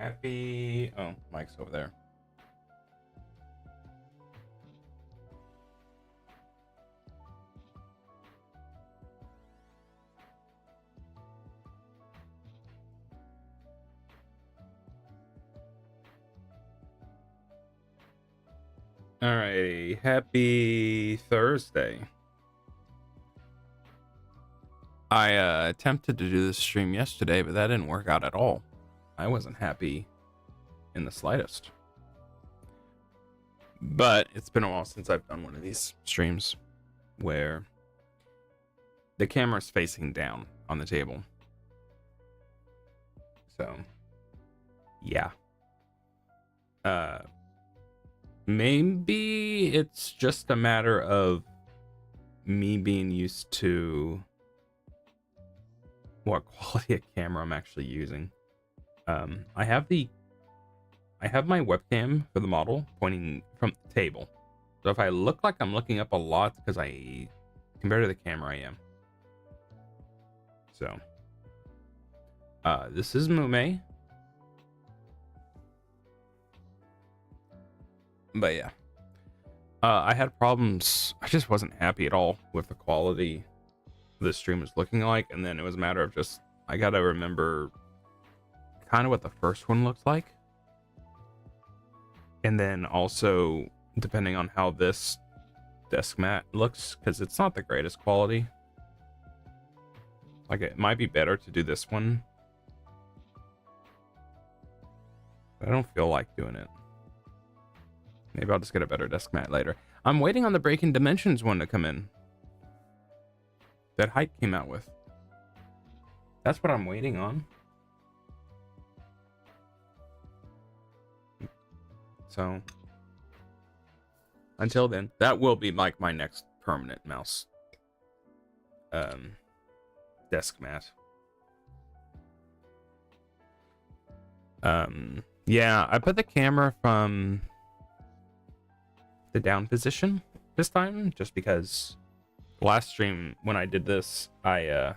Happy. Oh, Mike's over there. Alrighty, happy Thursday. I attempted to do this stream yesterday, but that didn't work out at all. I wasn't happy in the slightest. But it's been a while since I've done one of these streams where the camera's facing down on the table. So, yeah. Maybe it's just a matter of me being used to what quality of camera I'm actually using. I have my webcam for the model pointing from the table. So if I look like I'm looking up a lot, because compared to the camera I am. So, this is Mume. But yeah, I had problems. I just wasn't happy at all with the quality the stream was looking like, and then it was a matter of just I gotta remember kind of what the first one looks like, and then also depending on how this desk mat looks, because it's not the greatest quality. Like, it might be better to do this one, but I don't feel like doing it. Maybe I'll just get a better desk mat later. I'm waiting on the Breaking Dimensions one to come in that Height came out with. That's what I'm waiting on. So until then, that will be like my next permanent mouse desk mat. Yeah, I put the camera from the down position this time, just because last stream when I did this, my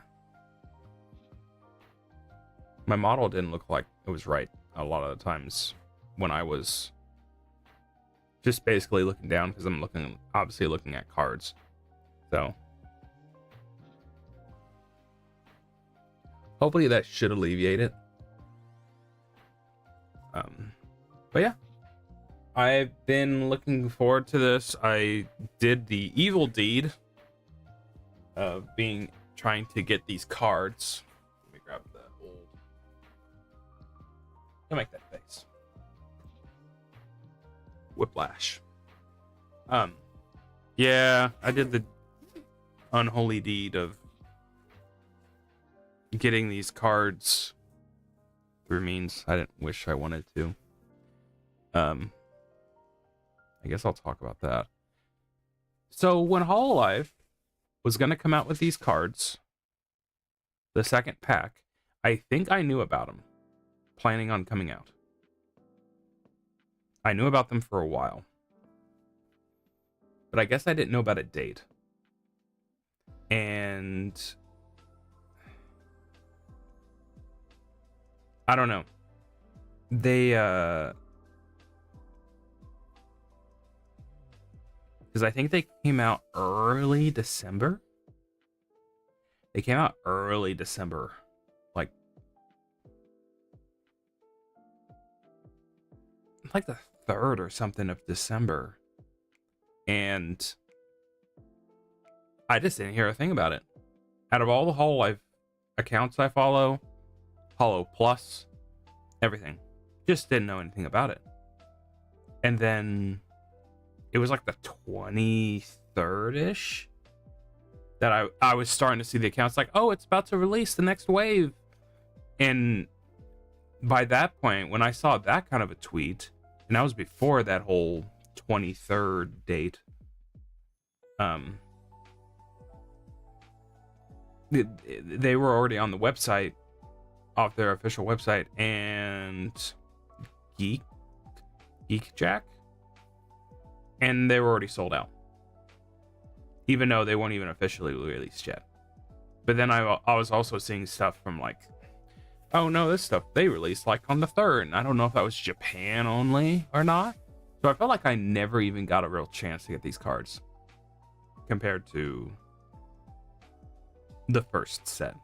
model didn't look like it was right a lot of the times when I was just basically looking down, because I'm obviously looking at cards. So hopefully that should alleviate it. But yeah, I've been looking forward to this. I did the evil deed of trying to get these cards. Let me grab the old. I'll make that face. Whiplash. Yeah, I did the unholy deed of getting these cards through means I didn't wish I wanted to. I guess I'll talk about that. So when Hololive was going to come out with these cards, the second pack, I think I knew about them, planning on coming out. I knew about them for a while, but I guess I didn't know about a date. And I don't know. They because I think they came out early December. They came out early December, like the 3rd or something of December, and I just didn't hear a thing about it. Out of all the Hololive accounts I follow, Holo Plus, everything, just didn't know anything about it. And then it was like the 23rd-ish that I was starting to see the accounts like, oh, it's about to release the next wave. And by that point, when I saw that kind of a tweet, and that was before that whole 23rd date, they were already on the website, off their official website, and Geek Jack, and they were already sold out, even though they weren't even officially released yet. But then I was also seeing stuff from like oh no, this stuff they released like on the 3rd. And I don't know if that was Japan only or not. So I felt like I never even got a real chance to get these cards compared to the first set.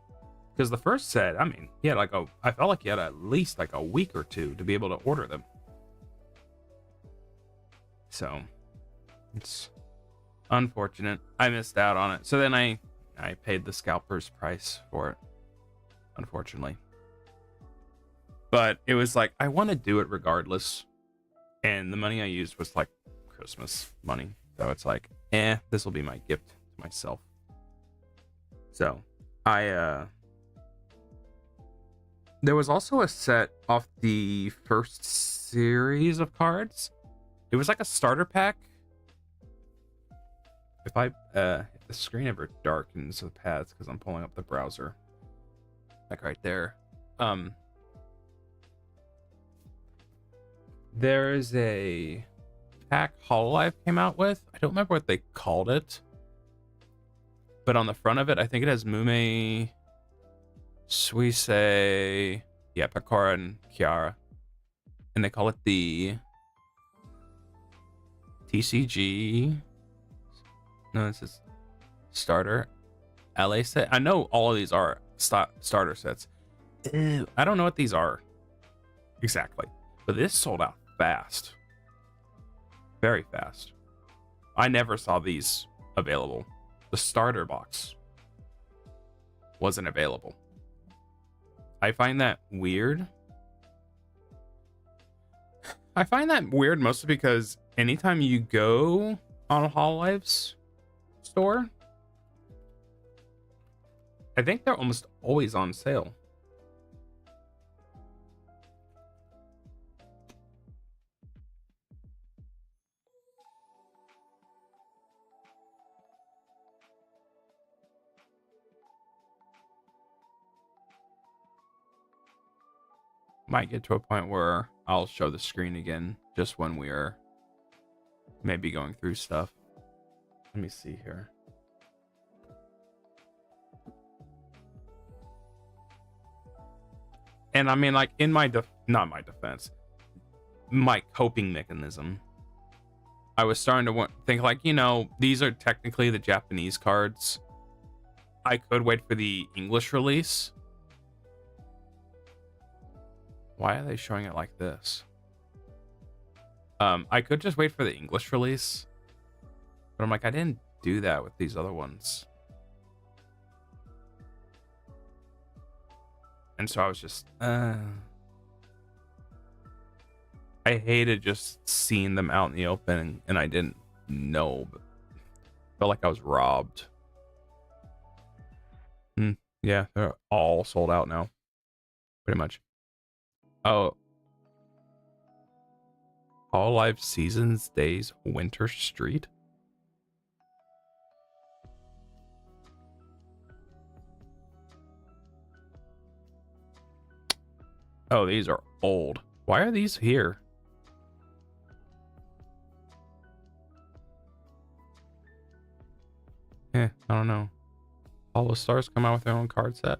Because the first set, I mean, he had like I felt like he had at least like a week or two to be able to order them. So it's unfortunate. I missed out on it. So then I paid the scalper's price for it, unfortunately. But it was like, I want to do it regardless. And the money I used was like Christmas money. So it's like, this will be my gift to myself. So there was also a set off the first series of cards. It was like a starter pack. If the screen ever darkens the pads because I'm pulling up the browser, like right there. There is a pack Hololive came out with. I don't remember what they called it, but on the front of it, I think it has Mume, Suise, Pekora, and Kiara, and they call it the TCG. No, this is starter LA set. I know all of these are starter sets. I don't know what these are exactly, but this sold out fast, very fast. I never saw these available. The starter box wasn't available. I find that weird. I find that weird mostly because anytime you go on Hololive's store, I think they're almost always on sale. Might get to a point where I'll show the screen again just when we are maybe going through stuff. Let me see here. And I mean, like, in my not my defense, my coping mechanism, I was starting to think like, these are technically the Japanese cards. I could wait for the English release. Why are they showing it like this? I could just wait for the English release, but I'm like, I didn't do that with these other ones. And so I was just, I hated just seeing them out in the open, and I didn't know, but felt like I was robbed. Yeah, they're all sold out now, pretty much. Oh, Hololive Seasons Days Winter Street. Oh, these are old. Why are these here? I don't know. All the stars come out with their own card set.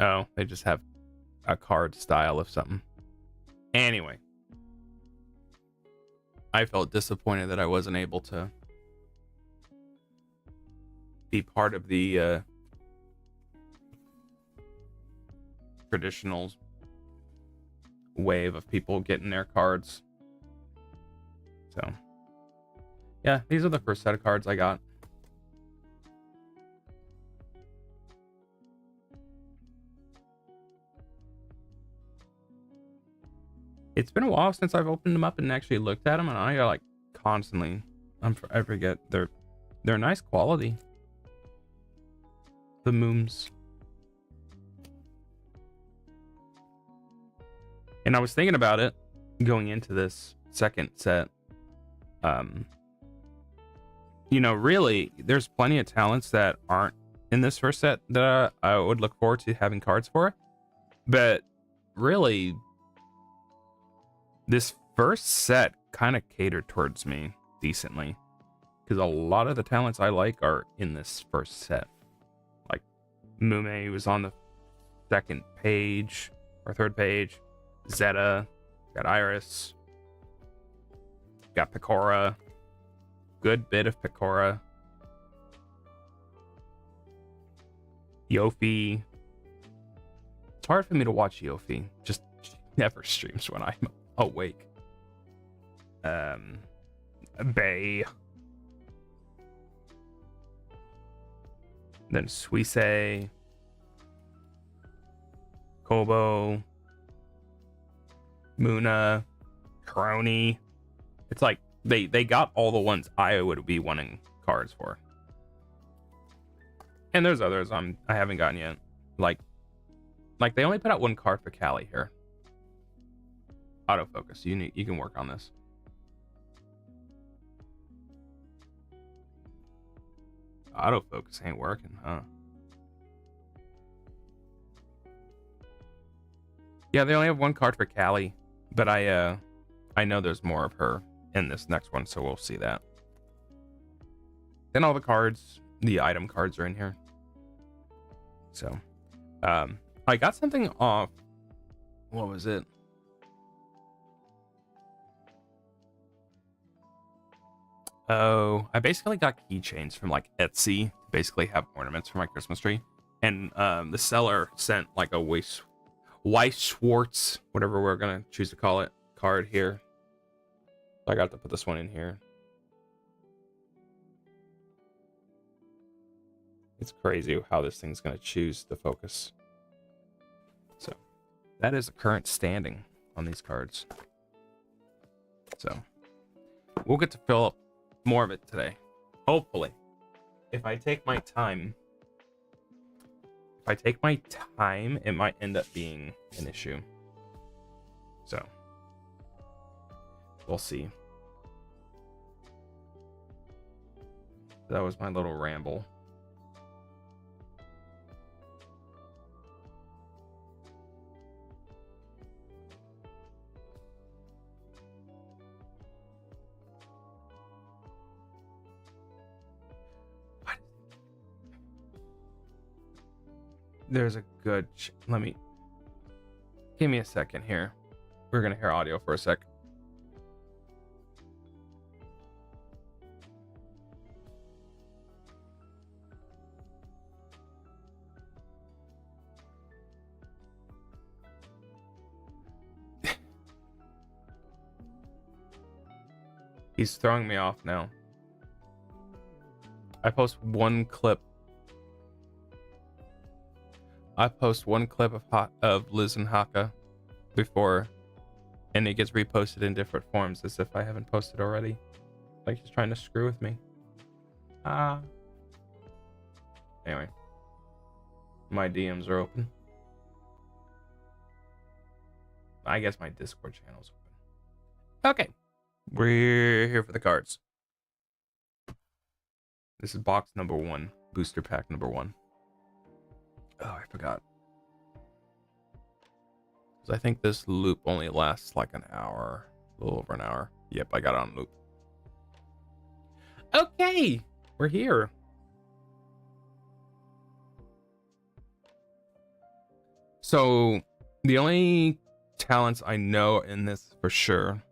Oh, they just have a card style of something. Anyway, I felt disappointed that I wasn't able to be part of the traditional wave of people getting their cards. So, yeah, these are the first set of cards I got. It's been a while since I've opened them up and actually looked at them, and I like constantly, I forget, they're nice quality. The Mooms. And I was thinking about it going into this second set. Really, there's plenty of talents that aren't in this first set that I would look forward to having cards for. But really, this first set kind of catered towards me decently. because a lot of the talents I like are in this first set. Like Mume was on the second page or third page. Zeta, got Iris, got Picora, good bit of Picora. Yofi. It's hard for me to watch Yofi. Just never streams when I'm awake. Bay. Then Suisse. Kobo. Muna. Crony. It's like they got all the ones I would be wanting cards for. And there's others I haven't gotten yet. Like they only put out one card for Callie here. Autofocus. You can work on this. Autofocus ain't working, huh? Yeah, they only have one card for Callie, but I know there's more of her in this next one, so we'll see that. Then all the cards, the item cards are in here. So, I got something off. What was it? Oh, I basically got keychains from like Etsy to basically have ornaments for my Christmas tree. And the seller sent like a Weiss Schwartz, whatever we're gonna choose to call it, card here. So I got to put this one in here. It's crazy how this thing's gonna choose to focus. So that is the current standing on these cards. So we'll get to fill up more of it today. Hopefully. If I take my time, it might end up being an issue. So we'll see. That was my little ramble. There's a good give me a second here. We're gonna hear audio for a sec. He's throwing me off now. I post one clip of Liz and Haka before, and it gets reposted in different forms as if I haven't posted already. Like he's trying to screw with me. Anyway, my DMs are open. I guess my Discord channel's open. Okay, we're here for the cards. This is box number 1, booster pack number 1. Oh, I forgot. So I think this loop only lasts like an hour, a little over an hour. Yep, I got it on loop. Okay, we're here. So the only talents I know in this for sure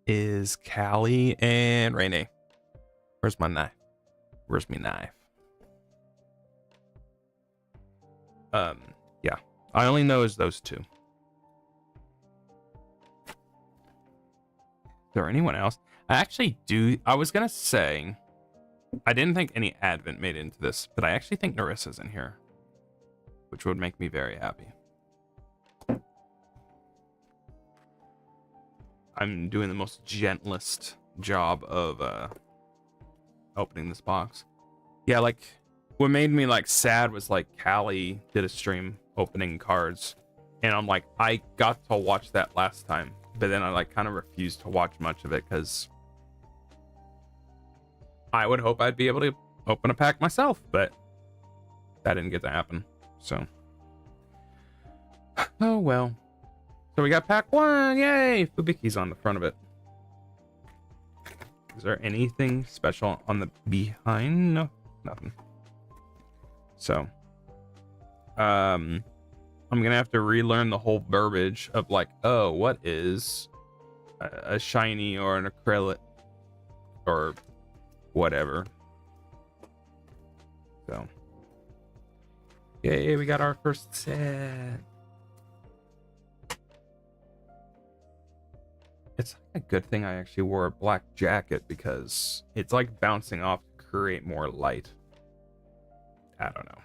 is Callie and Rene. Where's my knife? Where's me knife? Yeah, I only know is those two. Is there anyone else? I was gonna say, I didn't think any Advent made it into this, but I actually think Narissa's in here, which would make me very happy. I'm doing the most gentlest job of opening this box. Yeah, like what made me like sad was like Callie did a stream opening cards, and I'm like, I got to watch that last time, but then I like kind of refused to watch much of it because I would hope I'd be able to open a pack myself, but that didn't get to happen. So oh well. So we got pack 1, yay! Fubiki's on the front of it. Is there anything special on the behind? No, nothing. So, I'm gonna have to relearn the whole verbiage of like, oh, what is a shiny or an acrylic or whatever. So, yay, we got our first set. It's a good thing I actually wore a black jacket because it's like bouncing off to create more light. I don't know.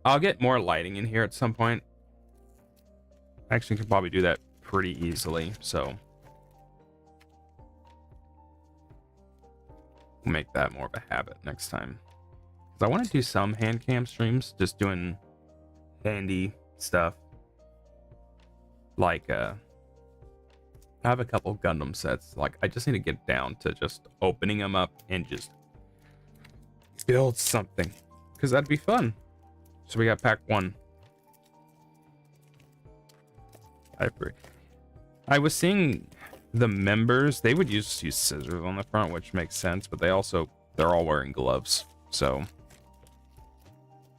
I'll get more lighting in here at some point. I actually could probably do that pretty easily, so we'll make that more of a habit next time. Because I want to do some hand cam streams, just doing handy stuff. Like, I have a couple Gundam sets. Like, I just need to get down to just opening them up and just build something. Because that'd be fun. So we got pack 1. I was seeing the members, they would use scissors on the front, which makes sense, but they're all wearing gloves. So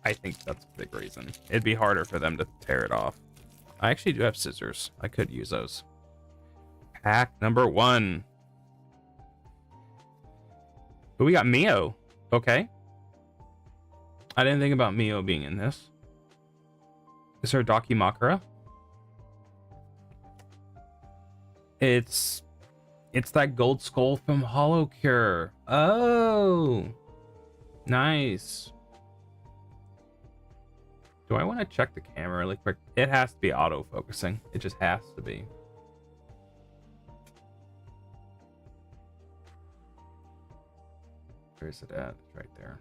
I think that's a big reason. It'd be harder for them to tear it off. I actually do have scissors. I could use those. Pack number 1. But we got Mio. Okay. I didn't think about Mio being in this. Is there a Dakimakura? It's that gold skull from Holocure. Oh, nice. Do I want to check the camera really quick? It has to be auto-focusing. It just has to be. Where is it at? It's right there.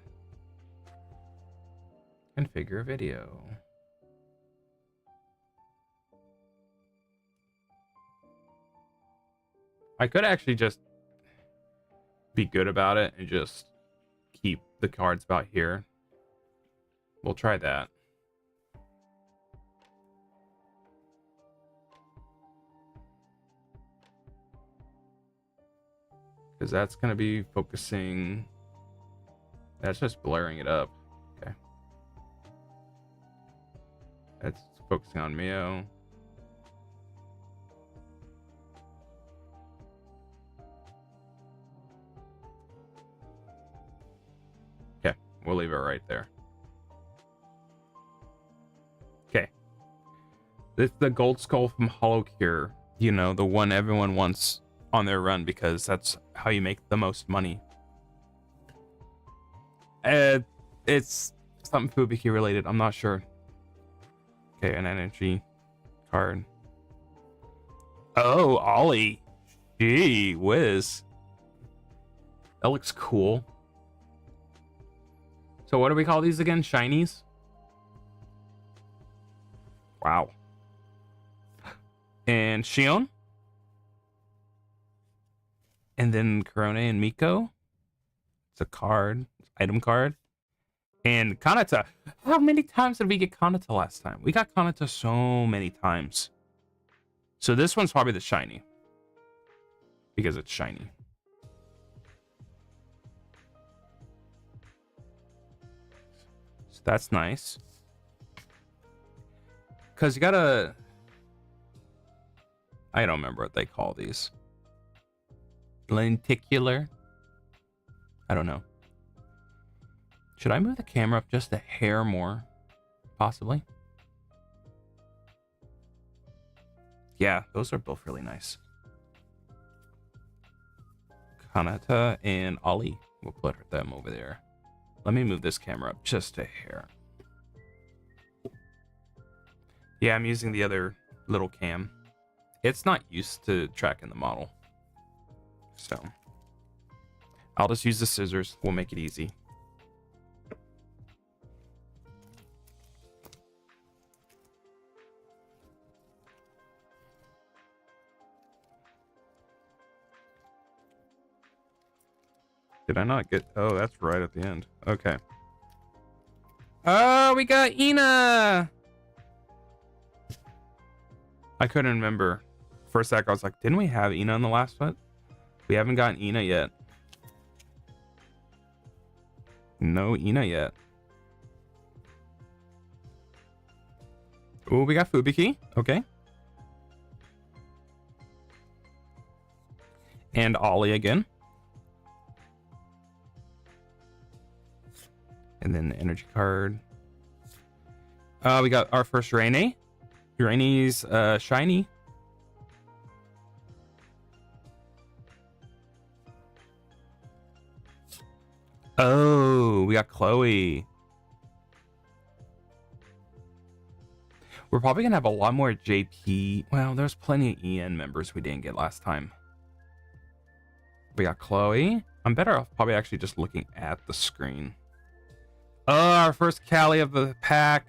Configure video. I could actually just be good about it and just keep the cards about here. We'll try that. Because that's going to be focusing. That's just blurring it up. Okay. That's focusing on Mio. Okay, we'll leave it right there. Okay. This is the gold skull from Holocure. You know, the one everyone wants on their run because that's how you make the most money. It's something Fubuki related. I'm not sure. Okay, an energy card. Oh, Ollie. Gee whiz. That looks cool. So what do we call these again? Shinies? Wow. And Shion? And then Korone and Miko. It's a card. Item card. And Kanata. How many times did we get Kanata last time? We got Kanata so many times. So this one's probably the shiny. Because it's shiny. So that's nice. Because you gotta... I don't remember what they call these. Lenticular? I don't know. Should I move the camera up just a hair more? Possibly. Yeah, those are both really nice. Kanata and Ollie. We'll put them over there. Let me move this camera up just a hair. Yeah, I'm using the other little cam. It's not used to tracking the model. So I'll just use the scissors. We'll make it easy. Did I not get... Oh, that's right at the end. Okay. Oh, we got Ina! I couldn't remember. For a sec, I was like, didn't we have Ina in the last one? We haven't gotten Ina yet. No Ina yet. Oh, we got Fubiki. Okay. And Ollie again. And then the energy card. We got our first Raine. Raine's shiny. Oh, we got Chloe. We're probably gonna have a lot more JP. Well, there's plenty of EN members we didn't get last time. We got Chloe. I'm better off probably actually just looking at the screen. Oh, our first Callie of the pack.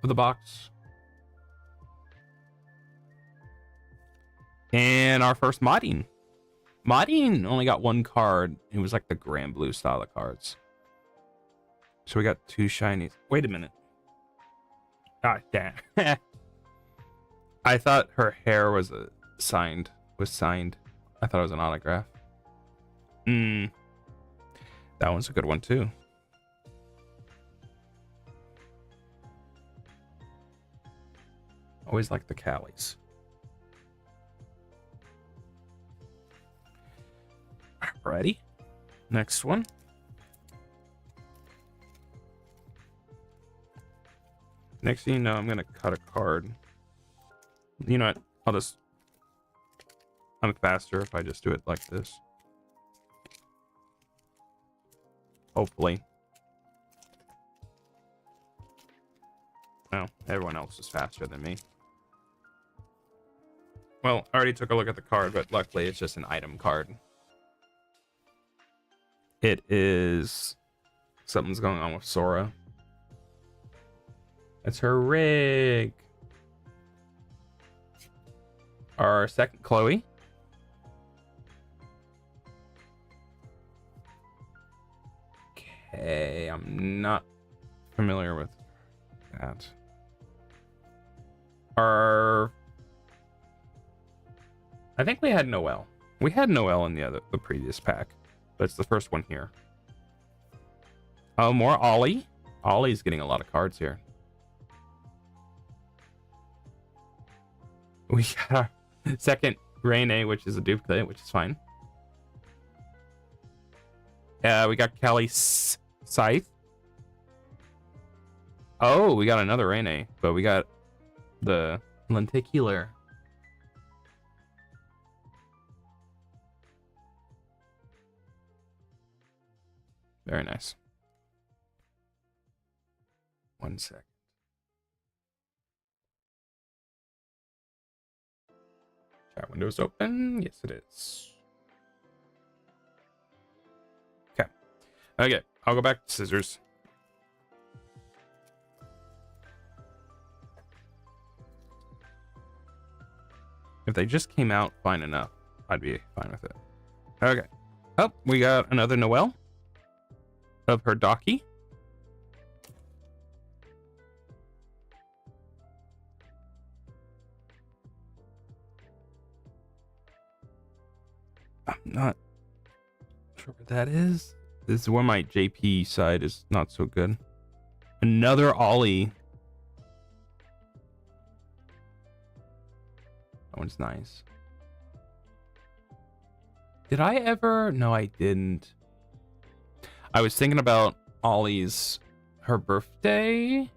Of the box. And our first Modding. Modding only got one card. It was like the Grand Blue style of cards. So we got 2 shinies. Wait a minute. Ah, damn. I thought her hair was signed. I thought it was an autograph. That one's a good one too. Always like the Callies. Ready? Next one. Next thing you know, I'm gonna cut a card. You know what? I'm faster if I just do it like this. Hopefully. Oh, everyone else is faster than me. Well, I already took a look at the card, but luckily it's just an item card. It is... Something's going on with Sora. That's her rig. Our second Chloe. Okay, I'm not familiar with that. I think we had Noelle. We had Noelle in the previous pack, but it's the first one here. Oh, more Ollie. Ollie's getting a lot of cards here. We got our second Raine, which is a duplicate, which is fine. We got Callie Scythe. Oh, we got another Raine, but we got the Lenticular. Very nice. 1 sec. Chat window's open. Yes, it is. Okay. Okay, I'll go back to scissors. If they just came out fine enough, I'd be fine with it. Okay. Oh, we got another Noelle of her Docky. I'm not sure what that is. This is where my JP side is not so good. Another Ollie. That one's nice. Did I ever? No, I didn't. I was thinking about Ollie's, her birthday. I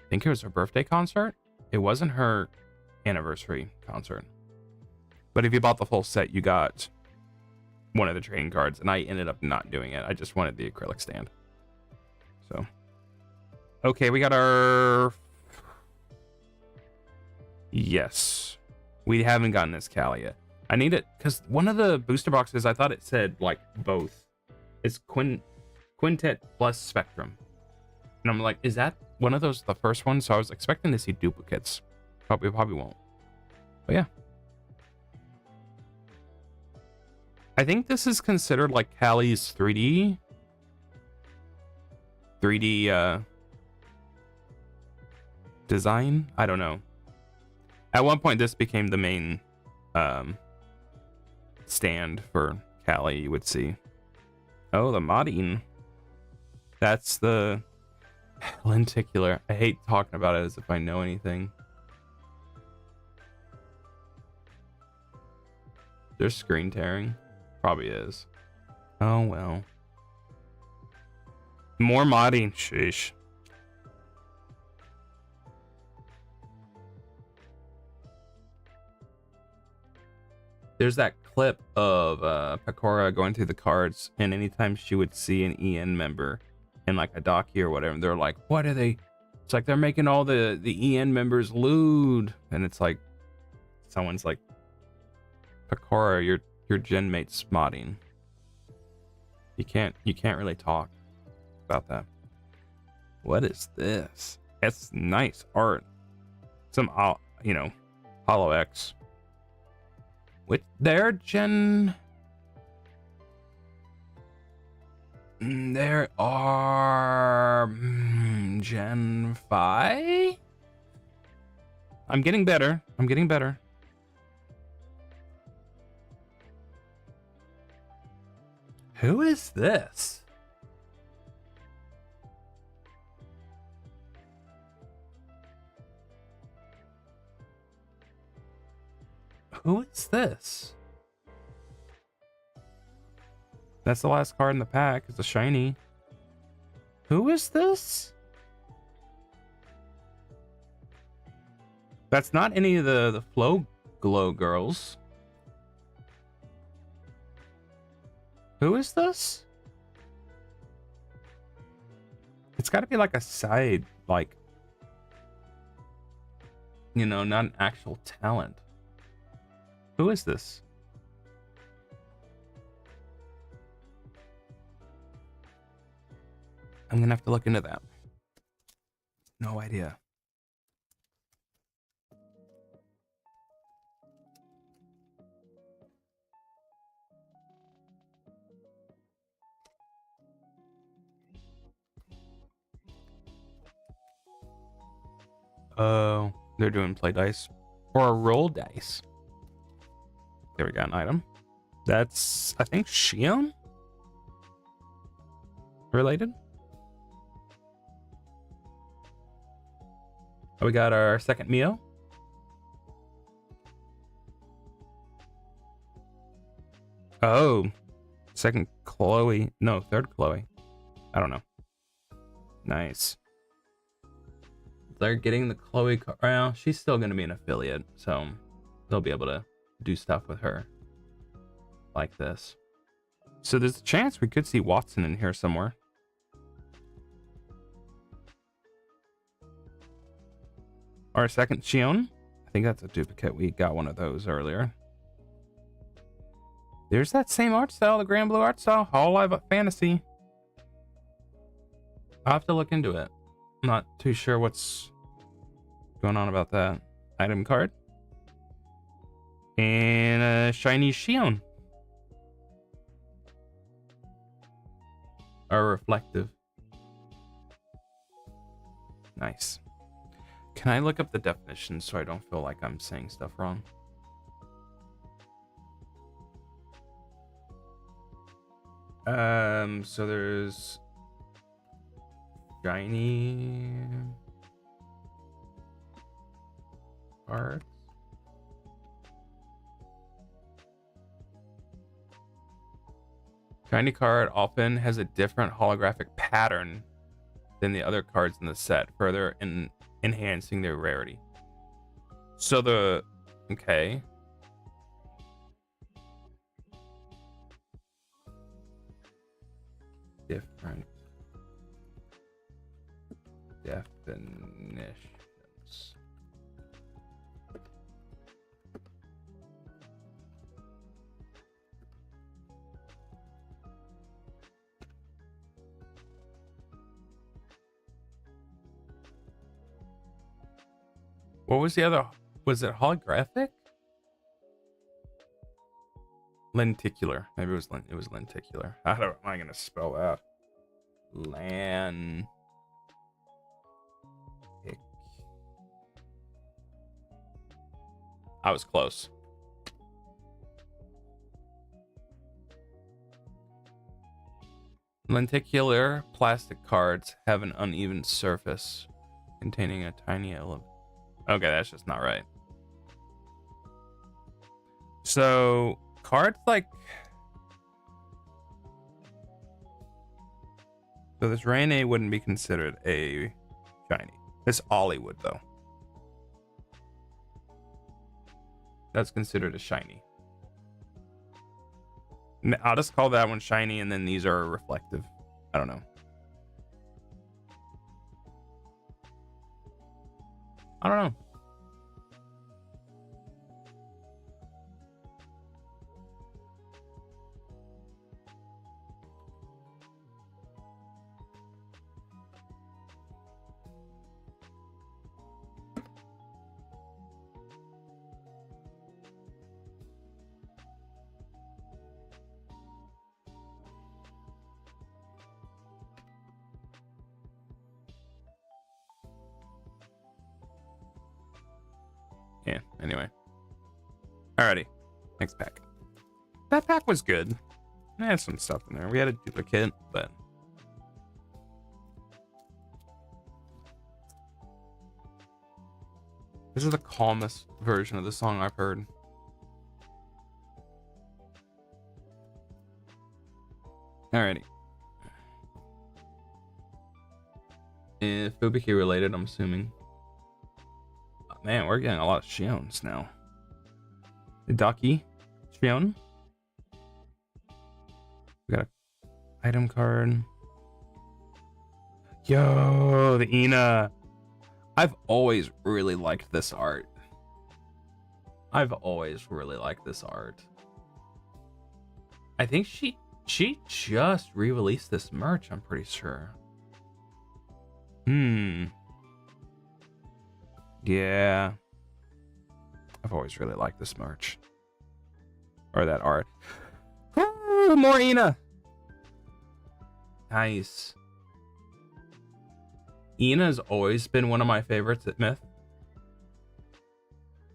think it was her birthday concert. It wasn't her anniversary concert. But if you bought the full set, you got one of the trading cards, and I ended up not doing it. I just wanted the acrylic stand. So, okay, we got our... Yes. We haven't gotten this Callie yet. I need it, because one of the booster boxes, I thought it said, like, both. It's Quintet plus Spectrum. And I'm like, is that one of those, the first one? So I was expecting to see duplicates. Probably won't. But yeah. I think this is considered like Callie's 3D design. I don't know. At one point, this became the main stand for Callie you would see. Oh, the modding. That's the lenticular. I hate talking about it as if I know anything. There's screen tearing. Probably is. Oh, well. More modding. Sheesh. There's that clip of Pecora going through the cards, and anytime she would see an EN member in like a docky or whatever, they're like, what are they? It's like they're making all the EN members lewd. And it's like someone's like, Pecora, your gen mate's modding. You can't really talk about that. What is this? It's nice art. Some Hollow X. With their gen. There are Gen 5. I'm getting better. Who is this? Who is this? That's the last card in the pack. It's a shiny. Who is this? That's not any of the Flow Glow girls. Who is this? It's got to be like a side, like, not an actual talent. Who is this? I'm gonna have to look into that. No idea. Oh, they're doing play dice or a roll dice. There we got an item. That's, I think, Shion related. Oh, we got our second Mio. Oh, second Chloe. No, third Chloe. I don't know. Nice. They're getting the Chloe. Well, she's still going to be an affiliate, so they'll be able to do stuff with her like this. So there's a chance we could see Watson in here somewhere. Our second Shion. I think that's a duplicate. We got one of those earlier. There's that same art style, the Grand Blue art style. Hololive Fantasy. I'll have to look into it. I'm not too sure what's going on about that. Item card. And a shiny Shion. Or reflective. Nice. Can I look up the definition so I don't feel like I'm saying stuff wrong? So there's shiny cards. Shiny card often has a different holographic pattern than the other cards in the set, further enhancing their rarity. So okay. Different definitions. What was the other? Was it holographic? Lenticular. Maybe it was lenticular. How am I gonna spell that? I was close. Lenticular plastic cards have an uneven surface containing a tiny element. Okay, that's just not right. So cards like, so this Raine wouldn't be considered a shiny. This Ollie would though. That's considered a shiny. I'll just call that one shiny, and then these are reflective. I don't know. I don't know. Yeah, anyway. Alrighty. Next pack. That pack was good. It had some stuff in there. We had a duplicate, but... This is the calmest version of the song I've heard. Alrighty. Fubuki related, I'm assuming. Oh, man, we're getting a lot of Shiones now. Hidaki Shion. We got an item card. Yo, the Ina. I've always really liked this art. I think she just re-released this merch, I'm pretty sure. Yeah. I've always really liked this merch. Or that art. Ooh, more Ina. Nice. Ina's always been one of my favorites at Myth.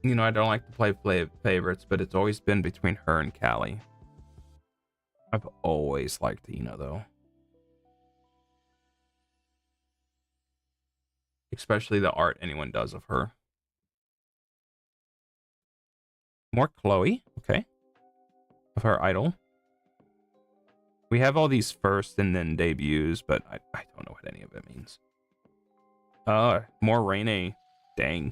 You know, I don't like to play favorites, but it's always been between her and Callie. I've always liked Ina, though. Especially the art anyone does of her. More Chloe, okay. Of her idol. We have all these first and then debuts, but I don't know what any of it means. More Raine. Dang.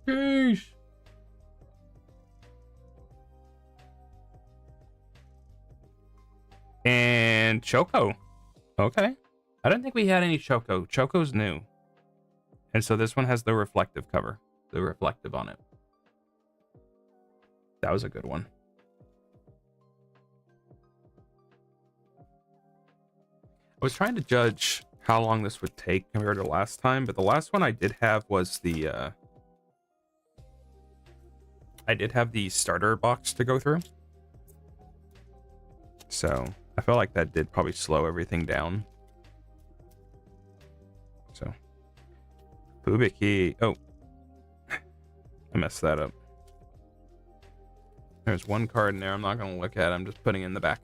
Sheesh. And Choco. Okay. I don't think we had any Choco. Choco's new. And so this one has the reflective cover. The reflective on it. That was a good one. I was trying to judge how long this would take compared to last time, but the last one I did have was the I did have the starter box to go through. So I felt like that did probably slow everything down. So Fubuki. Oh, I messed that up. There's one card in there I'm not going to look at. I'm just putting it in the back.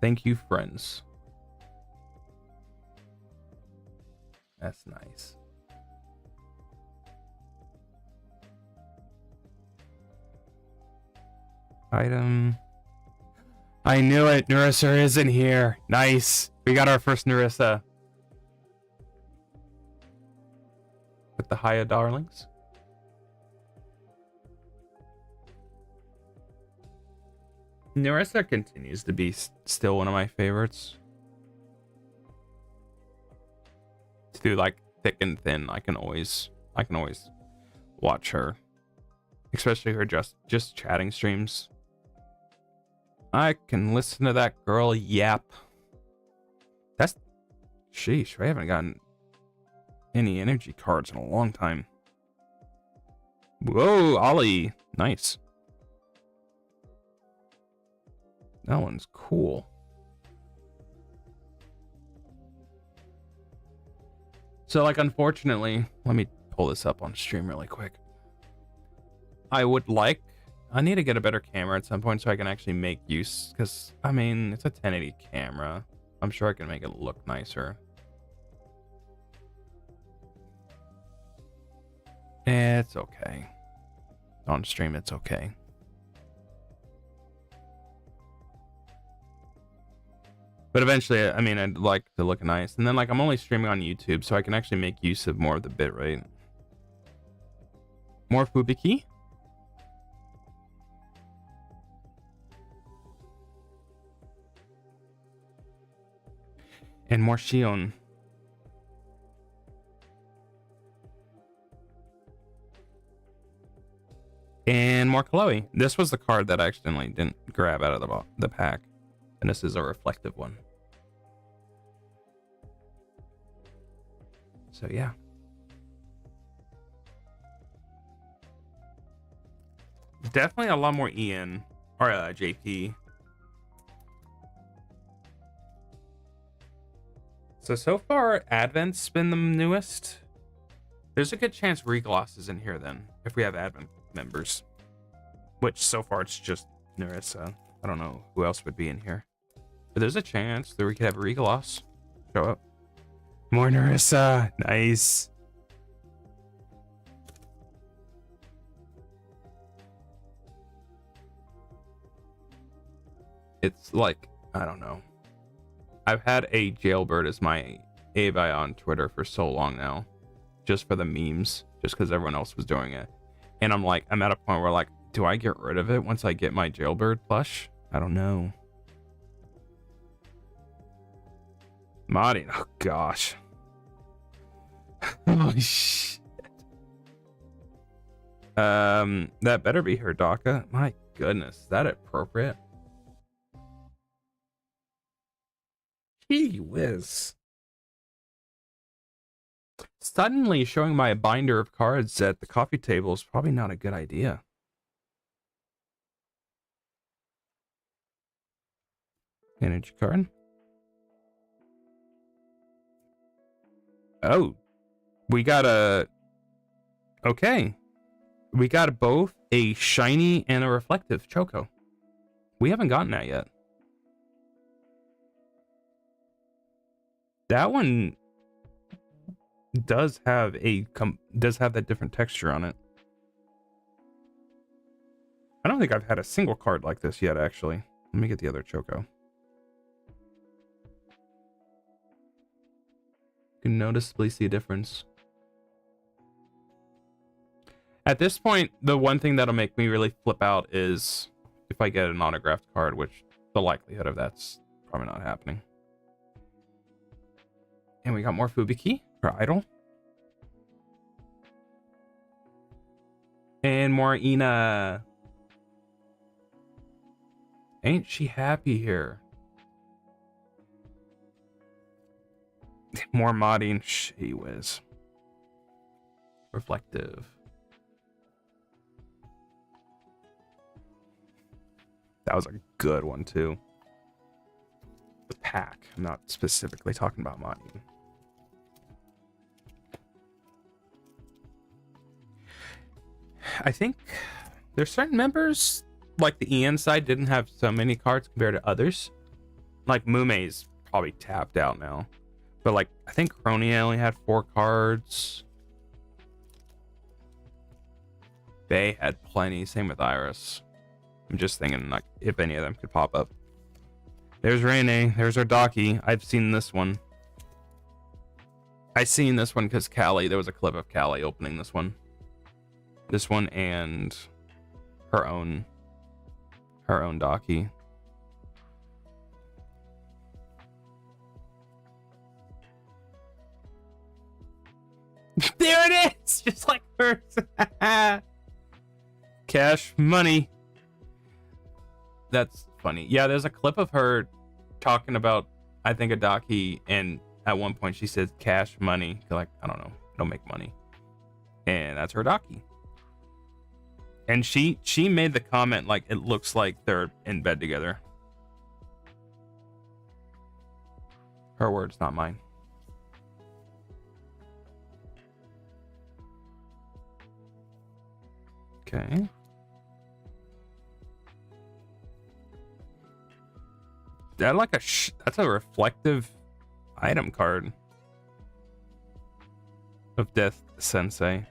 Thank you, friends. That's nice. Item. I knew it. Narissa isn't here. Nice. We got our first Narissa. With the Haya Darlings. Narissa continues to be still one of my favorites. Through like thick and thin, I can always watch her. Especially her just chatting streams. I can listen to that girl yap. That's sheesh, I haven't gotten any energy cards in a long time. Whoa, Ollie. Nice. That one's cool. So, like, unfortunately, let me pull this up on stream really quick. I would like. I need to get a better camera at some point so I can actually make use. Because I mean, it's a 1080 camera. I'm sure I can make it look nicer. It's okay. On stream, it's okay. But eventually, I mean, I'd like to look nice. And then, like, I'm only streaming on YouTube, so I can actually make use of more of the bitrate. More Fubiki? And more Shion. And more Chloe. This was the card that I accidentally didn't grab out of the pack. And this is a reflective one. So yeah. Definitely a lot more Ian. Or JP. So far, Advent's been the newest. There's a good chance Regloss is in here then, if we have Advent members. Which, so far, it's just Narissa. I don't know who else would be in here. But there's a chance that we could have Regloss show up. More Narissa! Nice! It's like, I don't know. I've had a jailbird as my Avi on Twitter for so long now. Just for the memes. Just because everyone else was doing it. And I'm like, I'm at a point where like, do I get rid of it once I get my jailbird plush? I don't know. Modding, oh gosh. Holy shit. That better be her DACA. My goodness, is that appropriate? Gee whiz. Suddenly showing my binder of cards at the coffee table is probably not a good idea. Energy card. Oh, we got a... Okay. We got both a shiny and a reflective Choco. We haven't gotten that yet. That one does have that different texture on it. I don't think I've had a single card like this yet, actually. Let me get the other Choco. You can noticeably see a difference. At this point, the one thing that'll make me really flip out is if I get an autographed card, which the likelihood of that's probably not happening. And we got more Fubiki for Idol. And more Ina. Ain't she happy here? More modding. She whiz. Reflective. That was a good one too. The pack. I'm not specifically talking about modding. I think there's certain members, like the Ian side, didn't have so many cards compared to others. Like Mume's probably tapped out now. But like, I think Cronia only had 4 cards. Bay had plenty, same with Iris. I'm just thinking like if any of them could pop up. There's Rene, there's our Daki. I've seen this one. I seen this one because Callie, there was a clip of Callie opening this one. This one and her own Daki. There it is, just like hers. Cash money. That's funny. Yeah, there's a clip of her talking about, I think, a Daki, and at one point she says cash money. Like, I don't know, don't make money. And that's her Daki. And she made the comment like it looks like they're in bed together. Her words, not mine. Okay. that like that's a reflective item card of Death Sensei.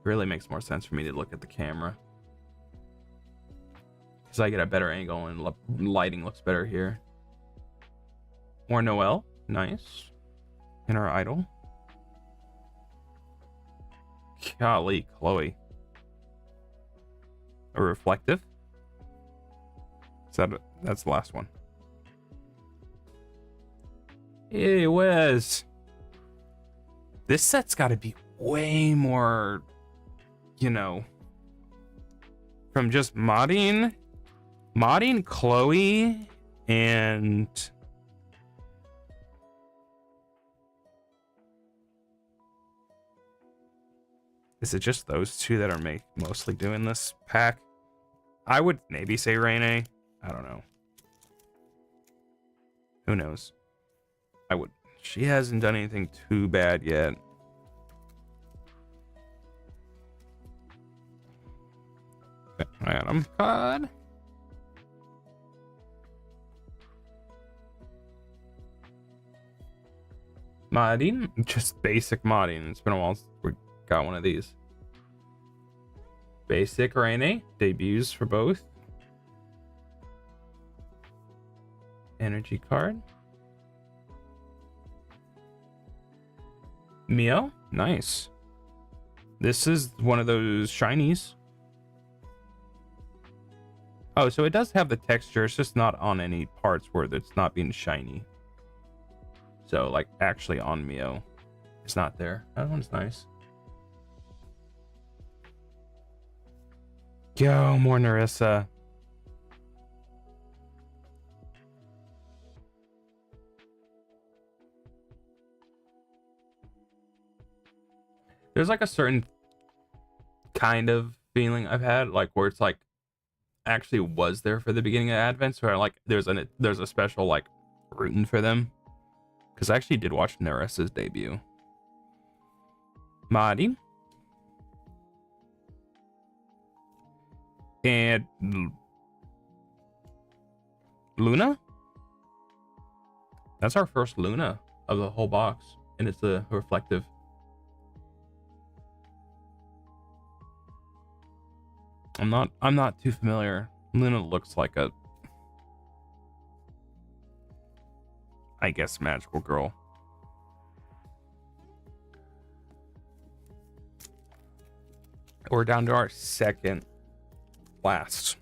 Really makes more sense for me to look at the camera because I get a better angle and lighting looks better here. More Noelle, nice. Inner Idol. Golly, Chloe. A reflective. That's the last one. Hey, Wes. This set's got to be way more, you know, from just modding Chloe and is it just those two that are mostly doing this pack? I would maybe say Rene. I don't know. Who knows? She hasn't done anything too bad yet. Item card. Modding, just basic modding. It's been a while since we got one of these. Basic Rene debuts for both. Energy card. Mio, nice. This is one of those shinies. Oh, so it does have the texture. It's just not on any parts where it's not being shiny. So, like, actually on Mio, it's not there. That one's nice. Yo, more Narissa. There's like a certain kind of feeling I've had, like where it's like actually was there for the beginning of Advent, so like there's a special like rooting for them. Because I actually did watch Narissa's debut. Madi. And Luna? That's our first Luna of the whole box. And it's the reflective. I'm not too familiar. Luna looks like a, I guess, magical girl. We're down to our second last.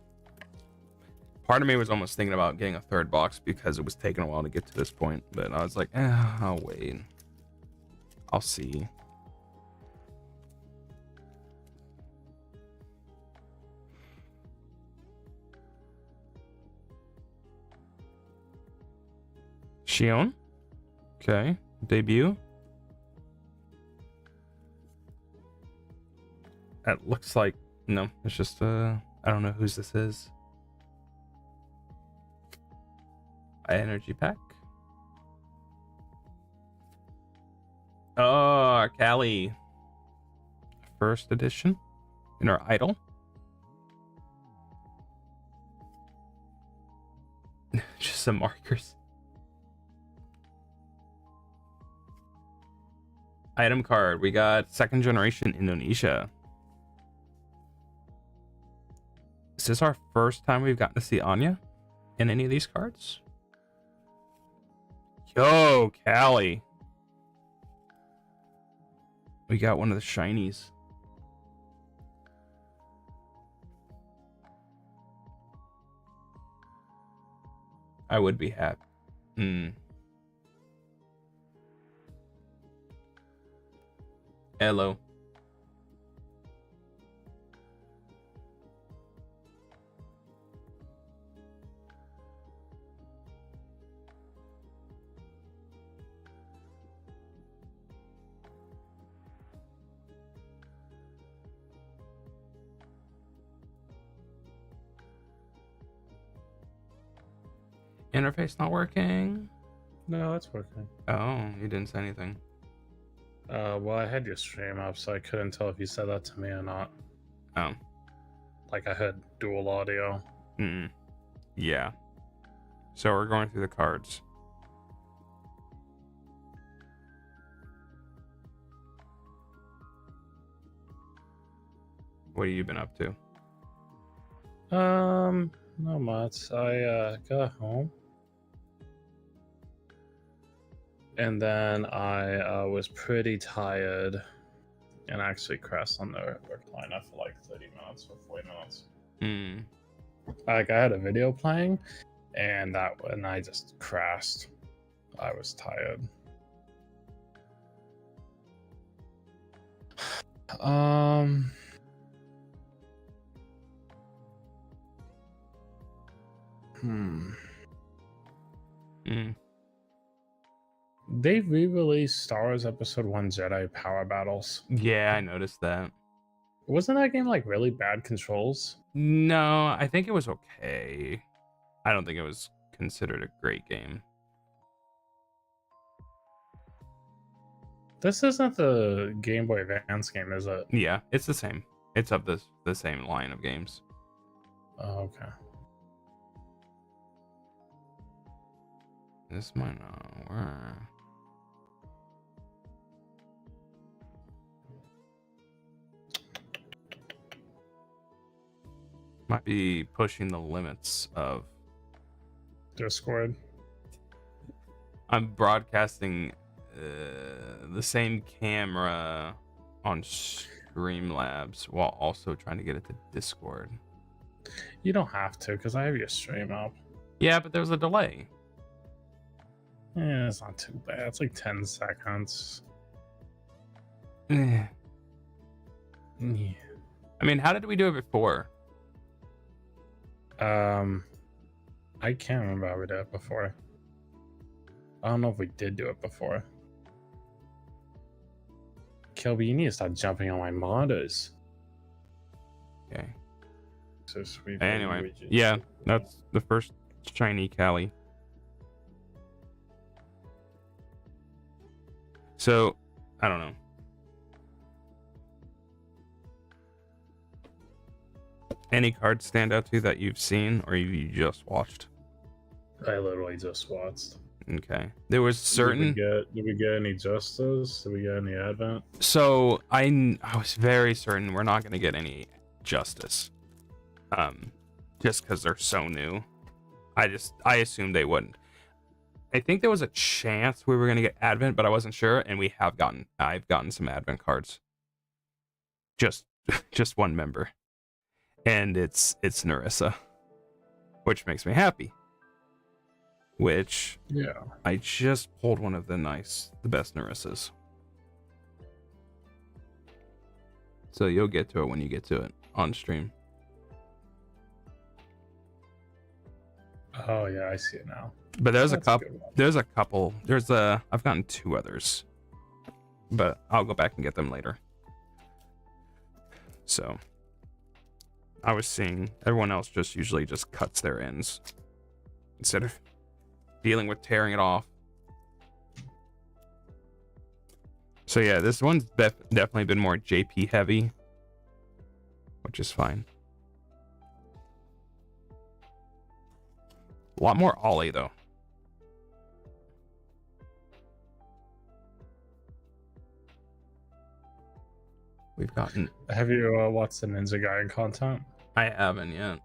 Part of me was almost thinking about getting a third box because it was taking a while to get to this point, but I was like, I'll wait. I'll see. Shion. Okay. Debut. That looks like, no, it's just I don't know whose this is. Energy pack. Oh, Callie. First edition. In our idol. Just some markers. Item card. We got second generation Indonesia. Is this our first time we've gotten to see Anya in any of these cards? Yo, Callie. We got one of the shinies. I would be happy. Hello. Interface not working? No, it's working. Oh, you didn't say anything. Well, I had your stream up, so I couldn't tell if you said that to me or not. Oh. Like I heard dual audio. Yeah. So we're going through the cards. What have you been up to? Not much. I got home. And then I was pretty tired and actually crashed on the recliner for like 30 minutes or 40 minutes. Hmm. Like I had a video playing and I just crashed. I was tired. They re-released Star Wars Episode 1 Jedi Power Battles. Yeah, I noticed that. Wasn't that game like really bad controls? No, I think it was okay. I don't think it was considered a great game. This isn't the Game Boy Advance game, is it? Yeah, it's the same. It's of the same line of games. Oh, okay. This might not work. Might be pushing the limits of Discord. I'm broadcasting the same camera on Streamlabs while also trying to get it to Discord. You don't have to, because I have your stream up. Yeah, but there's a delay. Yeah, it's not too bad. It's like 10 seconds. Yeah. Yeah. I mean, how did we do it before? I can't remember how we did it before. I don't know if we did do it before. Kelby, you need to stop jumping on my monitors. Okay. So sweet. Anyway, yeah, that's the first shiny Callie. So, I don't know. Any cards stand out to you that you've seen or you just watched? I literally just watched. Okay. There was certain. Did we get any Justice? Did we get any Advent? So I was very certain we're not going to get any Justice. Just because they're so new. I assumed they wouldn't. I think there was a chance we were going to get Advent, but I wasn't sure, and I've gotten some Advent cards. Just one member. And it's Narissa, which makes me happy. Which, yeah, I just pulled one of the best Narissas. So you'll get to it when you get to it on stream. Oh yeah, I see it now. But there's That's a couple. I've gotten 2 others, but I'll go back and get them later. So I was seeing everyone else usually just cuts their ends instead of dealing with tearing it off. So yeah, this one's definitely been more JP heavy, which is fine. A lot more Ollie though. We've gotten. Have you watched the Ninja Gaiden content? I haven't yet.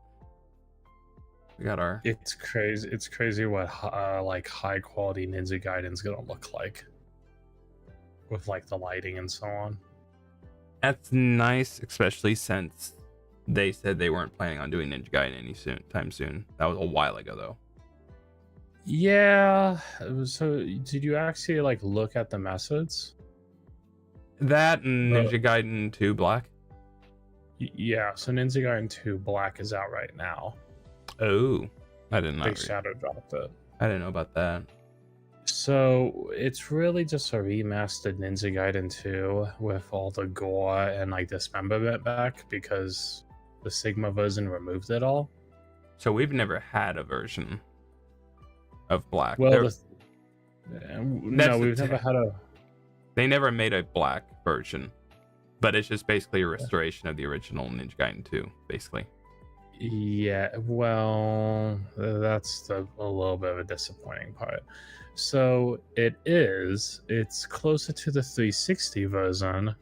We got our. It's crazy. It's crazy what like high quality Ninja Gaiden's gonna look like, with like the lighting and so on. That's nice, especially since they said they weren't planning on doing Ninja Gaiden time soon. That was a while ago though. Yeah. So did you actually like look at the methods? That and Ninja Gaiden 2 Black. Yeah. So Ninja Gaiden 2 Black is out right now. Oh, I didn't know. Big Shadow dropped it. I didn't know about that. So it's really just a remastered Ninja Gaiden 2 with all the gore and like dismemberment back because the Sigma version removed it all. So we've never had a version of Black. Well, no, we've never had a. They never made a Black version, but it's just basically a restoration of the original Ninja Gaiden 2, basically. Yeah, well, that's a little bit of a disappointing part. So it's closer to the 360 version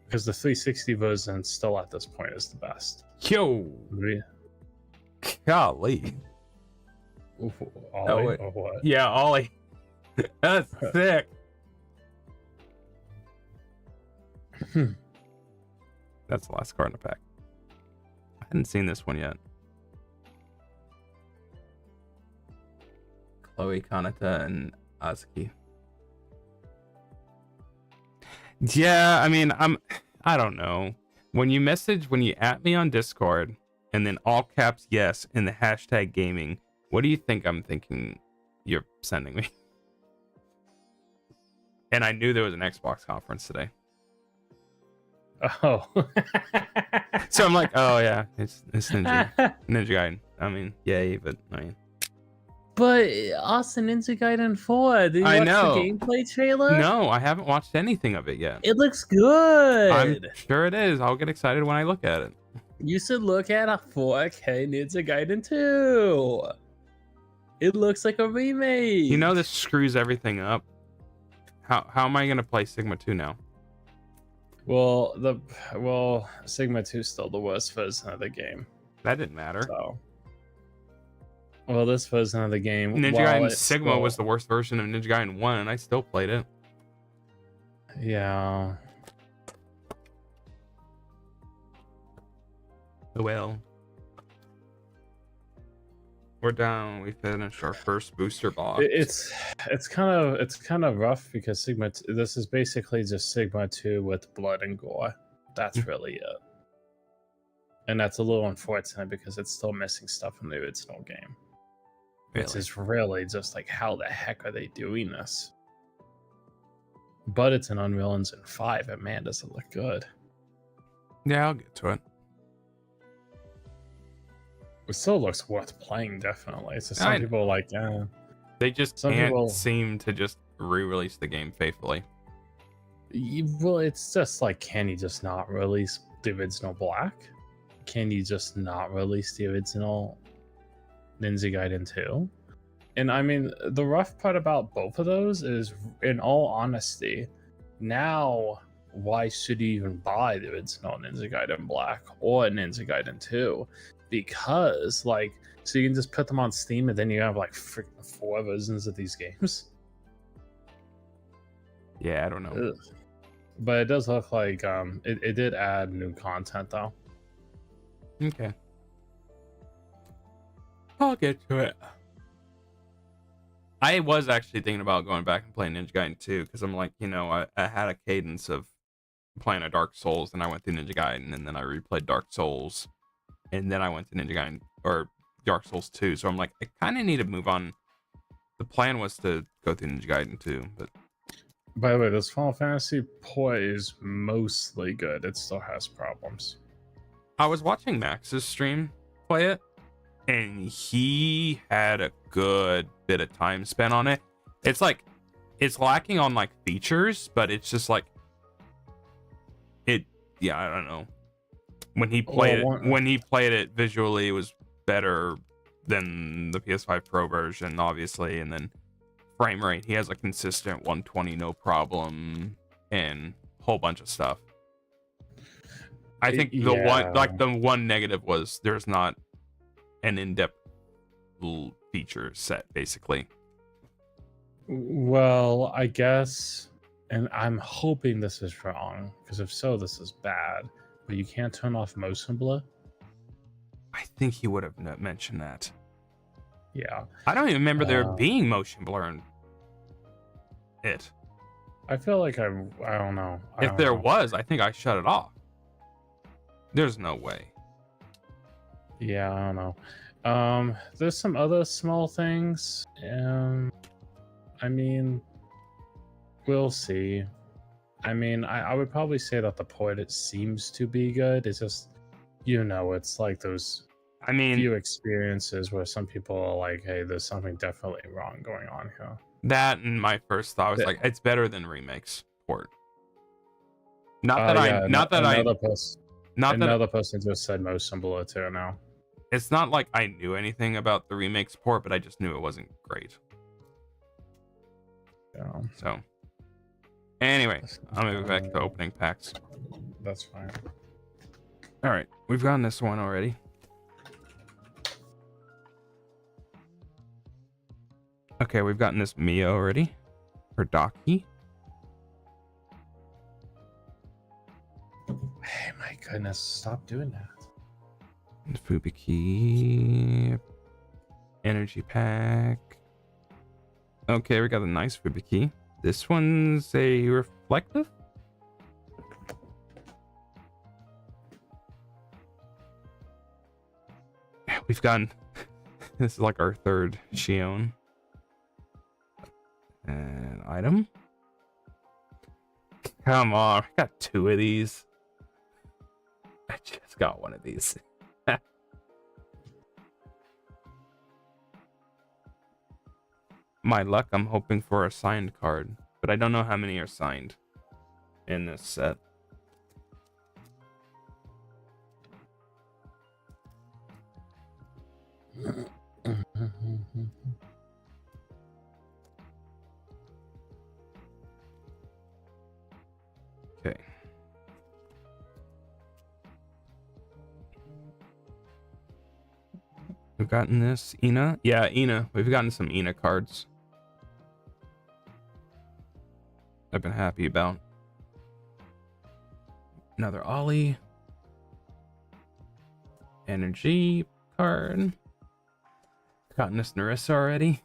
because the 360 version still at this point is the best. Yo, golly. Ollie, or what? Yeah, Ollie. That's sick. That's the last card in the pack. I hadn't seen this one yet. Chloe, Kanata, and Azuki. Yeah, I mean, I don't know. When you at me on Discord, and then all caps yes in the hashtag gaming, what do you think I'm thinking you're sending me? And I knew there was an Xbox conference today. Oh. So I'm like, oh yeah, it's Ninja Gaiden. I mean, yay, but I mean. But Austin Ninja Gaiden 4, did you watch the gameplay trailer? No, I haven't watched anything of it yet. It looks good. I'm sure it is. I'll get excited when I look at it. You should look at a 4K Ninja Gaiden 2. It looks like a remake. You know, this screws everything up. How am I gonna play Sigma 2 now? Well, Sigma 2 is still the worst version of the game. That didn't matter. So, well, this version of the game, Ninja Gaiden Sigma was the worst version of Ninja Gaiden 1, and I still played it. Yeah. Well, we're down. We finished our first booster box. It's kind of rough because this is basically just Sigma 2 with blood and gore. That's really it. And that's a little unfortunate because it's still missing stuff from the original game. Really? It's just really just like, how the heck are they doing this? But it's an Unreal Engine 5, and man, does it look good. Yeah, I'll get to it. It still looks worth playing, definitely. So some people are like, yeah. They just can't seem to just re-release the game faithfully. Well, it's just like, can you just not release the original Black? Can you just not release the original Ninja Gaiden 2? And I mean, the rough part about both of those is, in all honesty, now why should you even buy the original Ninja Gaiden Black or Ninja Gaiden 2? Because, like, so you can just put them on Steam and then you have like freaking 4 versions of these games. Yeah, I don't know. Ugh. But it does look like it did add new content though. Okay. I'll get to it. I was actually thinking about going back and playing Ninja Gaiden 2 because I'm like, you know, I had a cadence of playing a Dark Souls, and I went through Ninja Gaiden, and then I replayed Dark Souls, and then I went to Ninja Gaiden or Dark Souls 2. So I'm like, I kind of need to move on. The plan was to go through Ninja Gaiden 2, but by the way, this Final Fantasy port is mostly good. It still has problems. I was watching Max's stream play it, and he had a good bit of time spent on it. It's like, it's lacking on like features, but it's just like it. Yeah, I don't know. When he played it visually, it was better than the PS5 Pro version, obviously, and then frame rate, he has a consistent 120, no problem, and a whole bunch of stuff. I think the one negative was there's not an in-depth feature set, basically. Well, I guess, and I'm hoping this is wrong, because if so, this is bad. But you can't turn off motion blur. I think he would have mentioned that. Yeah. I don't even remember there being motion blur in it. I feel like I don't know. If there was, I think I shut it off. There's no way. Yeah, I don't know. There's some other small things. I mean, we'll see. I mean, I would probably say that the port, it seems to be good. It's just, you know, it's like those few experiences where some people are like, hey, there's something definitely wrong going on here. That and my first thought was like, it's better than remakes port. Another person just said motion blur too now. It's not like I knew anything about the remake support, but I just knew it wasn't great. Yeah. So, anyway, I'm gonna go back to opening packs. That's fine. All right, we've gotten this one already. Okay, we've gotten this Mia already. For Daki. Hey, my goodness, stop doing that. Fubiki. Energy pack. Okay, we got a nice Fubiki. This one's a reflective. We've gotten this is like our third Shion. And item. Come on, I got 2 of these. I just got one of these. My luck, I'm hoping for a signed card, but I don't know how many are signed in this set. Okay. We've gotten this Ina. Yeah, Ina. We've gotten some Ina cards. I've been happy about. Another Ollie. Energy card. Gotten this Narissa already.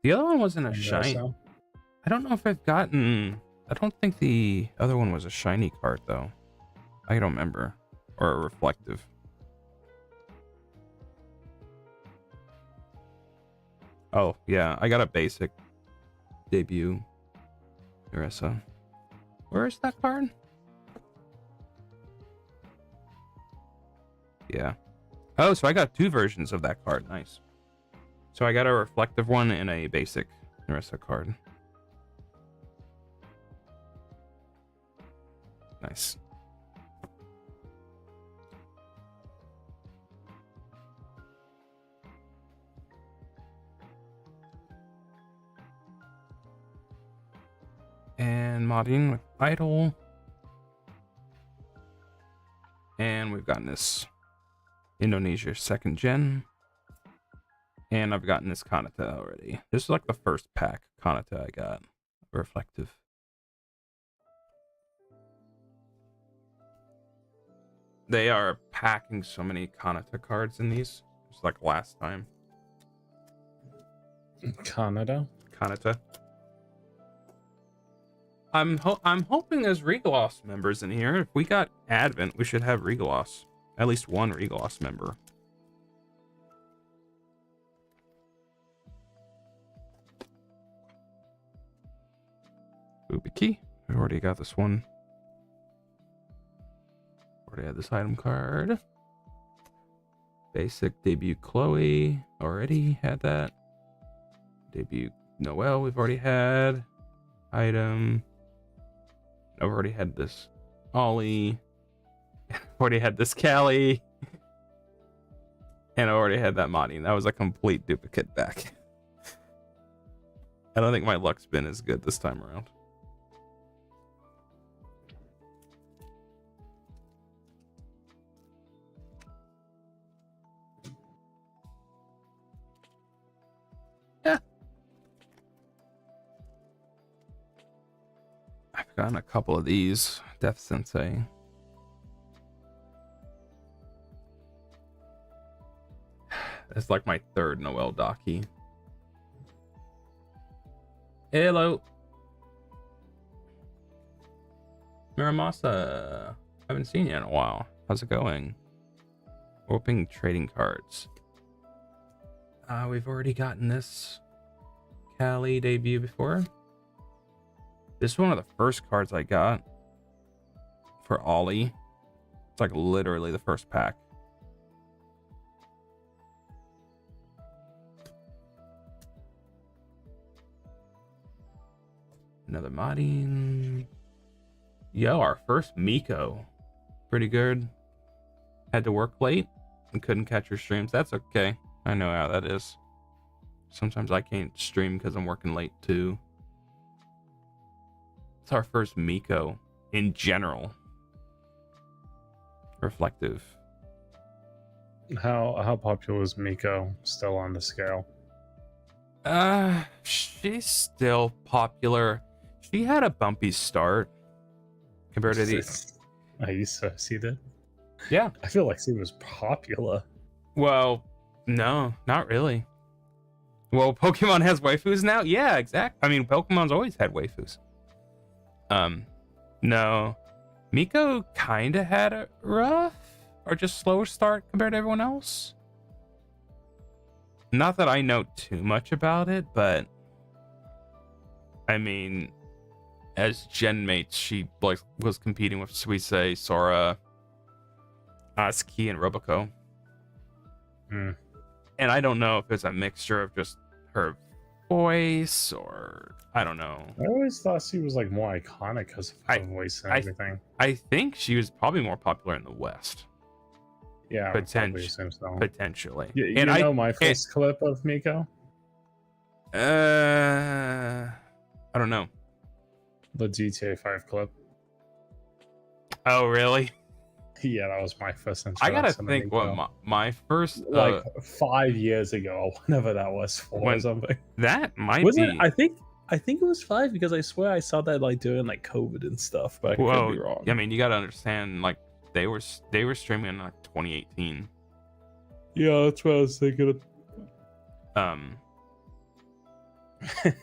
The other one wasn't a shiny. I don't know if I've gotten. I don't think the other one was a shiny card though. I don't remember. Or a reflective. Oh yeah, I got a basic debut. Narissa. Where is that card? Yeah. Oh, so I got 2 versions of that card. Nice. So I got a reflective one and a basic Narissa card. Nice. And modding with Idol. And we've gotten this Indonesia 2nd gen. And I've gotten this Kanata already. This is like the first pack Kanata I got. Reflective. They are packing so many Kanata cards in these. Just like last time. Kanata. I'm hoping there's Regalos members in here. If we got Advent, we should have Regalos. At least one Regalos member. Ubiki. We already got this one. Already had this item card. Basic debut Chloe. Already had that. Debut Noelle we've already had. Item. I've already had this Ollie. I've already had this Callie. And I already had that Monty. That was a complete duplicate back. I don't think my luck's been as good this time around. Yeah. I've gotten a couple of these. Death Sensei. It's like my 3rd Noelle Daki. Hello. Miramasa. Haven't seen you in a while. How's it going? Opening trading cards. We've already gotten this Callie debut before. This is one of the first cards I got for Ollie. It's like literally the first pack. Another modding. Yo, our first Miko. Pretty good. had to work late and couldn't catch her streams. That's okay. I know how that is. Sometimes I can't stream because I'm working late too. It's our first Miko in general. Reflective. How popular is Miko still on the scale? She's still popular. She had a bumpy start compared to the. I used to see that. Yeah. I feel like she was popular. Well, no, not really. Well, Pokemon has waifus now? Yeah, exactly. I mean, Pokemon's always had waifus. No. Miko kind of had a rough or just slower start compared to everyone else. Not that I know too much about it, but I mean, as gen mates, she like was competing with Suisei, Sora, Asuki, and Roboco. And I don't know if it's a mixture of just her voice or I don't know. I always thought she was like more iconic because of her voice and everything. I think she was probably more popular in the West. Yeah, potentially. Potentially. You And know my first clip of Miko? I don't know. The GTA 5 clip. Oh, really? Yeah, that was my first I gotta think what my first like 5 years ago, whenever that was, or something. That might Wasn't be. it? I think it was 5 because I swear I saw that like during like COVID and stuff, but I could be wrong. I mean, you gotta understand, like they were streaming in like 2018. Yeah, that's what I was thinking of.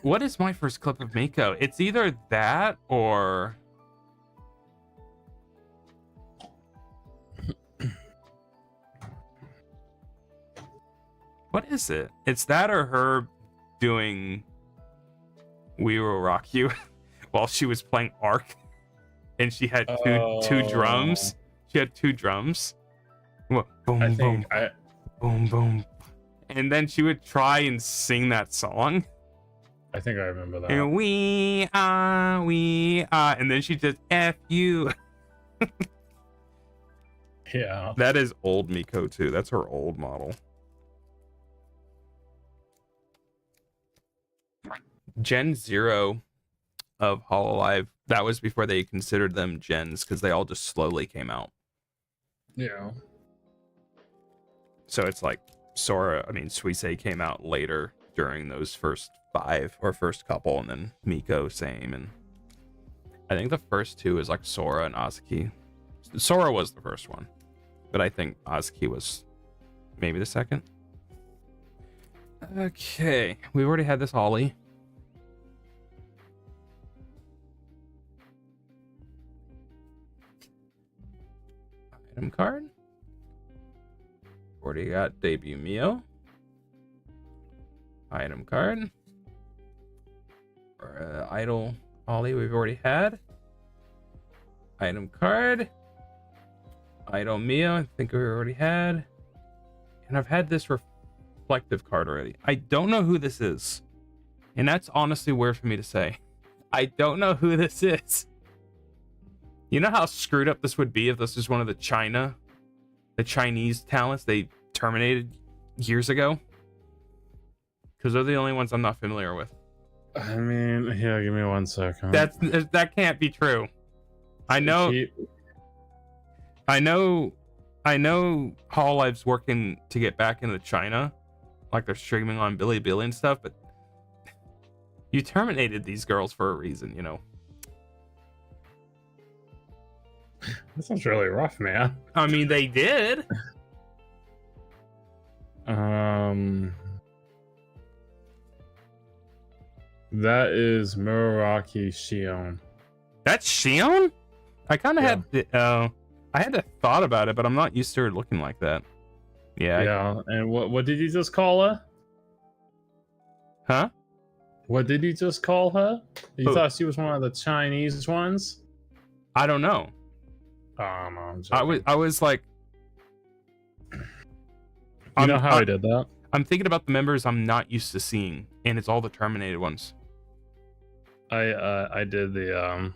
What is my first clip of Miko? It's either that or what is it? It's that or her doing We Will Rock You while she was playing Ark, and she had two drums. She had 2 drums. Boom, boom, boom, boom. And then she would try and sing that song. I think I remember that. And we are, and then she just F you. Yeah. That is old Miko too. That's her old model. Gen 0 of Hololive, that was before they considered them gens because they all just slowly came out. Yeah. So it's like Suisei came out later during those first 5 or first couple, and then Miko same, and I think the first 2 is like Sora and Asuki. Sora was the first one, but I think Asuki was maybe the second. Okay, we already had this Holly. Item card. Already got debut Mio. Item card. Or idol Ollie we've already had. Item card. Idol Mio, I think we already had. And I've had this reflective card already. I don't know who this is. And that's honestly weird for me to say. I don't know who this is. You know how screwed up this would be if this was one of the Chinese talents they terminated years ago? Because they're the only ones I'm not familiar with. I mean, yeah, give me 1 second. That can't be true. I know Hololive's working to get back into China. Like they're streaming on Bilibili and stuff, but you terminated these girls for a reason, you know. That sounds really rough, man. I mean, they did. That is Muraraki Shion. That's Shion? I kind of had I had a thought about it, but I'm not used to her looking like that. Yeah. And what did you just call her? Huh? What did you just call her? You thought she was one of the Chinese ones? I don't know. Oh, no, I was like, you know how I did that? I'm thinking about the members I'm not used to seeing, and it's all the terminated ones. I did the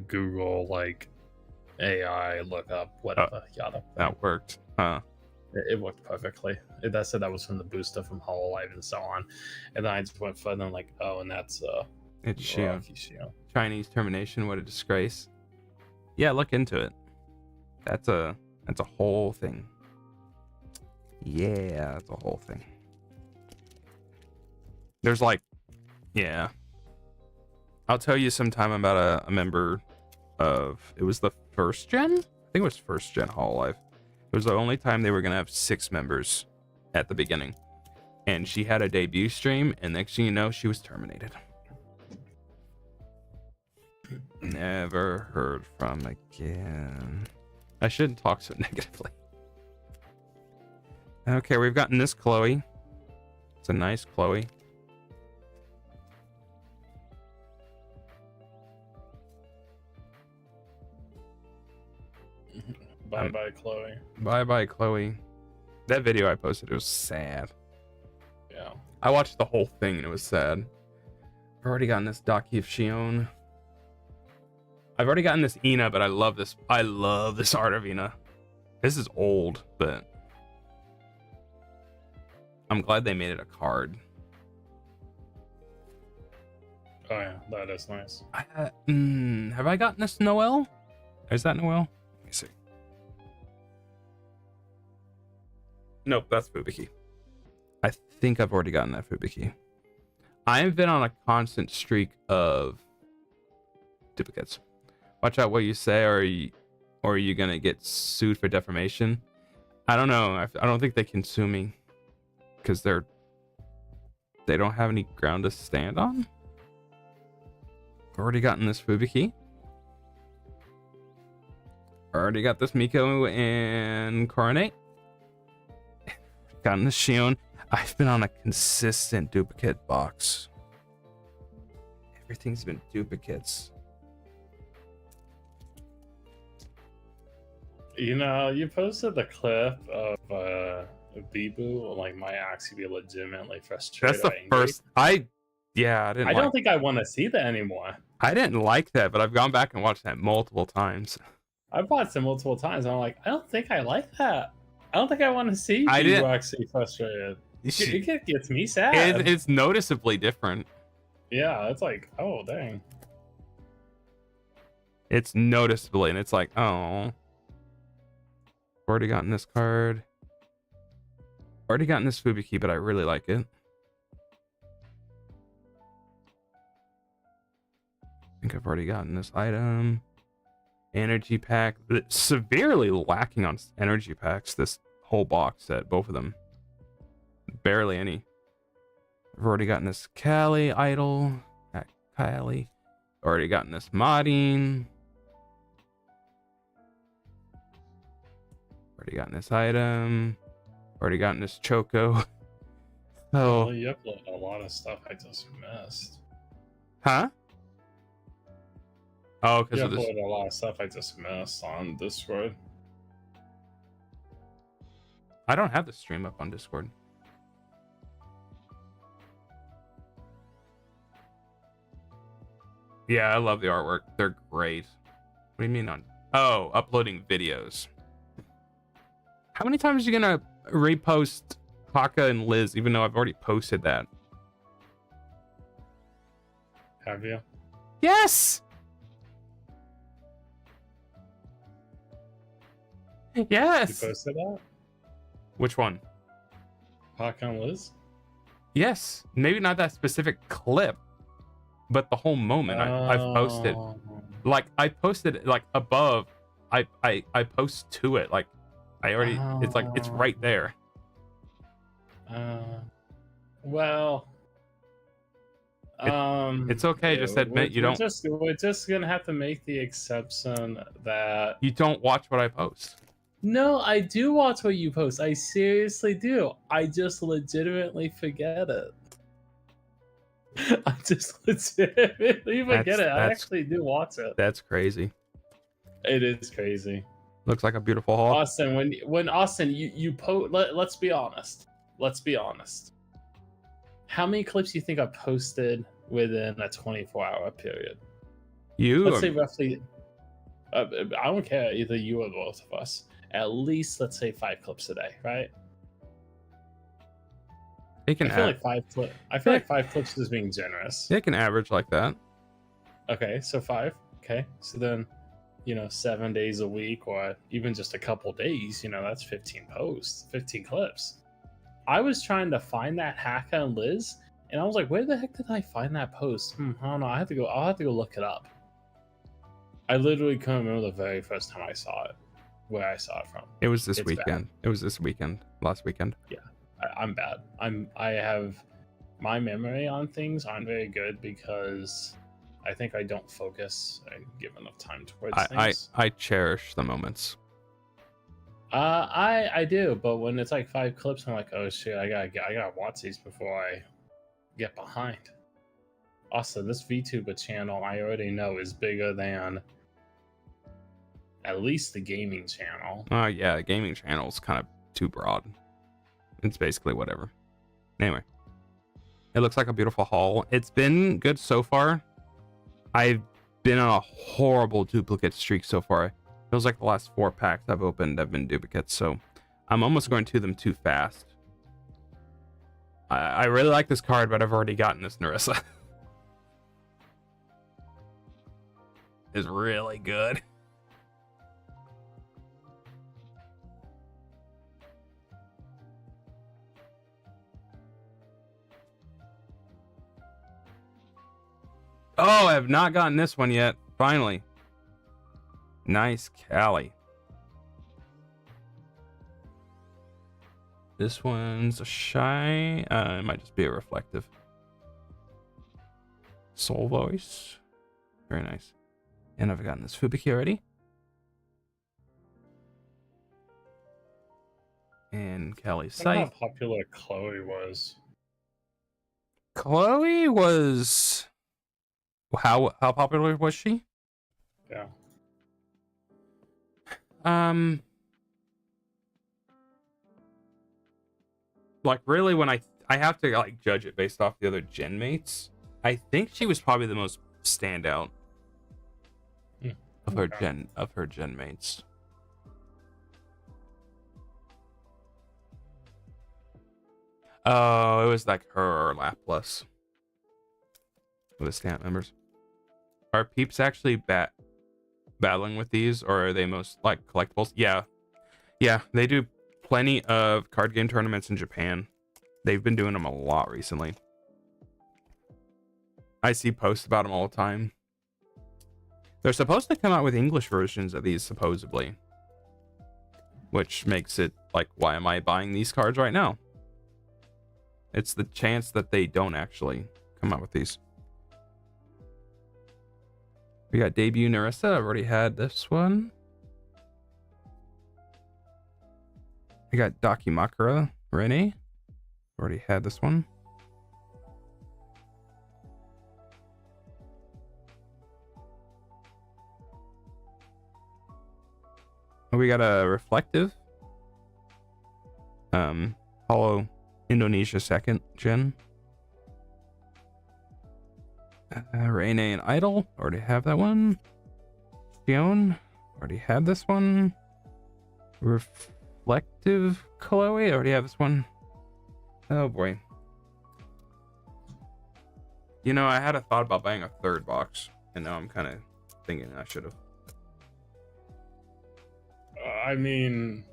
Google like AI lookup, whatever, yada. That worked. It worked perfectly. That said that was from the booster from Hololive and so on. And then I just went further and like, oh, and that's It's Shion. Rocky Shion. Chinese termination, what a disgrace. Yeah, look into it. That's a whole thing. Yeah, that's a whole thing. There's like, yeah. I'll tell you sometime about a member of, it was the first gen? I think it was first gen Hololive. It was the only time they were going to have 6 members at the beginning. And she had a debut stream, and next thing you know, she was terminated. Never heard from again. I shouldn't talk so negatively. Okay, we've gotten this Chloe. It's a nice Chloe. Bye-bye, Chloe. Bye-bye, Chloe. That video I posted, it was sad. Yeah. I watched the whole thing, and it was sad. I've already gotten this Daki of Shion. I've already gotten this Ina, but I love this. I love this art of Ina. This is old, but I'm glad they made it a card. Oh yeah, that is nice. Have I gotten this Noelle? Is that Noelle? Let me see. Nope, that's Fubuki. I think I've already gotten that Fubuki. I've been on a constant streak of duplicates. Watch out what you say, or are you gonna get sued for defamation? I don't know. I don't think they can sue me because they don't have any ground to stand on. Already gotten this Fubuki. Already got this Miko and Coronate. Gotten this Shion. I've been on a consistent duplicate box. Everything's been duplicates. You know, you posted the clip of Bibu, like might actually be legitimately frustrated. That's the first. I don't think I want to see that anymore. I didn't like that, but I've gone back and watched that multiple times. I've watched it multiple times. And I'm like, I don't think I like that. I don't think I want to see you actually frustrated. It gets me sad. It's noticeably different. Yeah, it's like, oh dang. It's noticeably, and it's like, oh. Already gotten this card. Already gotten this Fubuki, but I really like it. I think I've already gotten this item. Energy pack. Severely lacking on energy packs, this whole box set, both of them. Barely any. I've already gotten this Kali idol. Kali. Already gotten this Modding. Already gotten this item. Already gotten this Choco. Oh. Well, you uploaded a lot of stuff I just missed. Huh? Oh, because you of this. uploaded a lot of stuff I just missed on Discord. I don't have the stream up on Discord. Yeah, I love the artwork. They're great. What do you mean on? Oh, uploading videos. How many times are you gonna repost Haka and Liz, even though I've already posted that? Have you? Yes! Yes! You posted that? Which one? Haka and Liz? Yes. Maybe not that specific clip, but the whole moment I've posted. Like, I posted it, like, above. I post to it, like, I already, it's like, it's right there. Well, it's okay. Just admit you don't. We're just gonna have to make the exception that you don't watch what I post. No, I do watch what you post. I seriously do. I just legitimately forget it. I just legitimately forget it. I actually do watch it. That's crazy. It is crazy. Looks like a beautiful haul. Austin, when Austin, you post. Let's be honest. Let's be honest. How many clips do you think I posted within a 24-hour period? Let's say roughly. I don't care, either you or both of us. At least, let's say 5 clips a day, right? They can I feel add, like 5 I feel like 5 clips is being generous. they can average like that. Okay, so 5. Okay, so then, 7 days a week, or even just a couple days, that's 15 posts, 15 clips. I was trying to find that Haka and Liz, and I was like, where the heck did I find that post? I don't know. I'll have to go look it up. I literally can't remember the very first time I saw it, where I saw it from. It was this It's weekend. bad. It was this weekend. Last weekend. Yeah, I'm bad. I have my memory on things aren't very good because I think I don't focus and give enough time towards things. I cherish the moments. I do, but when it's like 5 clips, I'm like, oh shit, I gotta watch these before I get behind. Also, this VTuber channel I already know is bigger than at least the gaming channel. Yeah, the gaming channel is kind of too broad. It's basically whatever. Anyway, it looks like a beautiful haul. It's been good so far. I've been on a horrible duplicate streak so far. It feels like the last 4 packs I've opened have been duplicates, so I'm almost going to them too fast. I really like this card, but I've already gotten this Narissa. Is really good. Oh, I have not gotten this one yet. Finally. Nice Callie. This one's a shy. It might just be a reflective. Soul voice. Very nice. And I've gotten this Fubuki already. And Callie's I Sight. how popular Chloe was. Chloe was... How popular was she? Yeah. Like really, when I have to like judge it based off the other gen mates, I think she was probably the most standout of her gen mates. Oh, it was like her or Laplace with the stamp members. Are peeps actually battling with these, or are they most like collectibles? Yeah, they do plenty of card game tournaments in Japan. They've been doing them a lot recently. I see posts about them all the time. They're supposed to come out with English versions of these, supposedly. Which makes it like, why am I buying these cards right now? It's the chance that they don't actually come out with these. We got debut Narissa. I've already had this one. We got Dakimakura Rene. Already had this one. We got a reflective. Holo Indonesia 2nd gen. Rene and Idol. Already have that one. Shion. Already had this one. Reflective Chloe. Already have this one. Oh boy. You know, I had a thought about buying a 3rd box, and now I'm kind of thinking I should have. I mean,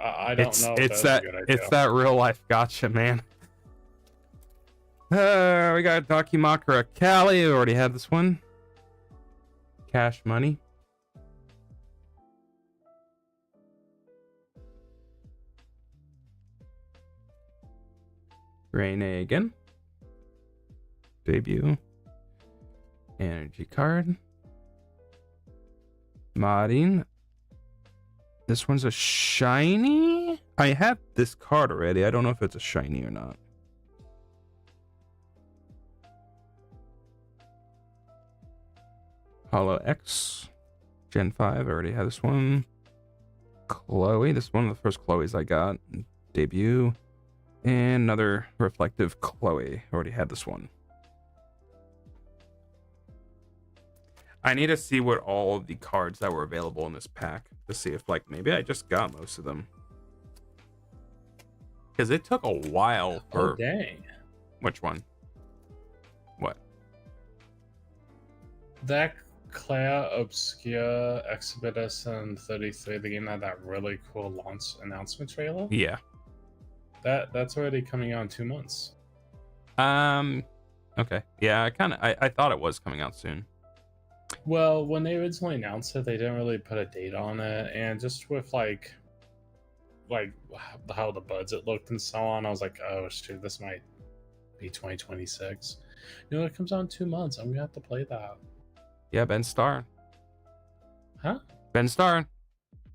I don't know. It's that real life gotcha, man. We got Dakimakura Callie. Already had this one. Cash Money. Rene again. Debut. Energy card. Modding. This one's a shiny? I have this card already. I don't know if it's a shiny or not. Holo X. Gen 5. I already have this one. Chloe. This is one of the first Chloes I got. Debut. And another reflective Chloe. Already had this one. I need to see what all of the cards that were available in this pack to see if, like, maybe I just got most of them. Because it took a while for... Oh, dang. Which one? What? That Clea Obscura Expedition 33, the game had that really cool launch announcement trailer. Yeah. That's already coming out in 2 months. Okay. Yeah, I thought it was coming out soon. Well, when they originally announced it, they didn't really put a date on it, and just with like how the budget looked and so on, I was like, oh shoot, this might be 2026. You know, it comes out in 2 months. I'm gonna have to play that. Yeah, Ben Starr. Huh? Ben Starr.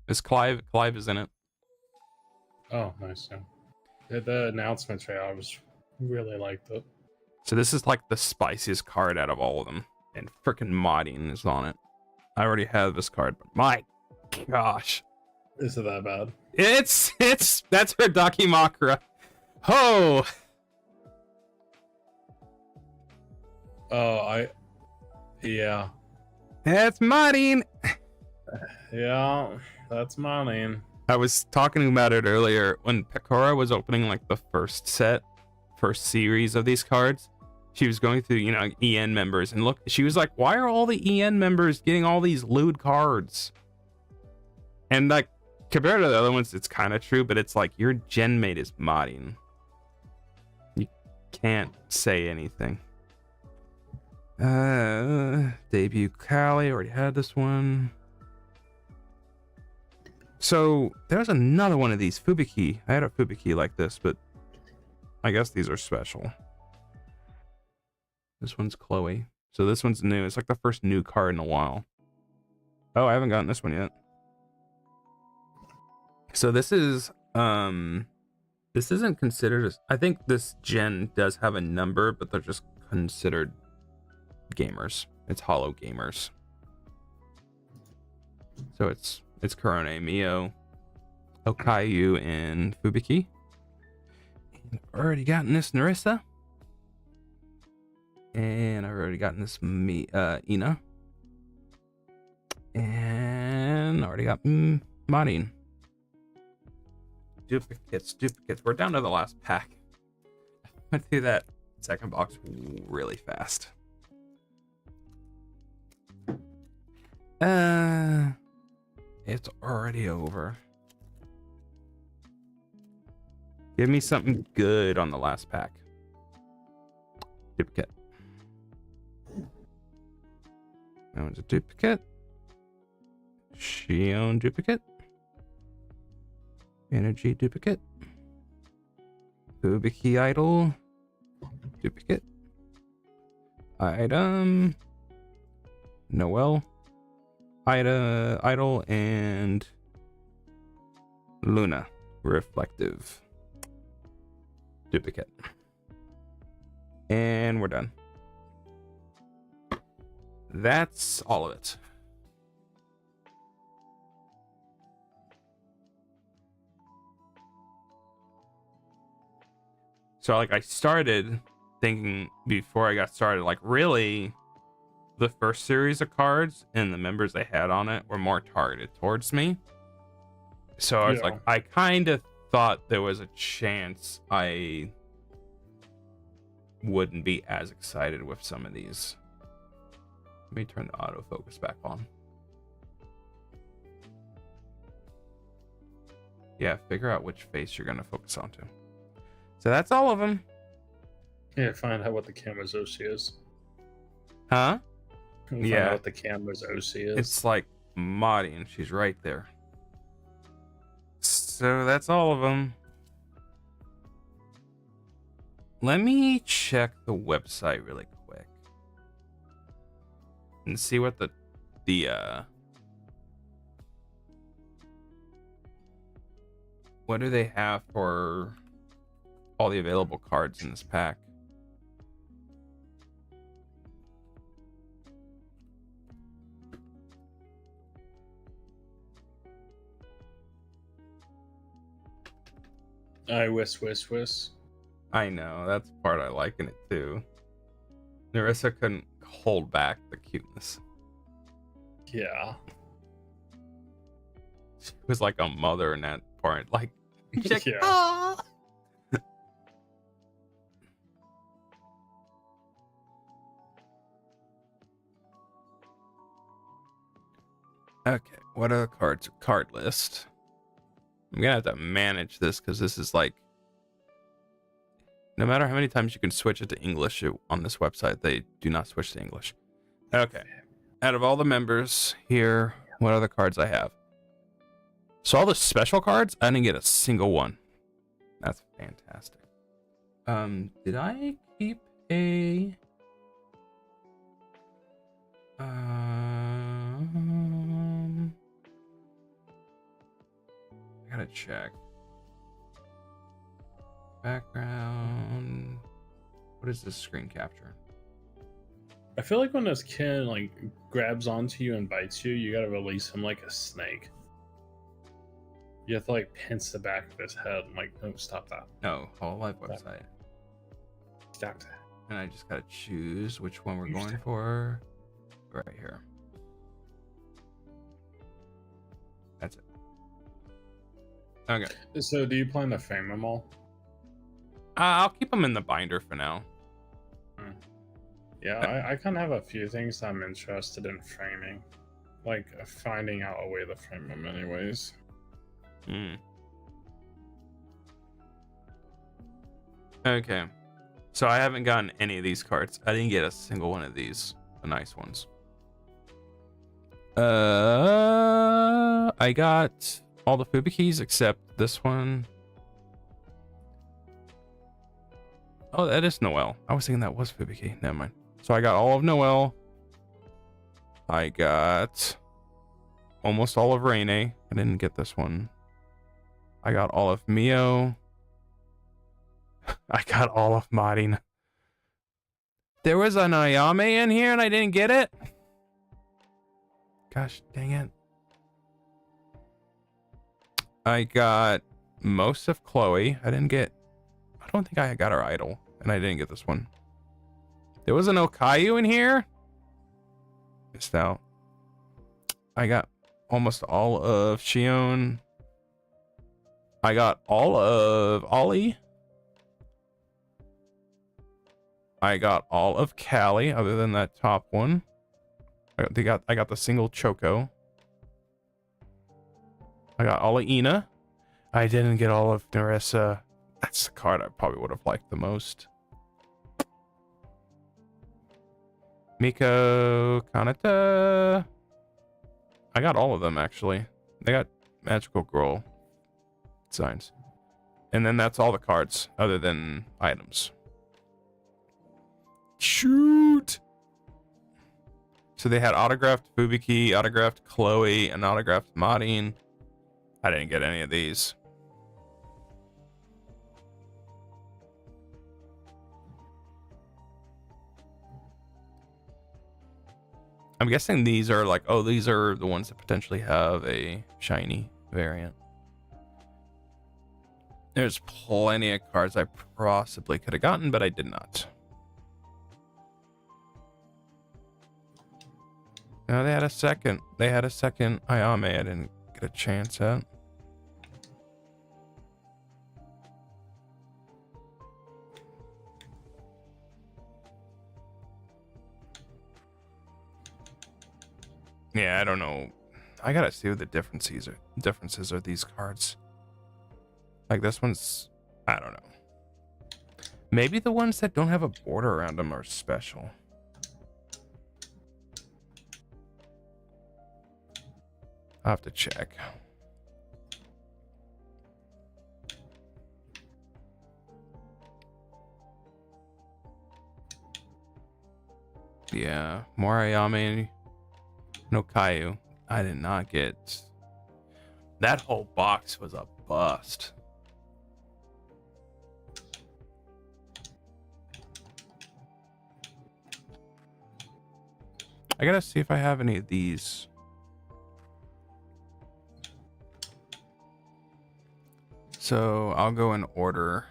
It's Clive. Clive is in it. Oh, nice. Yeah. The announcement trailer, I was really liked it. So this is like the spiciest card out of all of them. And freaking modding is on it. I already have this card, but my gosh. Is it that bad? It's that's her Dakimakura. Oh. Yeah. That's modding. Yeah, that's modding. I was talking about it earlier when Pekora was opening like the first series of these cards. She was going through, you know, EN members, and look, she was like, why are all the EN members getting all these lewd cards? And like, compared to the other ones, it's kind of true, but it's like your gen mate is modding. You can't say anything. Debut Kali, already had this one. So there's another one of these Fubiki. I had a Fubiki like this, but I guess these are special. This one's Chloe. So this one's new. It's like the first new card in a while. Oh, I haven't gotten this one yet. So this is this isn't considered I think this gen does have a number, but they're just considered gamers. It's holo gamers. So it's Korone, Mio, Okayu, and Fubiki. And I've already gotten this Narissa. And I've already gotten this Ina. And I already got Marin. Duplicates. We're down to the last pack. I went through that second box really fast. It's already over. Give me something good on the last pack. Duplicate. That one's a duplicate. Shion duplicate. Energy duplicate. Fubiki idol. Duplicate. Item. Noel. Idol and Luna. Reflective. Duplicate. And we're done. That's all of it. So like I started thinking before I got started, like really the first series of cards and the members they had on it were more targeted towards me. So I was like, I kind of thought there was a chance I wouldn't be as excited with some of these. Let me turn the autofocus back on. Yeah, figure out which face you're going to focus onto. So that's all of them. Yeah, find out what the camera's OC is. Huh? Find out what the camera's OC is. It's like Maddie, and she's right there. So that's all of them. Let me check the website really quick and see what the what do they have for all the available cards in this pack. I wish. I know, that's the part I like in it too. Narissa couldn't hold back the cuteness. Yeah. She was like a mother in that part. Like, she's like, Yeah. "Ah." Okay, what are the cards? Card list. I'm gonna have to manage this because this is like, no matter how many times you can switch it to English on this website, they do not switch to English. Okay. Out of all the members here, what are the cards I have? So all the special cards, I didn't get a single one. That's fantastic. Did I keep a I gotta check. Background. What is this screen capture? I feel like when this kid like grabs onto you and bites you, you gotta release him like a snake. You have to like pinch the back of his head and like, no, stop that. No, Hololive website. Stop that. And I just gotta choose which one we're going for. Right here. That's it. Okay. So do you plan to frame them all? I'll keep them in the binder for now. Yeah, I kind of have a few things I'm interested in framing. Like finding out a way to frame them anyways. Okay. So I haven't gotten any of these cards. I didn't get a single one of these. The nice ones. I got all the Fubikis except this one. Oh, that is Noelle. I was thinking that was Fubuki. Never mind. So I got all of Noelle. I got almost all of Reine. I didn't get this one. I got all of Mio. I got all of Marin. There was an Ayame in here and I didn't get it. Gosh dang it. I got most of Chloe. I didn't get... I don't think I got her idol. And I didn't get this one. There was an Okayu in here. Missed out. I got almost all of Shion. I got all of Ollie. I got all of Callie, other than that top one. I got the single Choco. I got all of Ina. I didn't get all of Narissa. That's the card I probably would have liked the most. Miko, Kanata. I got all of them, actually. They got Magical Girl signs. And then that's all the cards, other than items. Shoot! So they had autographed Fubuki, autographed Chloe, and autographed Marin. I didn't get any of these. I'm guessing these are like, oh, these are the ones that potentially have a shiny variant. There's plenty of cards I possibly could have gotten, but I did not. No, they had a second. They had a second Ayame I didn't get a chance at. Yeah, I don't know. I gotta see what the differences are these cards. Like this one's, I don't know. Maybe the ones that don't have a border around them are special. I'll have to check. Yeah, more Ayame. No Caillou. I did not get... That whole box was a bust. I gotta see if I have any of these. So I'll go in order.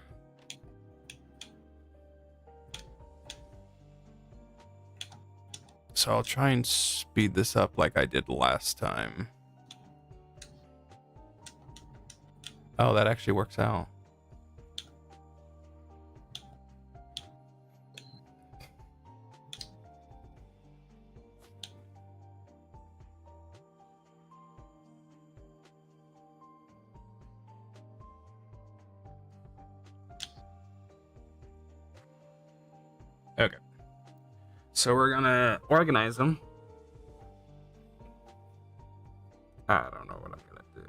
So So I'll try and speed this up like I did last time. Oh, that actually works out. Okay. So we're gonna organize them. I don't know what I'm gonna do.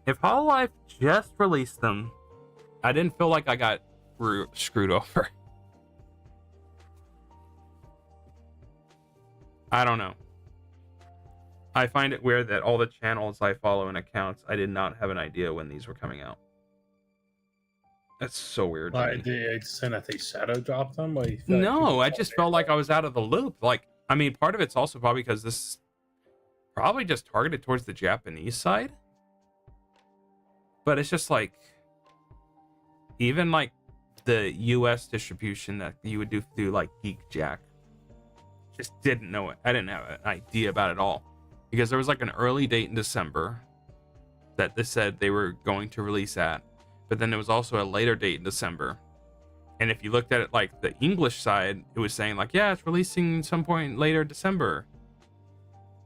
If Hololive just released them, I didn't feel like I got screwed over. I don't know. I find it weird that all the channels I follow and accounts, I did not have an idea when these were coming out. That's so weird. Like, they saying that they shadow dropped them? Like, no, I just felt like I was out of the loop. Like, I mean, part of it's also probably because this is probably just targeted towards the Japanese side. But it's just like, even like the US distribution that you would do through like GeekJack, just didn't know it. I didn't have an idea about it at all. Because there was like an early date in December that they said they were going to release at. But then there was also a later date in December. And if you looked at it like the English side, it was saying like, yeah, it's releasing some point later December.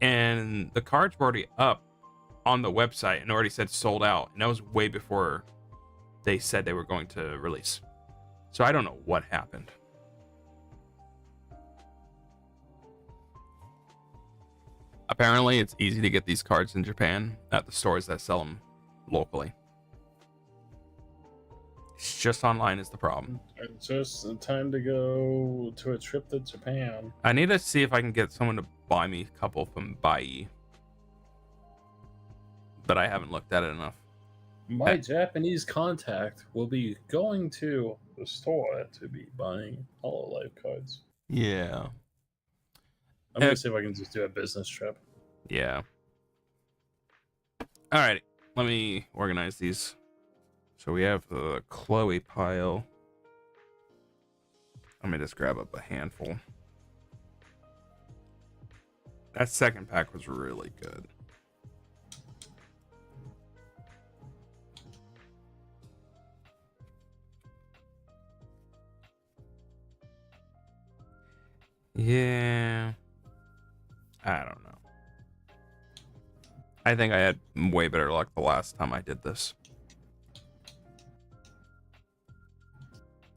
And the cards were already up on the website and already said sold out. And that was way before they said they were going to release. So I don't know what happened. Apparently, it's easy to get these cards in Japan at the stores that sell them locally. It's just online is the problem. It's just time to go to a trip to Japan. I need to see if I can get someone to buy me a couple from Bai. But I haven't looked at it enough. My Japanese contact will be going to the store to be buying Hololive cards. Yeah. I'm going to see if I can just do a business trip. Yeah. Alrighty. Let me organize these. So we have the Chloe pile. Let me just grab up a handful. That second pack was really good. Yeah. I don't know. I think I had way better luck the last time I did this.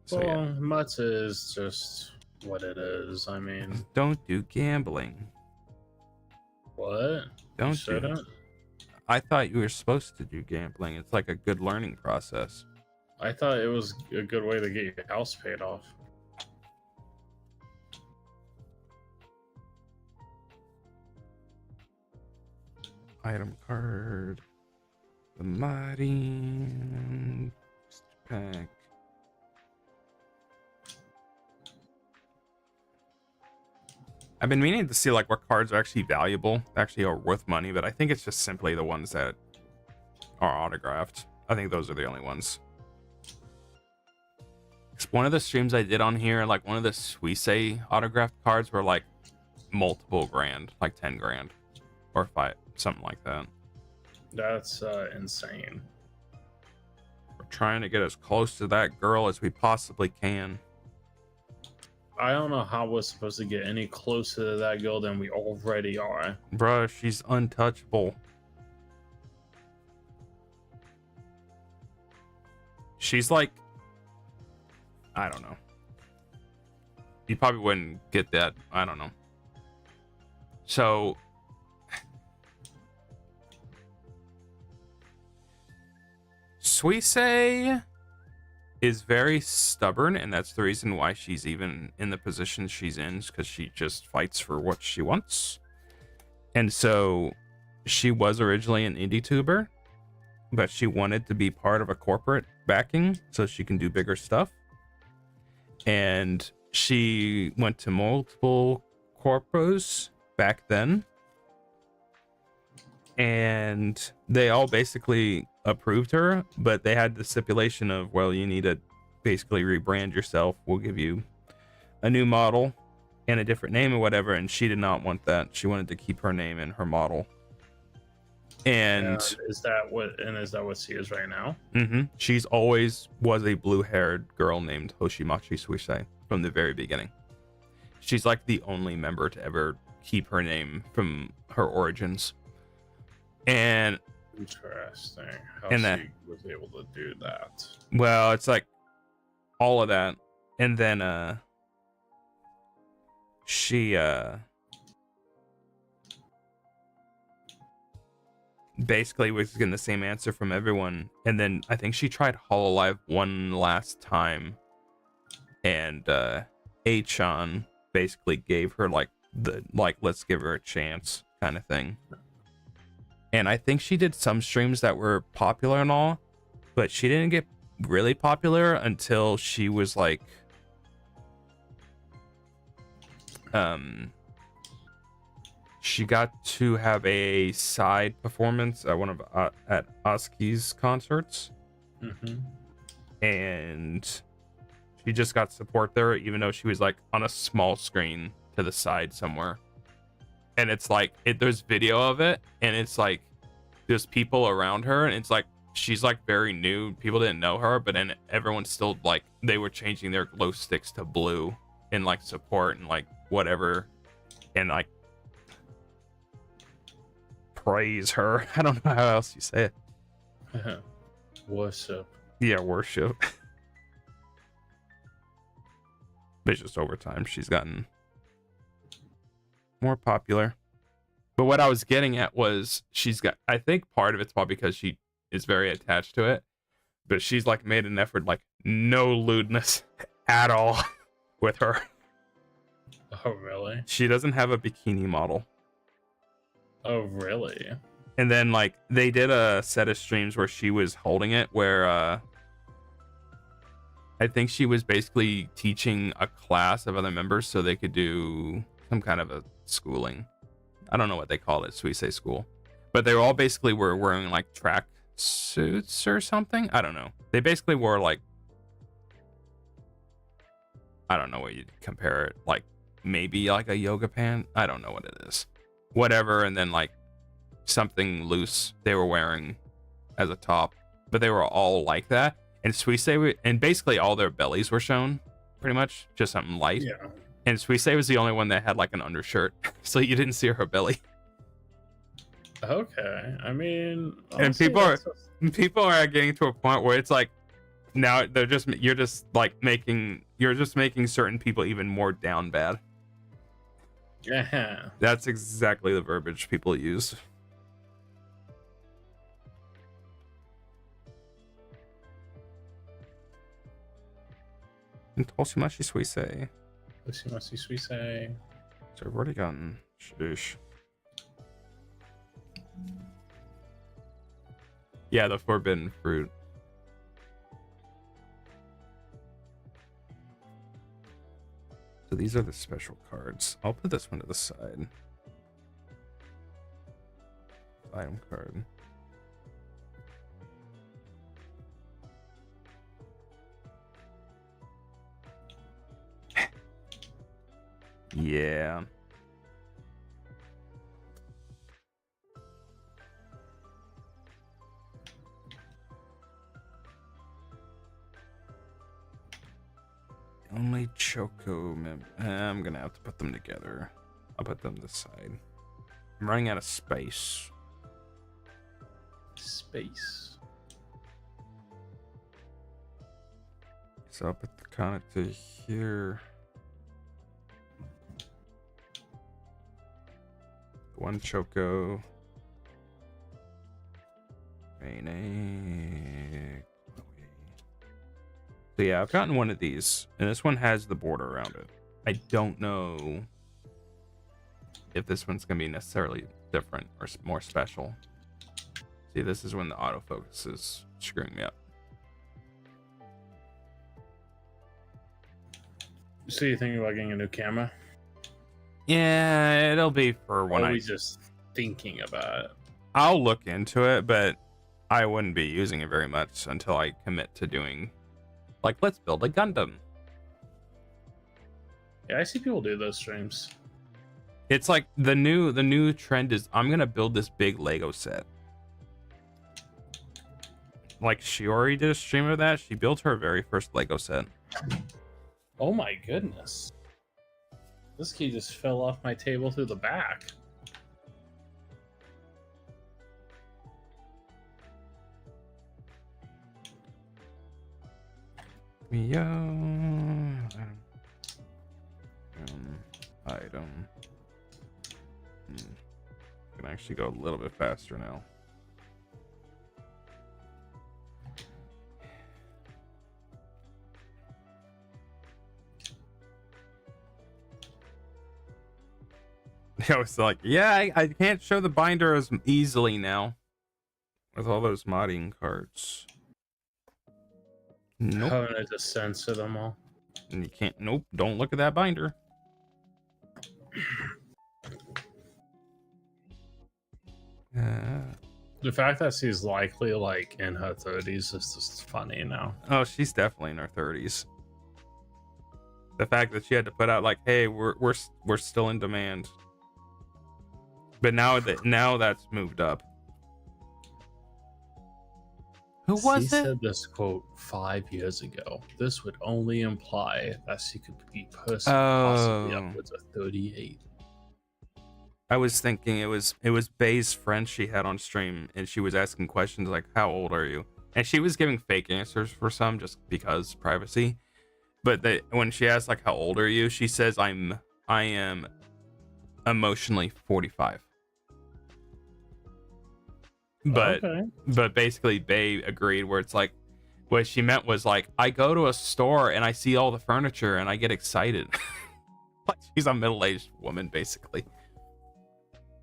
So, well, yeah. Mutts is just what it is. I mean, don't do gambling. What? Don't do it. I thought you were supposed to do gambling. It's like a good learning process. I thought it was a good way to get your house paid off. Item card. The mighty pack. I've been meaning to see like what cards are actually valuable, actually are worth money, but I think it's just simply the ones that are autographed. I think those are the only ones. One of the streams I did on here, like one of the Suisse autographed cards were like multiple grand, like 10 grand or 5, something like that. That's insane. We're trying to get as close to that girl as we possibly can. I don't know how we're supposed to get any closer to that girl than we already are. Bruh, she's untouchable. She's like, I don't know. You probably wouldn't get that. I don't know. So, Suisse is very stubborn, and that's the reason why she's even in the position she's in, because she just fights for what she wants. And so she was originally an indie tuber, but she wanted to be part of a corporate backing so she can do bigger stuff. And she went to multiple corpos back then, and they all basically approved her, but they had the stipulation of, well, you need to basically rebrand yourself. We'll give you a new model and a different name or whatever, and she did not want that. She wanted to keep her name and her model. And is that what she is right now? She's always was a blue-haired girl named Hoshimachi Suisei from the very beginning. She's like the only member to ever keep her name from her origins. And interesting how and she that, was able to do that. Well, it's like all of that, and then she basically was getting the same answer from everyone, and then I think she tried Hololive one last time, and Achan basically gave her like let's give her a chance kind of thing. And I think she did some streams that were popular and all, but she didn't get really popular until she was like she got to have a side performance at one of at Oski's concerts. And she just got support there, even though she was like on a small screen to the side somewhere. And it's like there's video of it, and it's like there's people around her, and it's like she's like very new. People didn't know her, but then everyone's still like they were changing their glow sticks to blue and like support and like whatever, and like praise her. I don't know how else you say it. Worship. Yeah, worship. But just over time, she's gotten more popular. But what I was getting at was I think part of it's probably because she is very attached to it, but she's like made an effort, like no lewdness at all with her. Oh, really? She doesn't have a bikini model. Oh, really? And then like they did a set of streams where she was holding it, where I think she was basically teaching a class of other members so they could do some kind of a schooling. I don't know what they call it, Suisei school. But they all basically were wearing like track suits or something. I don't know. They basically wore like, I don't know what you'd compare it, like maybe like a yoga pant. I don't know what it is. Whatever, and then like something loose they were wearing as a top. But they were all like that. And Suisei, and basically all their bellies were shown, pretty much, just something light. Yeah. And Suisei was the only one that had like an undershirt, so you didn't see her belly. Okay, I mean, and people are getting to a point where it's like now you're just making certain people even more down bad. Yeah. That's exactly the verbiage people use. And Toshimashi Suisei. Toshimashi Suisei. So I've already gotten sheesh. Yeah, the forbidden fruit. So these are the special cards. I'll put this one to the side. Item card. Yeah. Only Choco I'm gonna have to put them together. I'll put them this side. I'm running out of space. So I'll put the Kana to here. One Choco. So yeah, I've gotten one of these, and this one has the border around it. I don't know if this one's gonna be necessarily different or more special. See, this is when the autofocus is screwing me up. So you thinking about getting a new camera? Yeah, it'll be for when I just thinking about it. I'll look into it, but I wouldn't be using it very much until I commit to doing, like, let's build a Gundam. Yeah, I see people do those streams. It's like the new trend is I'm gonna build this big Lego set. Like Shiori did a stream of that. She built her very first Lego set. Oh my goodness. This key just fell off my table through the back. Yo, item. I can actually go a little bit faster now. I was like, yeah, I can't show the binder as easily now with all those modding cards. Nope. Oh, and I just censor them all. And you can't. Nope. Don't look at that binder. The fact that she's likely like in her 30s is just funny now. Oh, she's definitely in her 30s. The fact that she had to put out like, "Hey, we're still in demand," but now that's moved up. Who was she it? said this quote 5 years ago. This would only imply that she could be possibly upwards of 38. I was thinking it was Bay's friend she had on stream, and she was asking questions like, "How old are you?" And she was giving fake answers for some just because privacy. But when she asked like, "How old are you?" she says, I am emotionally 45. But basically Bay agreed, where it's like what she meant was like, I go to a store and I see all the furniture and I get excited. Like she's a middle-aged woman basically.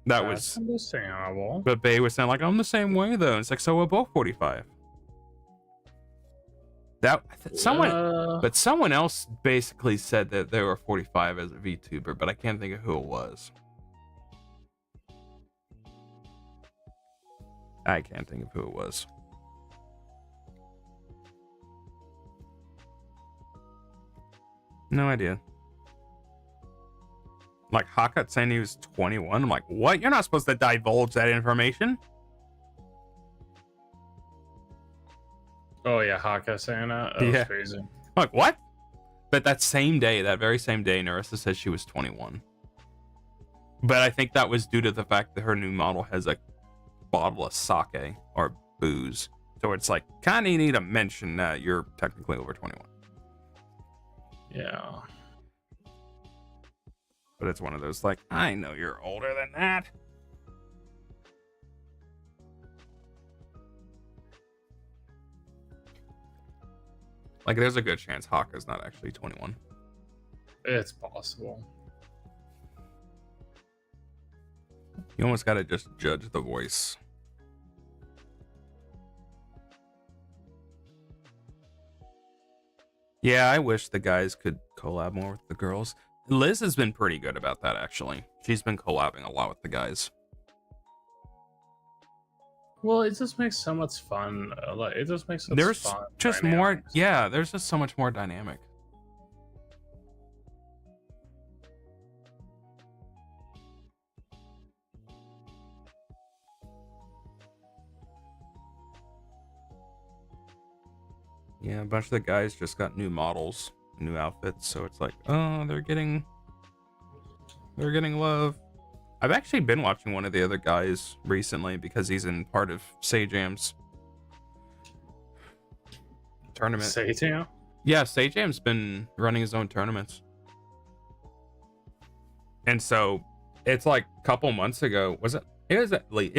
That's understandable. But Bay was saying like, I'm the same way though. And it's like, so we're both 45. Someone else basically said that they were 45 as a VTuber, but I can't think of who it was. I can't think of who it was. No idea. Like Hakat saying he was 21. I'm like, what? You're not supposed to divulge that information. Oh yeah, Haka saying that. That was crazy. I'm like, what? But that very same day, Narissa says she was 21. But I think that was due to the fact that her new model has a bottle of sake or booze. So it's like, kind of need to mention that you're technically over 21. Yeah. But it's one of those like, I know you're older than that. Like, there's a good chance Haka's not actually 21. It's possible. You almost gotta just judge the voice. Yeah, I wish the guys could collab more with the girls. Liz has been pretty good about that, actually. She's been collabing a lot with the guys. Well, it just makes so much fun. Like, it just makes it There's fun. just more. Yeah, there's just so much more dynamic. Yeah, a bunch of the guys just got new models, new outfits, so it's like, oh, they're getting love. I've actually been watching one of the other guys recently because he's in part of Sajam's tournament. Sajam? Yeah, Sajam's been running his own tournaments. And so it's like a couple months ago, was it? It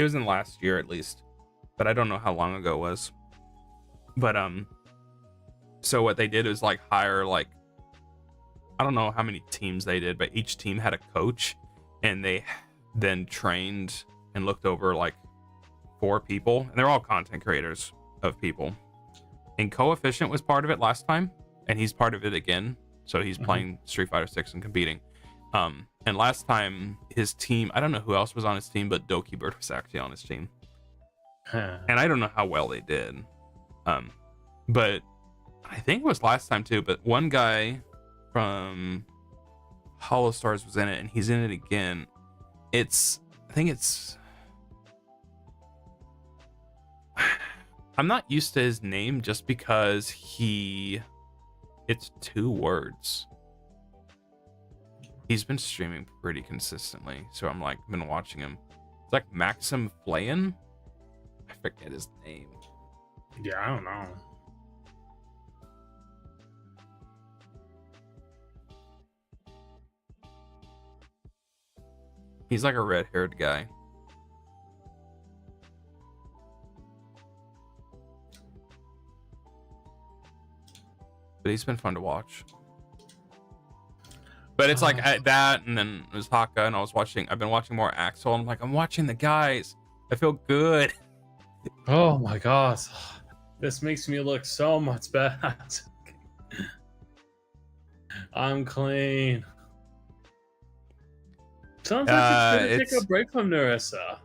was in last year at least, but I don't know how long ago it was. But so what they did is like hire like, I don't know how many teams they did, but each team had a coach, and they then trained and looked over like 4 people, and they're all content creators of people. And Coefficient was part of it last time, and he's part of it again. So he's playing Street Fighter 6 and competing. And last time his team, I don't know who else was on his team, but Doki Bird was actually on his team. And I don't know how well they did. But I think it was last time too, but one guy from Hollow Stars was in it, and he's in it again. I think it's. I'm not used to his name just because it's 2 words. He's been streaming pretty consistently, so I'm like, been watching him. It's like Maxim Flayan. I forget his name. Yeah, I don't know. He's like a red-haired guy. But he's been fun to watch. But it's like that, and then it was Haka, and I've been watching more Axel, and I'm like, I'm watching the guys. I feel good. Oh my gosh. This makes me look so much better. I'm clean. Sounds like it's gonna take a break from Narissa.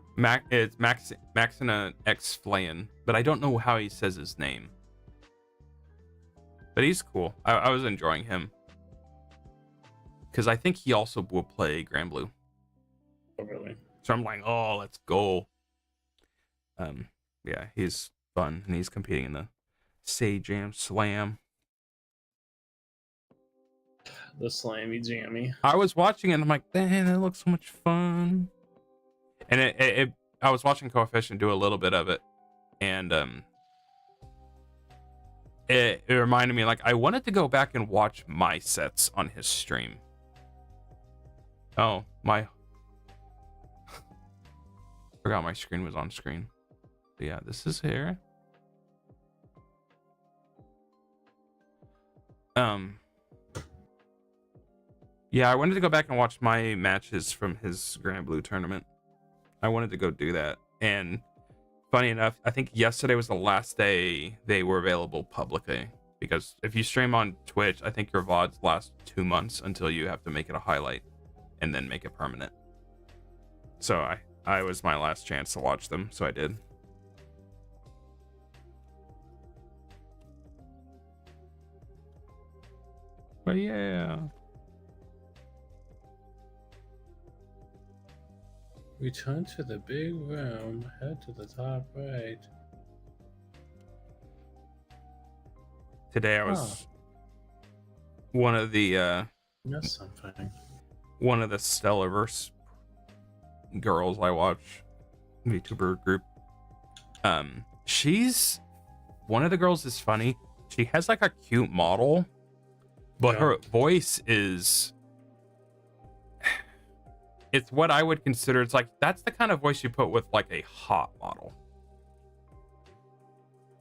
It's Maxina X Flayan, but I don't know how he says his name. But he's cool. I was enjoying him. Because I think he also will play Grand Blue. Oh, really? So I'm like, oh, let's go. Yeah, he's fun, and he's competing in the Say Jam Slam. The Slammy Jammy. I was watching it, and I'm like, man, that looks so much fun. And I was watching Coefficient do a little bit of it, and it reminded me, like, I wanted to go back and watch my sets on his stream. Oh, forgot my screen was on screen. But yeah, this is here. Yeah, I wanted to go back and watch my matches from his Grand Blue tournament. I wanted to go do that. And funny enough, I think yesterday was the last day they were available publicly. Because if you stream on Twitch, I think your VODs last 2 months until you have to make it a highlight and then make it permanent. So I was my last chance to watch them, so I did. But yeah. Return to the big room. Head to the top right. Today I was one of the Missed something. one of the Stellarverse girls I watch, VTuber group. She's one of the girls is funny. She has like a cute model, but her voice is, it's what I would consider, it's like, that's the kind of voice you put with like a hot model.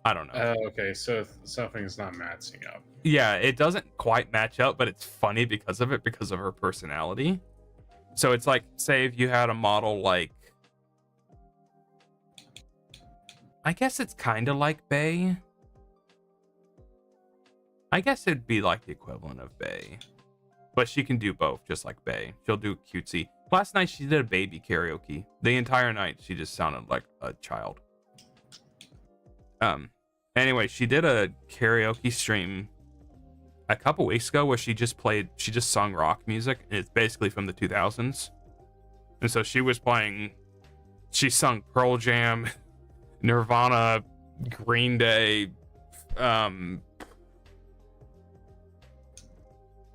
I don't know. Okay, so something's not matching up. Yeah, it doesn't quite match up, but it's funny because of it, because of her personality. So it's like, say if you had a model like, I guess it's kind of like Bae. I guess it'd be like the equivalent of Bae. But she can do both, just like Bae. She'll do cutesy. Last night she did a baby karaoke. The entire night she just sounded like a child. Anyway, she did a karaoke stream a couple weeks ago where she just sung rock music, and it's basically from the 2000s. And so she sung Pearl Jam, Nirvana, Green Day,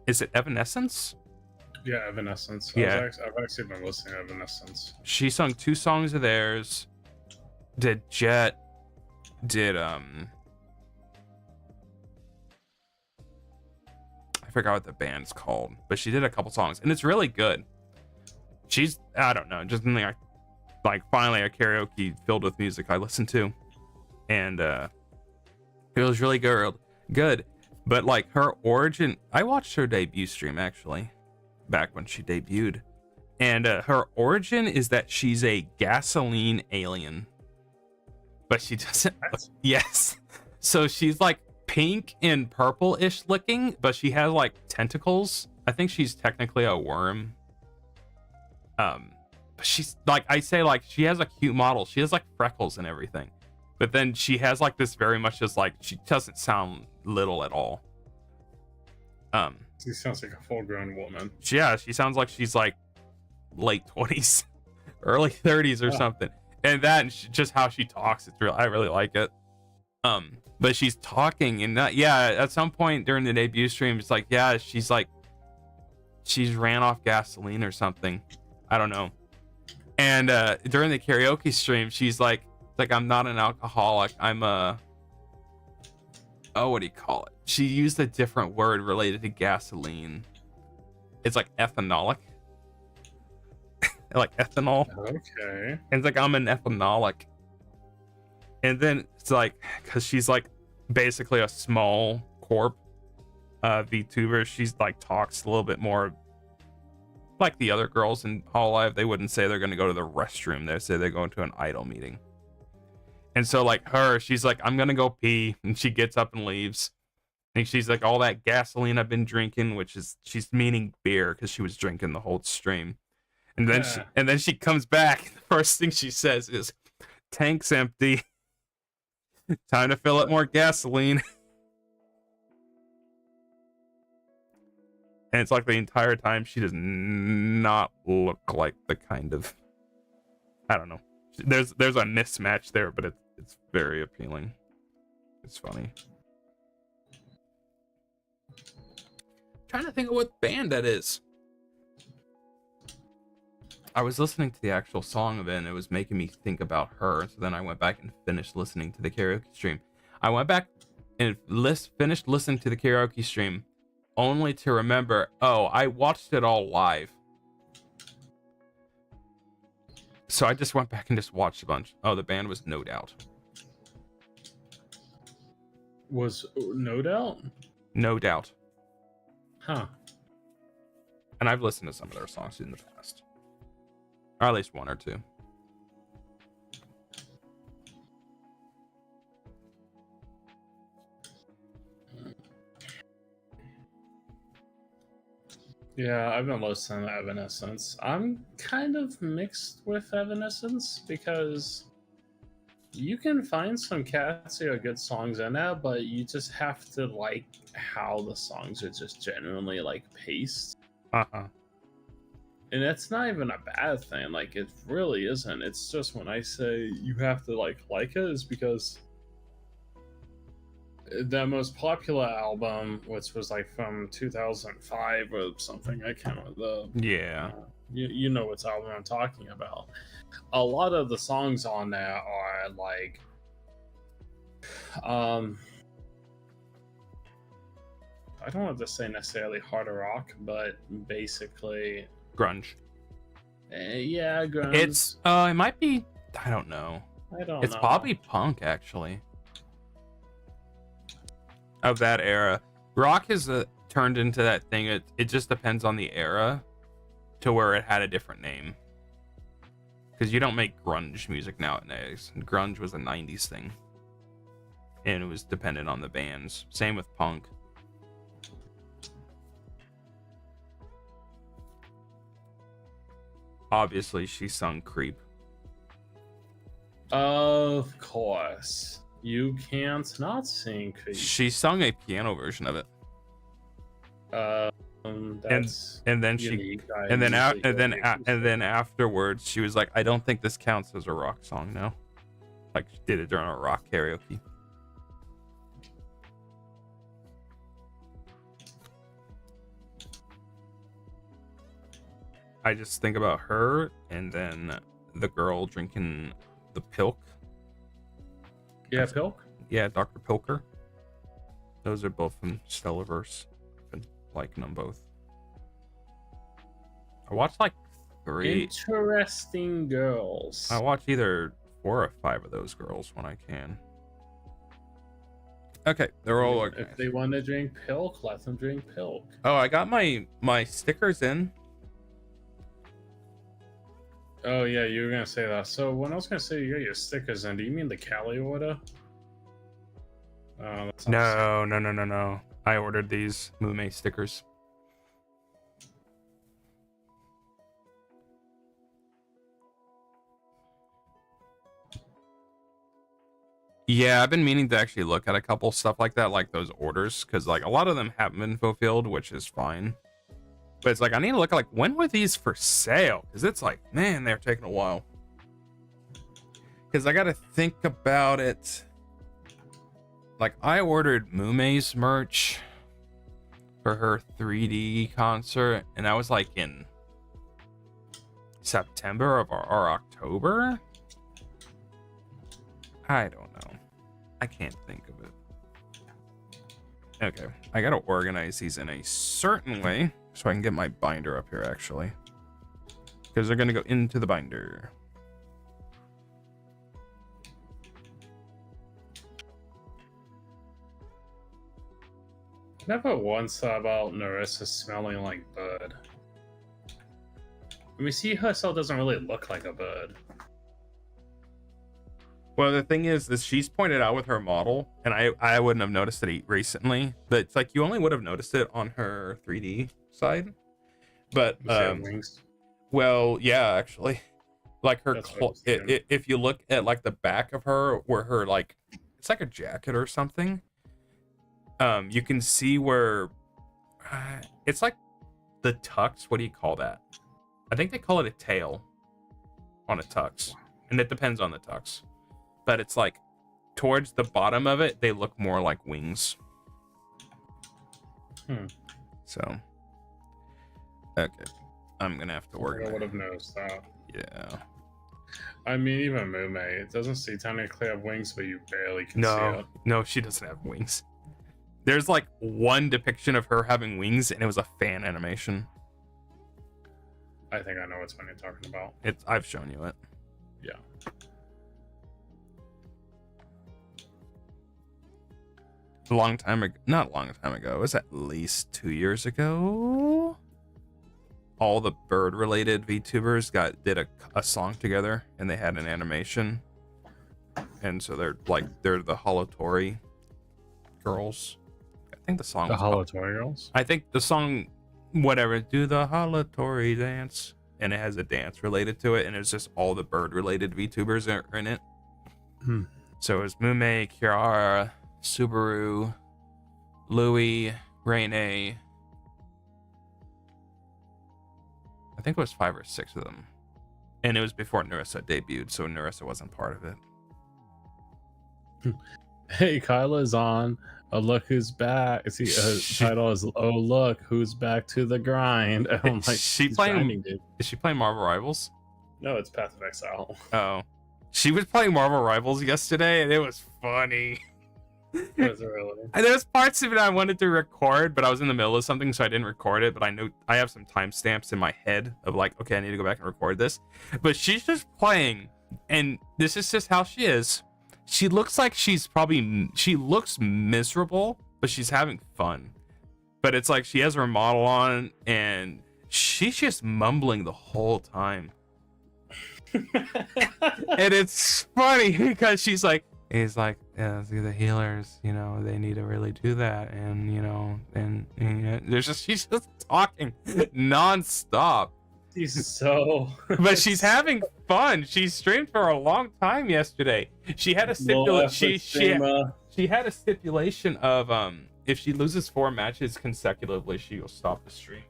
is it Evanescence? Yeah, Evanescence. Yeah. I've actually been listening to Evanescence. She sung 2 songs of theirs. Did Jet. Did I forgot what the band's called, but she did a couple songs, and it's really good. She's, I don't know, just like finally a karaoke filled with music I listened to, and it was really good. But like her origin, I watched her debut stream actually, back when she debuted, and her origin is that she's a gasoline alien, but she doesn't. Yes, so she's like pink and purple-ish looking, but she has like tentacles. I think she's technically a worm. But she's like, I say, like, she has a cute model. She has like freckles and everything, but then she has like this very much just like, she doesn't sound little at all. She sounds like a full-grown woman. Yeah, she sounds like she's like late 20s, early 30s or something. And that, and just how she talks, it's real. I really like it. But she's talking, and at some point during the debut stream, it's like, yeah, she's ran off gasoline or something. I don't know. And during the karaoke stream, she's like, I'm not an alcoholic. I'm a, what do you call it? She used a different word related to gasoline. It's like ethanolic. Like ethanol. Okay. And it's like, I'm an ethanolic. And then it's like, because she's like basically a small corp VTuber, she's like talks a little bit more like the other girls in Hololive. They wouldn't say they're going to go to the restroom. They say they're going to an idol meeting. And so like she's like, I'm going to go pee. And she gets up and leaves. And she's like, all that gasoline I've been drinking, which is, she's meaning beer because she was drinking the whole stream. And then she comes back. The first thing she says is, tank's empty. Time to fill up more gasoline. And it's like the entire time she does not look like the kind of, I don't know. There's a mismatch there, but it's very appealing. It's funny. Trying to think of what band that is. I was listening to the actual song of it, and it was making me think about her. So then I went back and finished listening to the karaoke stream. I went back and finished listening to the karaoke stream, only to remember, I watched it all live. So I just went back and just watched a bunch. Oh, the band was No Doubt. Was No Doubt? No Doubt. Huh. And I've listened to some of their songs in the past. Or at least one or two. Yeah, I've been listening to Evanescence. I'm kind of mixed with Evanescence because you can find some catchy or good songs in that, but you just have to like how the songs are just genuinely like paced. Uh-huh. And that's not even a bad thing. Like, it really isn't. It's just when I say you have to like it is because the most popular album, which was like from 2005 or something, I can't remember. You know what album I'm talking about. A lot of the songs on there are like, I don't want to say necessarily harder rock, but basically grunge. Yeah, grunge. It's it might be, I don't know. It's probably punk, actually. Of that era. Rock has turned into that thing. It just depends on the era to where it had a different name. Because you don't make grunge music nowadays. Grunge was a 90s thing. And it was dependent on the bands. Same with punk. Obviously, she sung Creep. Of course. You can't not sing Creep. She sung a piano version of it. That's and then unique. and then afterwards she was like, I don't think this counts as a rock song now. Like, she did it during a rock karaoke. I just think about her and then the girl drinking the Pilk. Yeah, Pilk? Yeah, Dr. Pilker. Those are both from Stellaverse. Been liking them both. I watched like 3. Interesting girls. I watch either 4 or 5 of those girls when I can. Okay, they're all organized. If they want to drink Pilk, let them drink Pilk. Oh, I got my stickers in. Oh yeah, you were gonna say that. So when I was gonna say you got your stickers in, do you mean the Cali order? No. I ordered these Mume stickers. Yeah, I've been meaning to actually look at a couple stuff like that, like those orders, because like a lot of them haven't been fulfilled, which is fine. But it's like I need to look at like when were these for sale? Because it's like, man, they're taking a while. Because I got to think about it. Like I ordered Mume's merch for her 3D concert, and that was like in September or October. I don't know. I can't think of it. Okay, I gotta organize these in a certain way so I can get my binder up here actually, because they're gonna go into the binder. Never once thought about Narissa smelling like bird. I mean, she herself doesn't really look like a bird. Well, the thing is she's pointed out with her model, and I wouldn't have noticed it recently, but it's like you only would have noticed it on her 3D side. But Wings. well, yeah, actually, like her That's what I was thinking. if you look at like the back of her, where her like it's like a jacket or something, you can see where it's like the tux. What do you call that? I think they call it a tail on a tux, and it depends on the tux. But it's like towards the bottom of it, they look more like wings. So, okay, I'm gonna have to work. I would have noticed that. Yeah. I mean, even Mume, it doesn't see technically have wings, but you barely can see it. No, she doesn't have wings. There's like one depiction of her having wings, and it was a fan animation. I think I know which one you're talking about. I've shown you it. Yeah. A long time ago, not a long time ago, it was at least 2 years ago. All the bird related VTubers did a song together, and they had an animation. And so they're the Holotori girls. I think the song The was Holotori girls? I think the song, whatever, do the Holotori dance, and it has a dance related to it, and it's just all the bird related VTubers are in it. So it was Mume, Kiara, Subaru, Louie, Rene. I think it was 5 or 6 of them. And it was before Narissa debuted, so Narissa wasn't part of it. Hey, Kyla's on. Oh, look who's back. See, title is "Oh, look who's back to the grind." I'm like, Is she playing Marvel Rivals? No, it's Path of Exile. Oh. She was playing Marvel Rivals yesterday, and it was funny. Was it really? There was parts of it I wanted to record, but I was in the middle of something, so I didn't record it. But I know I have some timestamps in my head of like, okay, I need to go back and record this. But she's just playing, and this is just how she is. She looks like she looks miserable, but she's having fun. But it's like she has her model on, and she's just mumbling the whole time. And it's funny because she's like, he's like, yeah, see, the healers, they need to really do that, and she's just talking nonstop. She's so But she's having fun. She streamed for a long time yesterday. She had a stipulation. She had a stipulation of if she loses 4 matches consecutively, she will stop the stream.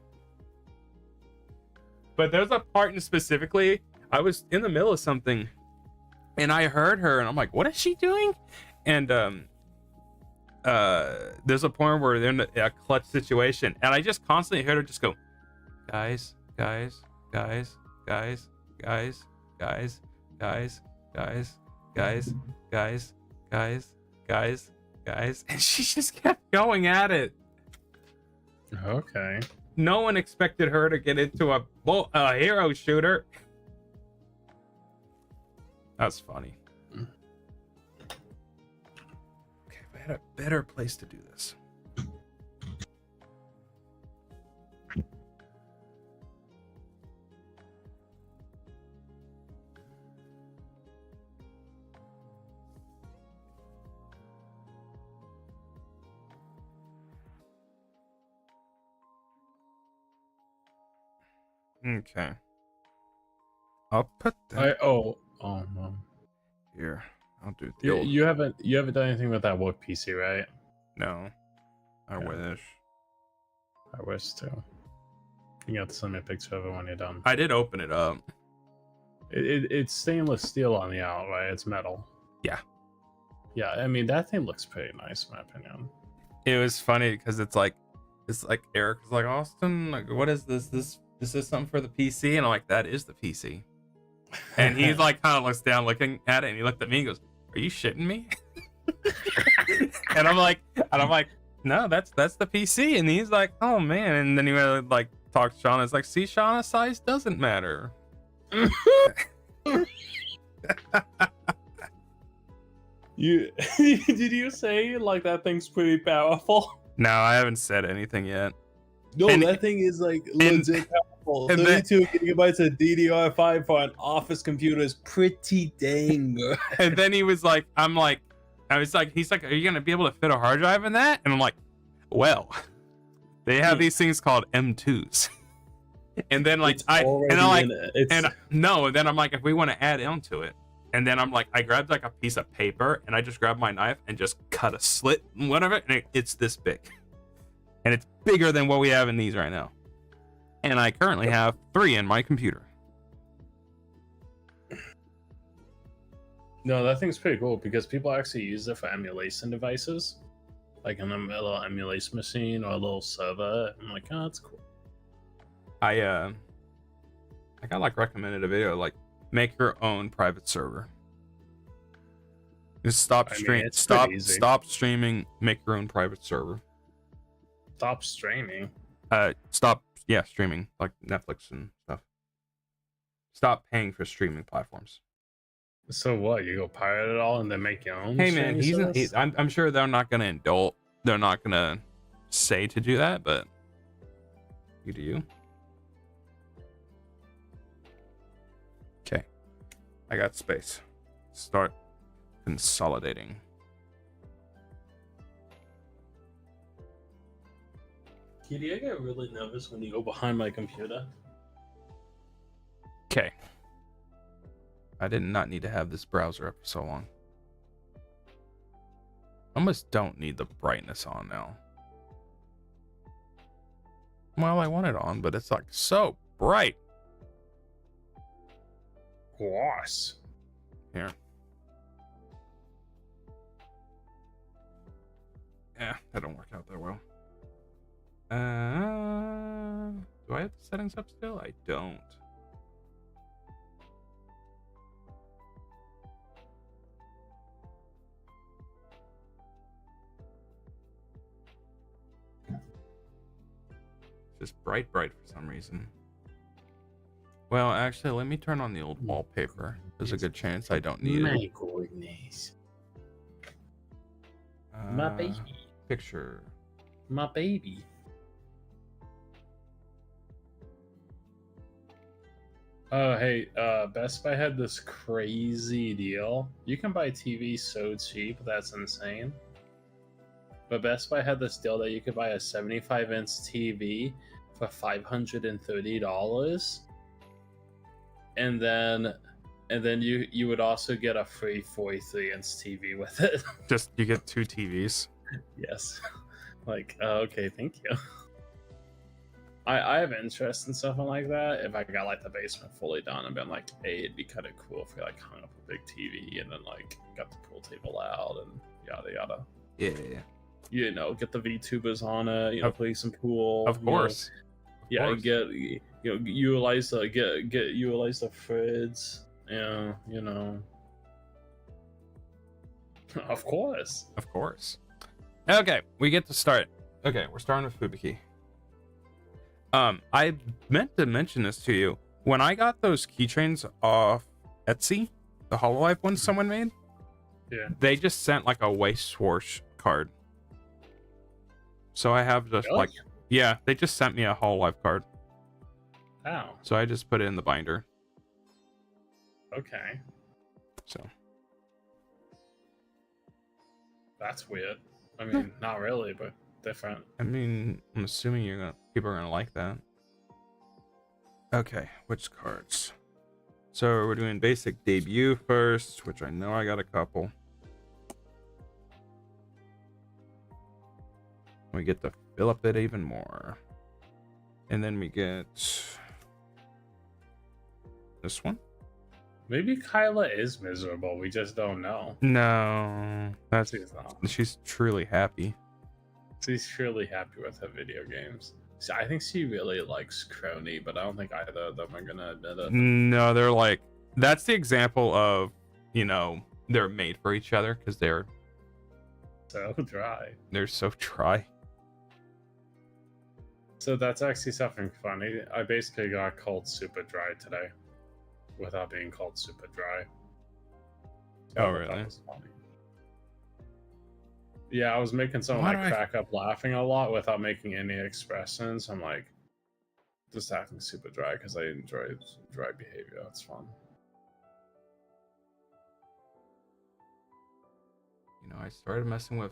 But there's a part in specifically, I was in the middle of something, and I heard her, and I'm like, what is she doing? And there's a point where they're in a clutch situation, and I just constantly heard her just go, guys, guys, guys, guys, guys, guys, guys, guys, guys, guys, guys, guys, guys, and she just kept going at it. Okay. No one expected her to get into a hero shooter. That's funny. Okay, we had a better place to do this. Okay. I'll put that Oh no. here. I'll do the You, old. you haven't done anything with that work PC, right? No, I Yeah. wish. I wish to. You have to send me a picture of it when you're done. I did open it up. It's stainless steel on the out, right? It's metal. Yeah. Yeah, I mean that thing looks pretty nice, in my opinion. It was funny because it's like Eric was like, Austin, like, what is this? Is this something for the PC? And I'm like, that is the PC. And he's like, kind of looks down, looking at it, and he looked at me and goes, "Are you shitting me?" and I'm like, no, that's the PC. And he's like, oh man. And then he went like talk to Shauna. It's like, see, Shauna, size doesn't matter. You did you say like that thing's pretty powerful? No, I haven't said anything yet. No, And- that thing is like legit powerful. and then- 32 gigabytes of DDR5 for an office computer is pretty dang good. And then he was like, he's like, are you gonna be able to fit a hard drive in that? And I'm like, well, they have these things called M2s. And then like and then I'm like, if we want to add onto it, and then I'm like, I grabbed like a piece of paper and I just grabbed my knife and just cut a slit in one of it, and it's this big, and it's bigger than what we have in these right now. And I currently have 3 in my computer. No, that thing's pretty cool because people actually use it for emulation devices, like in a little emulation machine or a little server. I'm like, oh, that's cool. I got like recommended a video like make your own private server. Just stop streaming, make your own private server. Stop streaming. Streaming like Netflix and stuff. Stop paying for streaming platforms. So what? You go pirate it all and then make your own? Hey man, I'm sure they're not gonna they're not gonna say to do that, but you do you. Okay, I got space. Start consolidating. Kitty, I get really nervous when you go behind my computer. Okay. I did not need to have this browser up for so long. I almost don't need the brightness on now. Well, I want it on, but it's like so bright. Gosh. Here. Yeah, that don't work out that well. Do I have the settings up still? I don't. Just bright for some reason. Well, actually, let me turn on the old wallpaper. There's a good chance I don't need My it. goodness. My baby. Picture. My baby. Oh, hey, Best Buy had this crazy deal. You can buy TV so cheap, that's insane. But Best Buy had this deal that you could buy a 75-inch TV for $530, and then you would also get a free 43-inch TV with it. Just you get 2 TVs. Yes. Like, okay, thank you. I have interest in something like that. If I got like the basement fully done and been like, hey, it'd be kind of cool if we like hung up a big TV and then like got the pool table out and yada yada. Yeah. You know, get the VTubers on it. You know, play some pool. Of course. Yeah, course. utilize the fridge. Yeah, you know. Of course. Of course. Okay, we get to start. Okay, we're starting with Fubuki. I meant to mention this to you. When I got those keychains off Etsy, the Hololive ones someone made, Yeah. they just sent like a Waste Wash card. So I have just Really? like, yeah, they just sent me a Hololive card. Oh, So I just put it in the binder. okay. So That's weird. I mean, not really, but different. I mean, I'm assuming people are gonna like that. Okay, which cards? So we're doing basic debut first, which I know I got a couple. We get to fill up it even more. And then we get this one. Maybe Kyla is miserable. We just don't know. No, that's She's not. she's truly happy. She's surely happy with her video games. See, I think she really likes Crony, but I don't think either of them are gonna admit it. No, they're like, that's the example of, you know, they're made for each other because they're So dry. so dry. So that's actually something funny. I basically got called super dry today, without being called super dry. So Oh, I thought really? that was funny. Yeah, I was making someone Why like do I- crack up laughing a lot without making any expressions. I'm like, just acting super dry because I enjoy dry behavior. It's fun. You know, I started messing with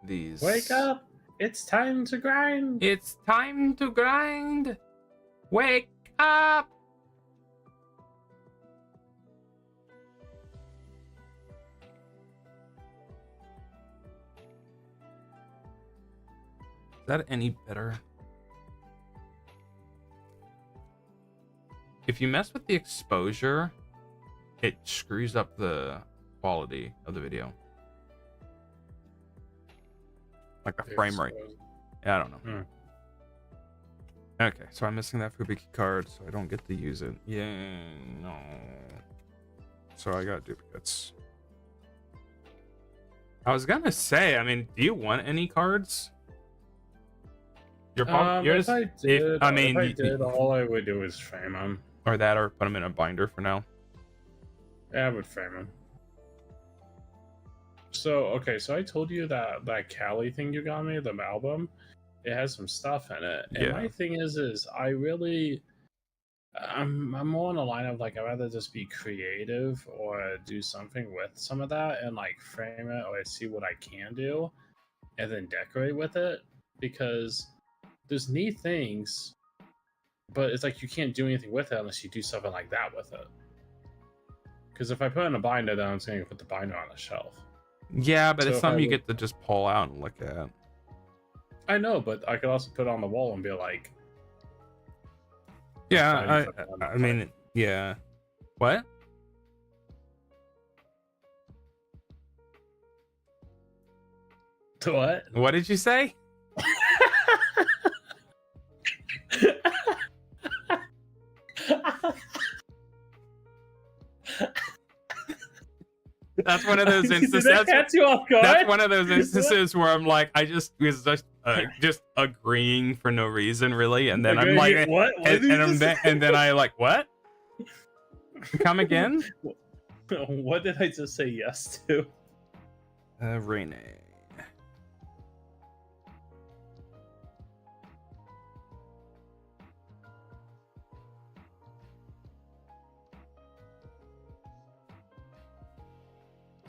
these. Wake up! It's time to grind. It's time to grind. Wake up. Is that any better? If you mess with the exposure, it screws up the quality of the video. Like the frame rate. Yeah, I don't know. Okay, so I'm missing that Fubiki card, so I don't get to use it. Yeah, no. So I got duplicates. I was gonna say, I mean, do you want any cards? Your If I did, I mean, all I would do is frame them. or that, or put them in a binder for now. Yeah, I would frame them. So okay, so I told you that Cali thing you got me, the album, it has some stuff in it. And Yeah. my thing is I really, I'm more on the line of like I'd rather just be creative or do something with some of that and like frame it or see what I can do, and then decorate with it, because there's neat things, but it's like you can't do anything with it unless you do something like that with it. Because if I put it in a binder, then I'm just going to put the binder on a shelf. Yeah, but So it's if something I you would- get to just pull out and look at. I know, but I could also put it on the wall and be like, Yeah, Fine, fine, I mean, yeah. What? what? What did you say? That's one of those instances. Did that catch you off guard? That's one of those instances where I'm like, I just was just agreeing for no reason, really, and then I'm like, what? and then I like, what? Come again? What did I just say yes to? Rene.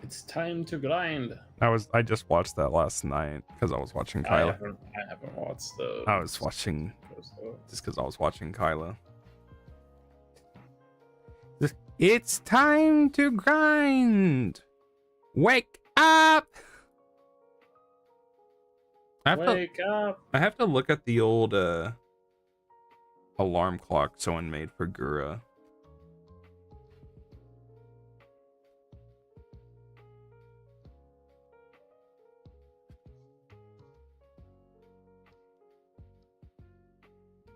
It's time to grind. I just watched that last night because I was watching I Kyla. haven't watched the. I was watching just because I was watching Kyla. It's time to grind. Wake up. Wake up. I have to look at the old alarm clock someone made for Gura.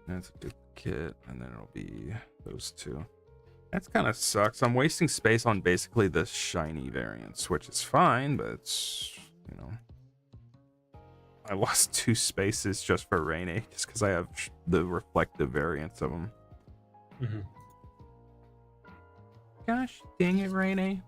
That's a duplicate, and then it'll be those two. That's kind of sucks. I'm wasting space on basically the shiny variants, which is fine, but it's, you know, I lost 2 spaces just for Rene, just because I have the reflective variants of them. Mm-hmm. Gosh dang it, Rene.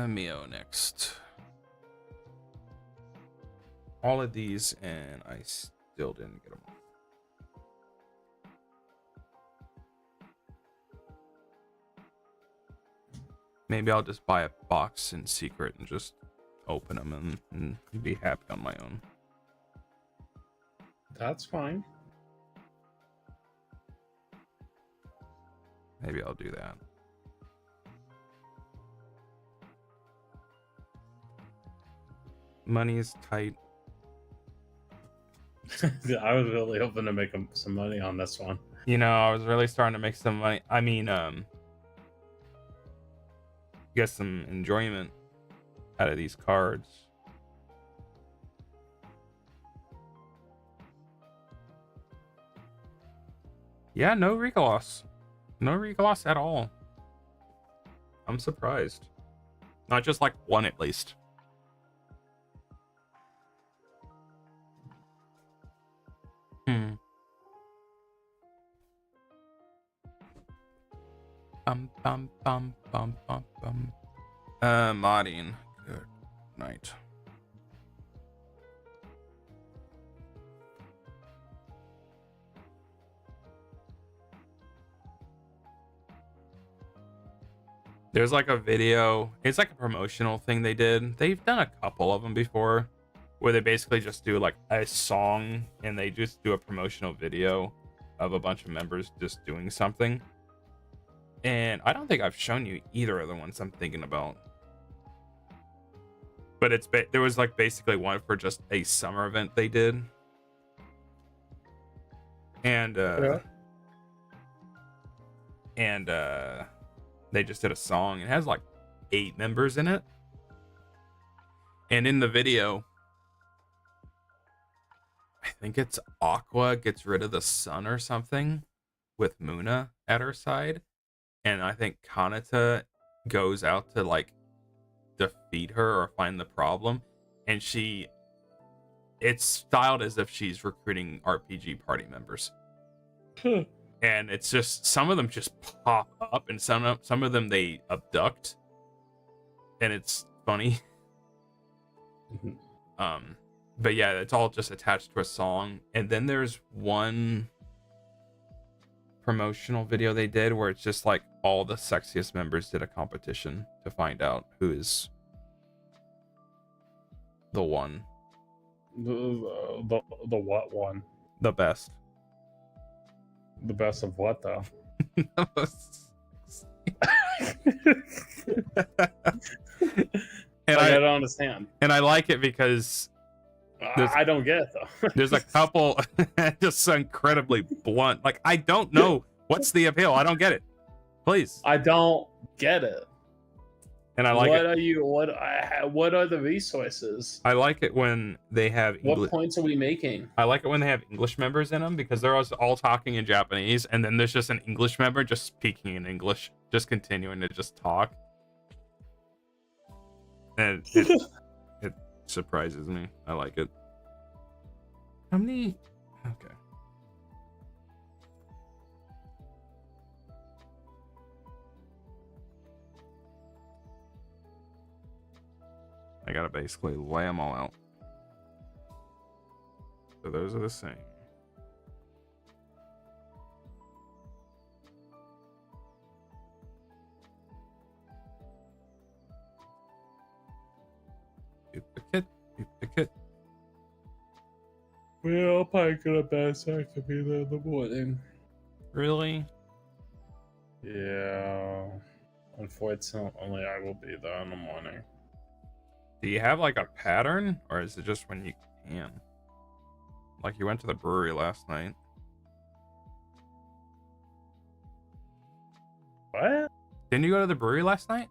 Mio next. All of these, and I still didn't get them all. Maybe I'll just buy a box in secret and just open them and be happy on my own. That's fine. Maybe I'll do that. Money is tight. I was really hoping to make some money on this one. You know, I was really starting to make some money. I mean, get some enjoyment out of these cards. Yeah, no Regalos. No Regalos at all. I'm surprised. Not just like one at least. Bum. Modding. Good night. There's like a video. It's like a promotional thing they did. They've done a couple of them before where they basically just do like a song and they just do a promotional video of a bunch of members just doing something. And I don't think I've shown you either of the ones I'm thinking about. But there was like basically one for just a summer event they did. And they just did a song. It has like 8 members in it. And in the video, I think it's Aqua gets rid of the sun or something with Muna at her side. And I think Kanata goes out to like defeat her or find the problem. And it's styled as if she's recruiting RPG party members. And it's just, some of them just pop up and some of them they abduct. And it's funny. But yeah, it's all just attached to a song. And then there's one promotional video they did where it's just like all the sexiest members did a competition to find out who is the one. The what one? The best. The best of what though? And I don't understand. And I like it because I don't get it though. There's a couple just so incredibly blunt. Like, I don't know what's the appeal. I don't get it. Please. I don't get it. And I like what are the resources? I like it when they have what points are we making? I like it when they have English members in them because they're all talking in Japanese, and then there's just an English member just speaking in English, just continuing to just talk. And it surprises me. I like it. How many? Okay. I gotta basically lay them all out. So those are the same. Duplicate. Well, I'll probably go to bed so I can be there in the morning. Really? Yeah. Unfortunately, I will be there in the morning. Do you have like a pattern, or is it just when you can? Like you went to the brewery last night. What? Didn't you go to the brewery last night?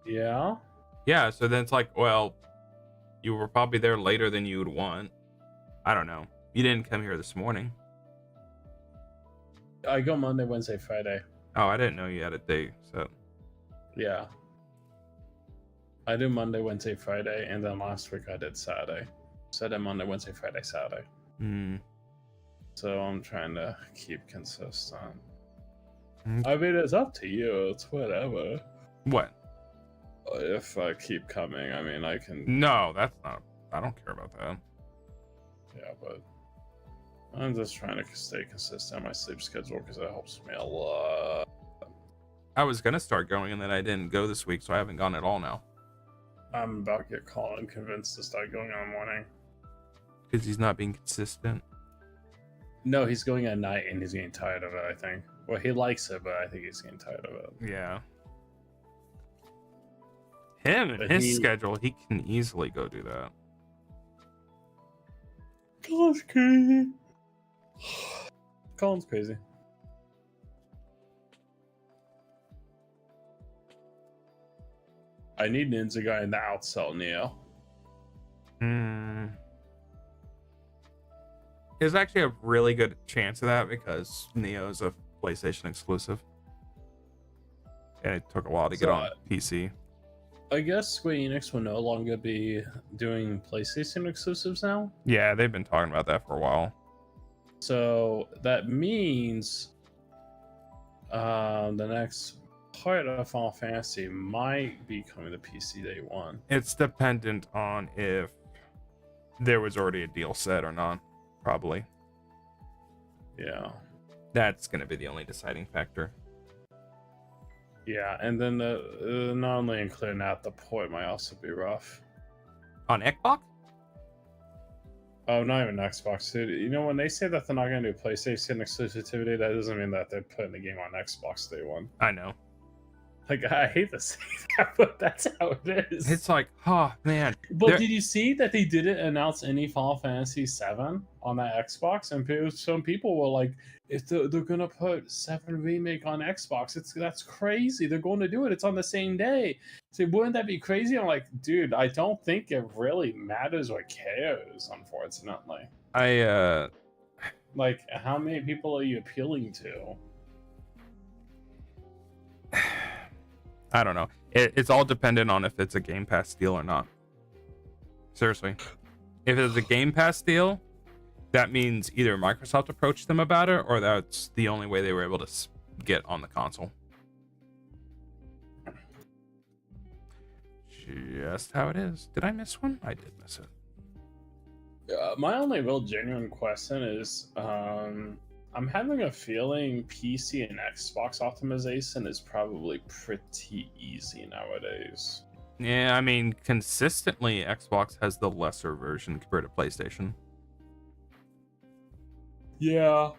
Yeah. Yeah, so then it's like, well, you were probably there later than you would want. I don't know. You didn't come here this morning. I go Monday, Wednesday, Friday. Oh, I didn't know you had a day set. Yeah. I do Monday, Wednesday, Friday, and then last week I did Saturday. So I did Monday, Wednesday, Friday, Saturday. So I'm trying to keep consistent. I mean, it's up to you. It's whatever. What? If I keep coming, I mean, I can... No, that's not... I don't care about that. Yeah, but... I'm just trying to stay consistent on my sleep schedule because it helps me a lot. I was gonna start going, and then I didn't go this week, so I haven't gone at all now. I'm about to get Colin convinced to start going on morning. Because he's not being consistent. No, he's going at night and he's getting tired of it, I think. Well, he likes it, but I think he's getting tired of it. Yeah. Him and his schedule, he can easily go do that. Colin's crazy. Colin's crazy. I need Ninja Guy in the outsell Neo. There's actually a really good chance of that because Neo's a PlayStation exclusive. And it took a while to get on PC. I guess Square Enix will no longer be doing PlayStation exclusives now. Yeah, they've been talking about that for a while. So that means the next part of Final Fantasy might be coming to PC day one. It's dependent on if there was already a deal set or not, probably. Yeah. That's going to be the only deciding factor. Yeah, and then not only including that, the port might also be rough. On Xbox? Oh, not even Xbox, dude. You know, when they say that they're not going to do PlayStation exclusivity, that doesn't mean that they're putting the game on Xbox day one. I know. Like, I hate to say that, but that's how it is. It's like, oh, man. But did you see that they didn't announce any Final Fantasy 7 on that Xbox? And some people were like, if they're going to put 7 Remake on Xbox, that's crazy. They're going to do it. It's on the same day. So wouldn't that be crazy? I'm like, dude, I don't think it really matters or cares, unfortunately. Like, how many people are you appealing to? I don't know. It's all dependent on if it's a Game Pass deal or not. Seriously. If it's a Game Pass deal, that means either Microsoft approached them about it or that's the only way they were able to get on the console. Just how it is. Did I miss one? I did miss it. My only real genuine question is, I'm having a feeling PC and Xbox optimization is probably pretty easy nowadays. Yeah, I mean, consistently, Xbox has the lesser version compared to PlayStation. Yeah,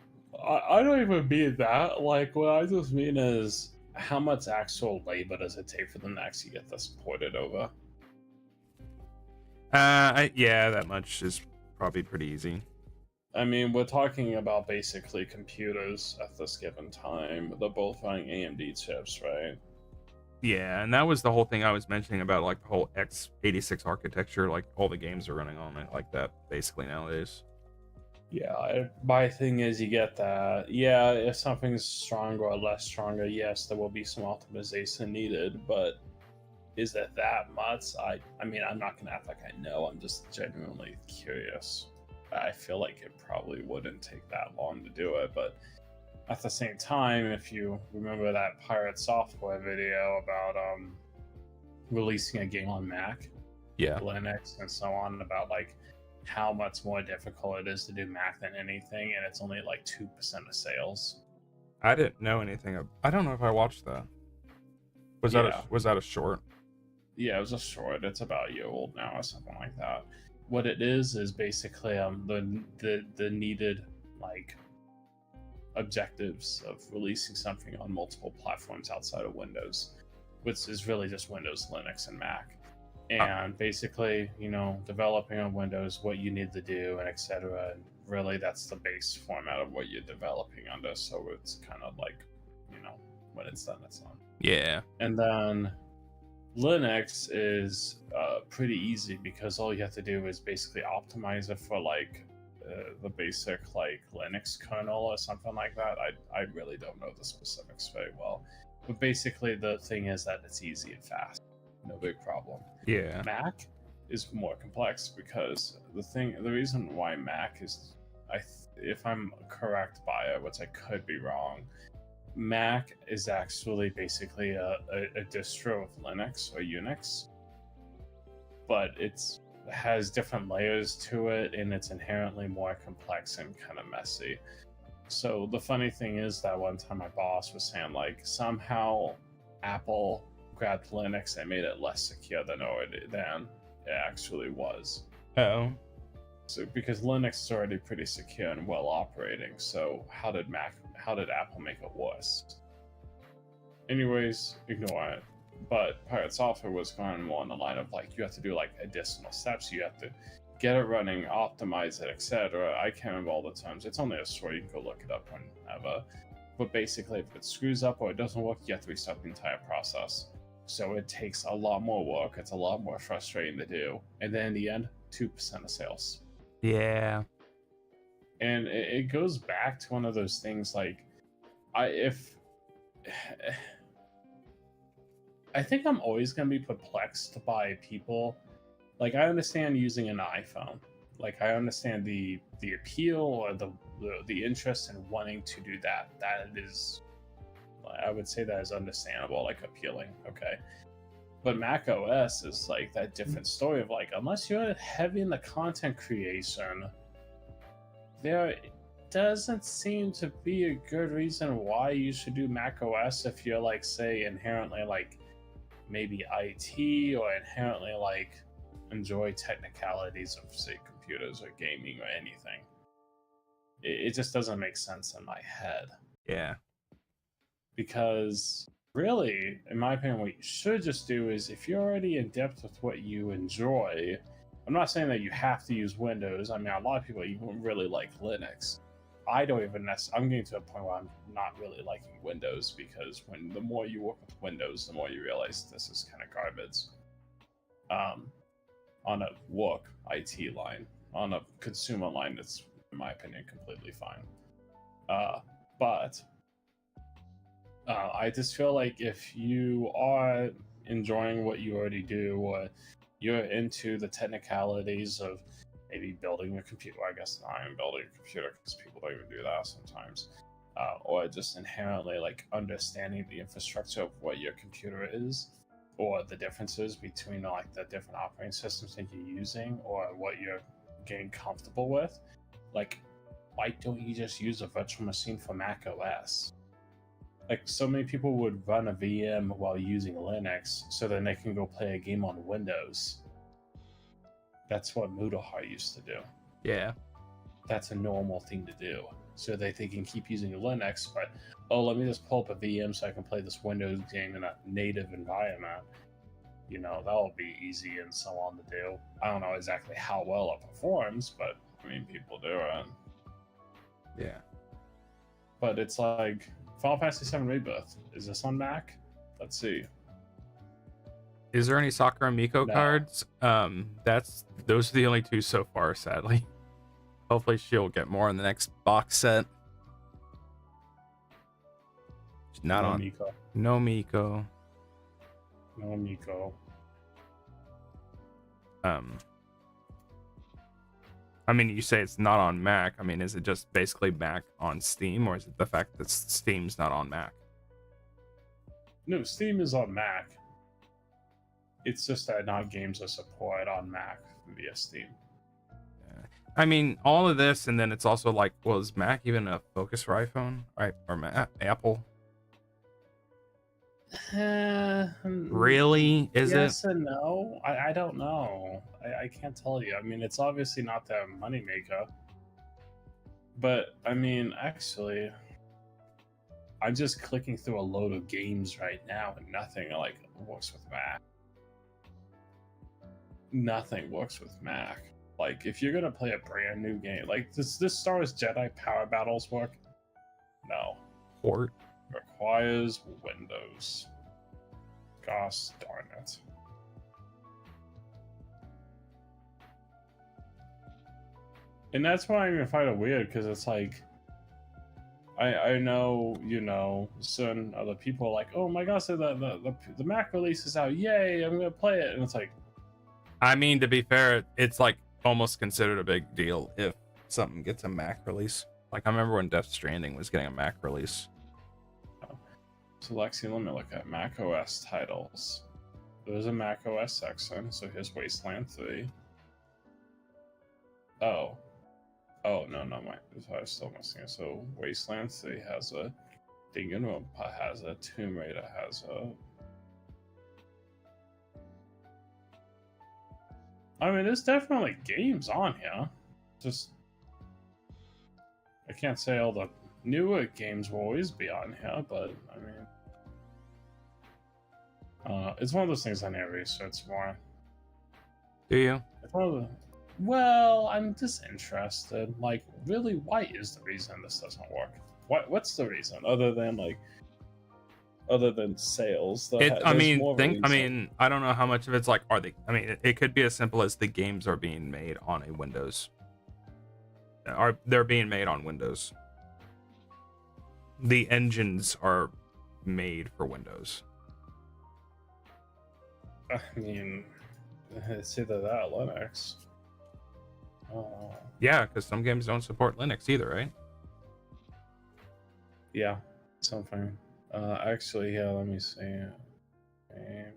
I don't even mean that. Like, what I just mean is, how much actual labor does it take for them to actually get this ported over? Yeah, that much is probably pretty easy. I mean, we're talking about basically computers at this given time. They're both running AMD chips, right? Yeah, and that was the whole thing I was mentioning about like the whole x86 architecture. Like all the games are running on it like that basically nowadays. Yeah, my thing is you get that. Yeah, if something's stronger or less stronger, yes, there will be some optimization needed, but is it that much? I mean, I'm not going to act like I know. I'm just genuinely curious. I feel like it probably wouldn't take that long to do it, but at the same time, if you remember that Pirate Software video about releasing a game on Mac, yeah, Linux, and so on, about like how much more difficult it is to do Mac than anything, and it's only like 2% of sales. I didn't know anything. I don't know if I watched that. Was that a short? Yeah, it was a short. It's about a year old now or something like that. What it is basically the needed like objectives of releasing something on multiple platforms outside of Windows, which is really just Windows, Linux, and Mac. And basically, you know, developing on Windows, what you need to do, and etc. And really, that's the base format of what you're developing under. So it's kind of like, you know, when it's done, it's done. Yeah. And then Linux is pretty easy because all you have to do is basically optimize it for like the basic like Linux kernel or something like that. I really don't know the specifics very well, but basically the thing is that it's easy and fast, no big problem. Yeah. Mac is more complex because the reason why Mac is, if I'm correct by it, which I could be wrong, Mac is actually basically a distro of Linux or Unix, but it has different layers to it, and it's inherently more complex and kind of messy. So the funny thing is that one time my boss was saying like somehow Apple grabbed Linux and made it less secure than it actually was. Oh. So because Linux is already pretty secure and well operating, so how did Apple make it worse? Anyways, ignore it. But Pirate Software was going more on the line of like you have to do like additional steps. You have to get it running, optimize it, etc. I can't remember all the terms. It's only a story. You can go look it up whenever. But basically, if it screws up or it doesn't work, you have to restart the entire process. So it takes a lot more work. It's a lot more frustrating to do. And then in the end, 2% of sales. Yeah. And it goes back to one of those things like, I think I'm always going to be perplexed by people. Like, I understand using an iPhone. Like, I understand the appeal or the interest in wanting to do that. That is, I would say that is understandable, like appealing. Okay. But Mac OS is like that different story of like, unless you're heavy in the content creation, there doesn't seem to be a good reason why you should do Mac OS if you're like, say, inherently like maybe IT or inherently like enjoy technicalities of say computers or gaming or anything. It just doesn't make sense in my head. Yeah. Because really, in my opinion, what you should just do is if you're already in depth with what you enjoy, I'm not saying that you have to use Windows. I mean, a lot of people even really like Linux. I don't even necessarily, I'm getting to a point where I'm not really liking Windows because the more you work with Windows, the more you realize this is kind of garbage. On a work IT line, on a consumer line, it's, in my opinion, completely fine. But I just feel like if you are enjoying what you already do, or you're into the technicalities of maybe building a computer, I guess I am building a computer because people don't even do that sometimes, or just inherently like understanding the infrastructure of what your computer is, or the differences between like the different operating systems that you're using, or what you're getting comfortable with, like why don't you just use a virtual machine for Mac OS? Like, so many people would run a VM while using Linux so then they can go play a game on Windows. That's what Moodleheart used to do. Yeah. That's a normal thing to do. So they can keep using Linux, but, oh, let me just pull up a VM so I can play this Windows game in a native environment. You know, that'll be easy and so on to do. I don't know exactly how well it performs, but, I mean, people do it. Yeah. But it's like, Final Fantasy VII Rebirth. Is this on Mac? Let's see. Is there any Sakura Miko cards? Those are the only two so far, sadly. Hopefully she'll get more in the next box set. Not no on Miko. No Miko. No Miko. I mean, you say it's not on Mac. I mean, is it just basically Mac on Steam, or is it the fact that Steam's not on Mac? No, Steam is on Mac. It's just that not games are supported on Mac via Steam. Yeah. I mean, all of this, and then it's also like, well, is Mac even a focus for iPhone, right? Or Apple? Really? Is it? Yes and no. I don't know. I can't tell you. I mean, it's obviously not the moneymaker. But, I mean, actually, I'm just clicking through a load of games right now and nothing, like, works with Mac. Nothing works with Mac. Like, if you're gonna play a brand new game, like, does this Star Wars Jedi Power Battles work? No. Port? Requires Windows. Gosh darn it. And that's why I even find it weird, because it's like, I know, you know, certain other people are like, oh my gosh, the Mac release is out, yay, I'm gonna play it. And it's like, I mean, to be fair, it's like almost considered a big deal if something gets a Mac release. Like, I remember when Death Stranding was getting a Mac release. So Lexi, let me look at Mac OS titles. There's a Mac OS section, so here's Wasteland 3. Oh, no, I was still missing it. So Wasteland 3 has a Danganronpa, has a Tomb Raider, has a I mean, there's definitely games on here. Just I can't say all the newer games will always be on here, but I mean, it's one of those things I need to research more. Do you? It's one of the, well, I'm disinterested. Like, really, why is the reason this doesn't work? What's the reason other than sales? I There's mean, more think. I reasons. mean, I don't know how much of it's like. Are they? I mean, it could be as simple as the games are being made on a Windows. They're being made on Windows? The engines are made for Windows. I mean, it's either that or Linux. Yeah, because some games don't support Linux either, right? Yeah, something. Actually, yeah. Let me see. Game.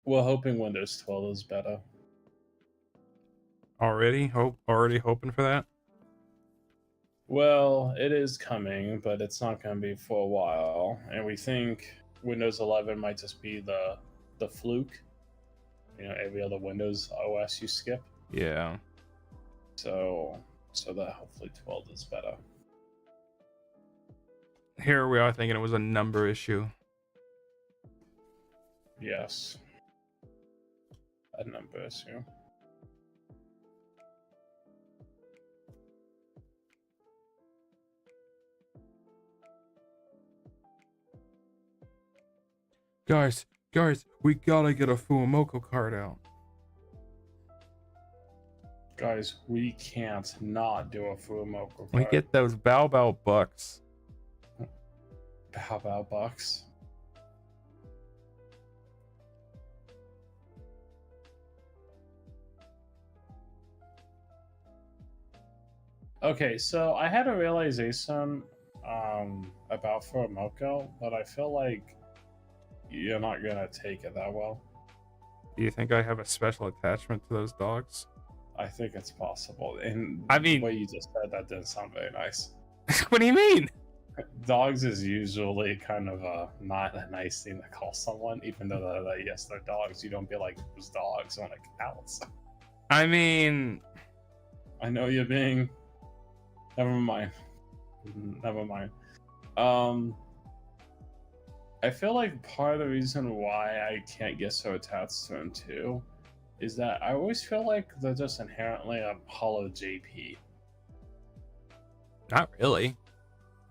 Well, hoping Windows 12 is better. Already hoping for that. Well, it is coming, but it's not going to be for a while, and we think Windows 11 might just be the fluke. You know, every other Windows OS you skip. Yeah. So that hopefully 12 is better. Here we are thinking it was a number issue. Yes, a number issue. Guys, we gotta get a Fumoco card out. Guys, we can't not do a Fumoco card. We get those Bao bucks. Bao bucks. Okay, so I had a realization about Fumoco, but I feel like you're not gonna take it that well. Do you think I have a special attachment to those dogs? I think it's possible. And I mean, the way you just said that didn't sound very nice. What do you mean? Dogs is usually kind of not a nice thing to call someone, even though yes, they're dogs. You don't be like those dogs on accounts. I mean, I know you're being. Never mind. Never mind. I feel like part of the reason why I can't get so attached to them too is that I always feel like they're just inherently a hollow JP. not really.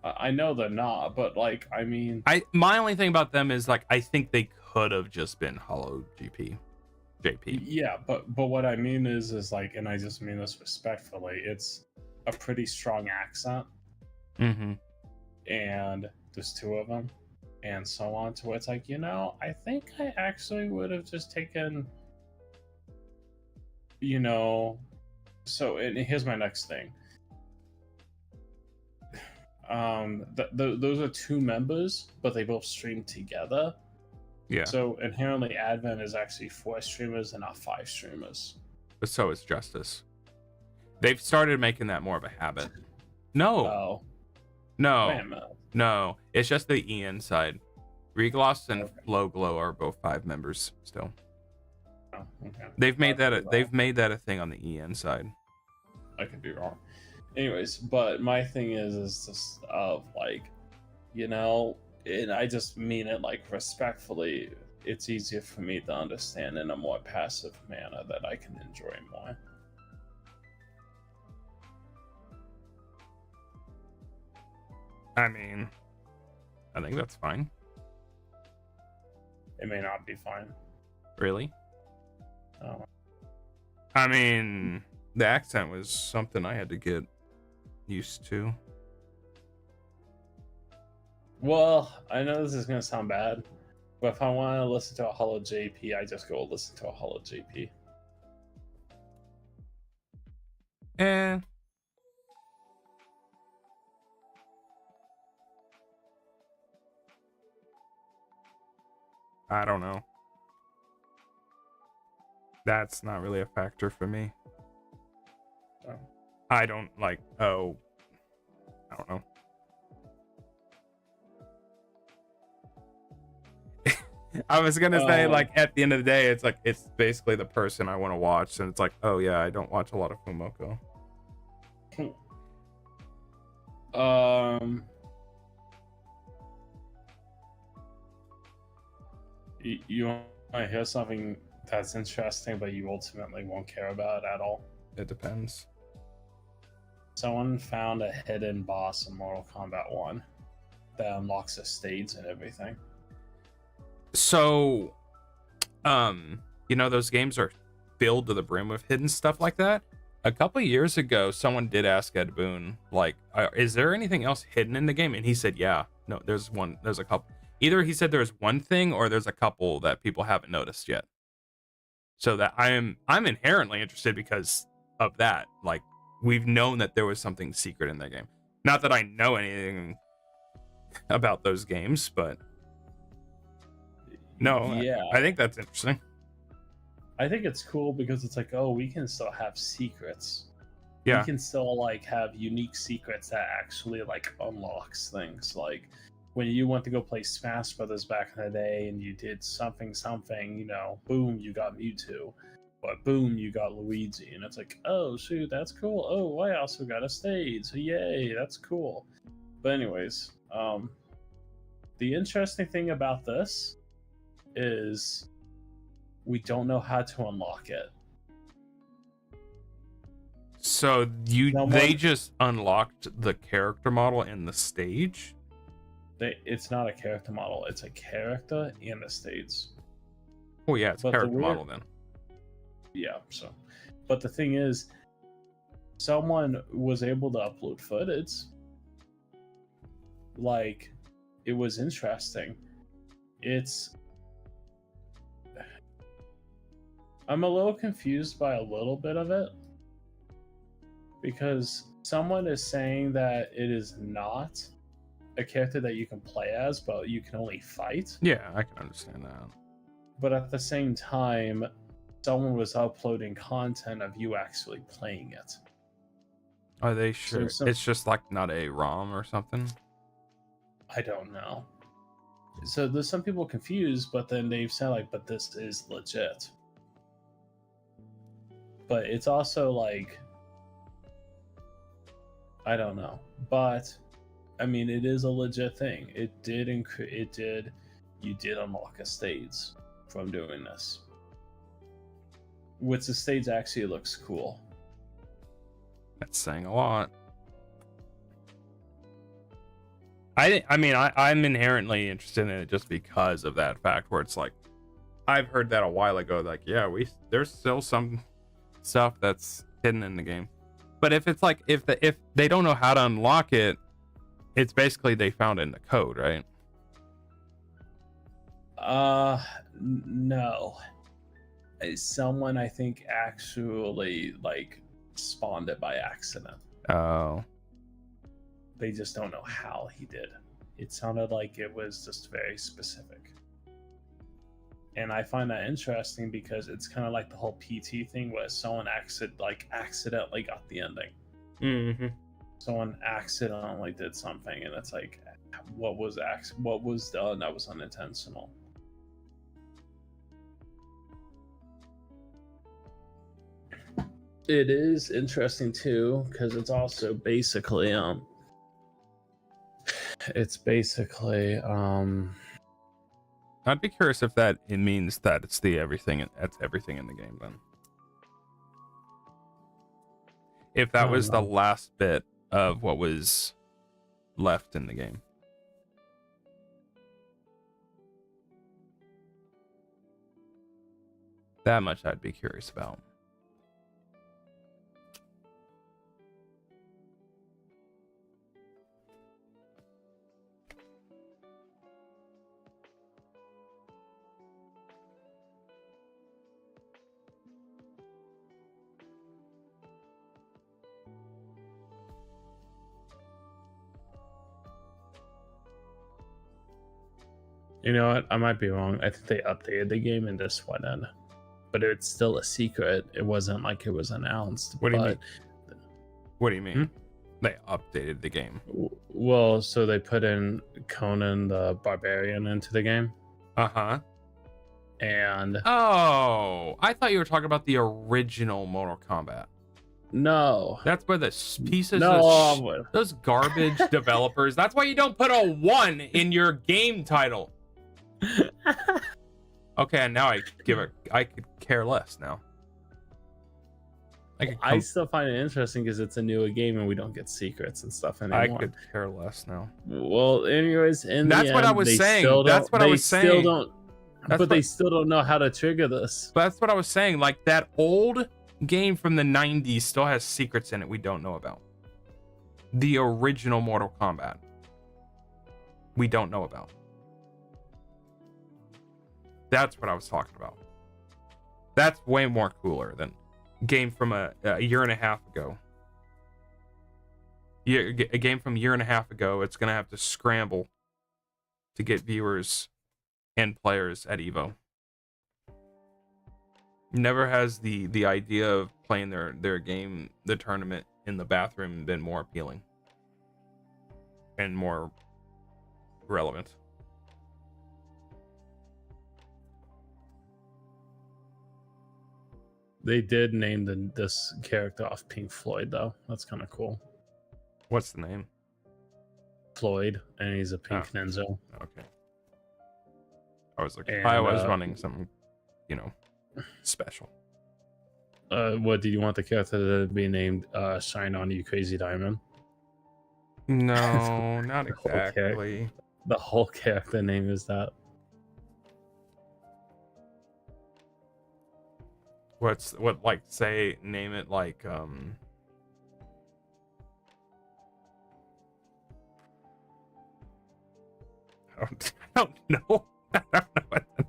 I know they're not, but like, I mean, My only thing about them is like I think they could have just been Hollow JP. yeah, but what I mean is like, and I just mean this respectfully, it's a pretty strong accent, Mm-hmm. and there's two of them, and so on. To where it's like, I think I actually would have just taken, So, and here's my next thing. Those are two members, but they both stream together. Yeah. So inherently, Advent is actually 4 streamers and not 5 streamers. But so is Justice. They've started making that more of a habit. No. Oh, No. wait a minute. No. It's just the EN side. Regloss and Flow Glow are both 5 members still. Oh, okay. They've made that a thing on the EN side. I could be wrong. Anyways, but my thing is just of like, and I just mean it like respectfully. It's easier for me to understand in a more passive manner that I can enjoy more. I mean, I think that's fine. It may not be fine. Really? Oh. I mean, the accent was something I had to get used to. Well, I know this is gonna sound bad, but if I want to listen to a Hollow JP, I just go listen to a Hollow JP. Eh. I don't know. That's not really a factor for me. Oh. I don't like. Oh, I don't know. I was gonna say, like, at the end of the day, it's like it's basically the person I want to watch, and it's like, oh yeah, I don't watch a lot of Fumoko. You want to hear something that's interesting, but you ultimately won't care about at all? It depends. Someone found a hidden boss in Mortal Kombat 1 that unlocks the states and everything. So, you know, those games are filled to the brim with hidden stuff like that. A couple of years ago, someone did ask Ed Boon, like, is there anything else hidden in the game? And he said, yeah. No, there's a couple. Either he said there's one thing or there's a couple that people haven't noticed yet. So that I'm inherently interested because of that. Like, we've known that there was something secret in that game. Not that I know anything about those games, but no, yeah, I think that's interesting. I think it's cool because it's like, oh, we can still have secrets. Yeah, we can still like have unique secrets that actually like unlocks things. Like when you went to go play Smash Brothers back in the day and you did something, you know, boom, you got Mewtwo, but boom, you got Luigi, and it's like, oh shoot, that's cool. Oh, I also got a stage, so yay, that's cool. But anyways, the interesting thing about this is we don't know how to unlock it. So they just unlocked the character model in the stage? It's not a character model, it's a character and a stage. Oh yeah, it's a character model then. Yeah, so but the thing is, someone was able to upload footage. Like, it was interesting. I'm a little confused by a little bit of it, because someone is saying that it is not a character that you can play as, but you can only fight. Yeah, I can understand that. But at the same time, someone was uploading content of you actually playing it. Are they sure? So it's just like not a ROM or something? I don't know. So there's some people confused, but then they've said like, but this is legit. But it's also like, I don't know. But I mean, it is a legit thing. You did unlock a stage from doing this. Which the stage actually looks cool. That's saying a lot. I'm inherently interested in it just because of that fact, where it's like, I've heard that a while ago, like, yeah, there's still some stuff that's hidden in the game. But if it's like, if they don't know how to unlock it, it's basically they found it in the code, right? No. Someone, I think, actually like spawned it by accident. Oh. They just don't know how he did. It sounded like it was just very specific. And I find that interesting because it's kind of like the whole PT thing where someone accidentally got the ending. Mm-hmm. Someone accidentally did something, and it's like, what was done that was unintentional. It is interesting too, because it's also basically I'd be curious if it means that it's everything in the game then. If that was the last bit of what was left in the game. That much I'd be curious about. You know what? I might be wrong. I think they updated the game in this one end, but it's still a secret. It wasn't like it was announced. What do you mean? What do you mean? They updated the game. Well, so they put in Conan the Barbarian into the game, Uh-huh. and Oh, I thought you were talking about the original Mortal Kombat. no, That's where the pieces no, of those garbage developers. That's why you don't put a 1 in your game title. Okay, and now I could care less now. I still find it interesting because it's a newer game and we don't get secrets and stuff anymore. I could care less now. Well, anyways, That's what I was saying. That's what I was saying. They still don't know how to trigger this. That's what I was saying. Like that old game from the 90s still has secrets in it we don't know about. The original Mortal Kombat. We don't know about. That's what I was talking about. That's way more cooler than game from a year and a half ago. A game from a year and a half ago, it's going to have to scramble to get viewers and players at EVO. Never has the idea of playing their game, the tournament, in the bathroom been more appealing and more relevant. They did name this character off Pink Floyd, though. That's kind of cool. What's the name? Floyd, and he's a pink ninja. Okay. I was running something, special. What did you want the character to be named? Shine On You Crazy Diamond? No, not exactly. The whole character name is that. Name it like I don't know. I don't know what the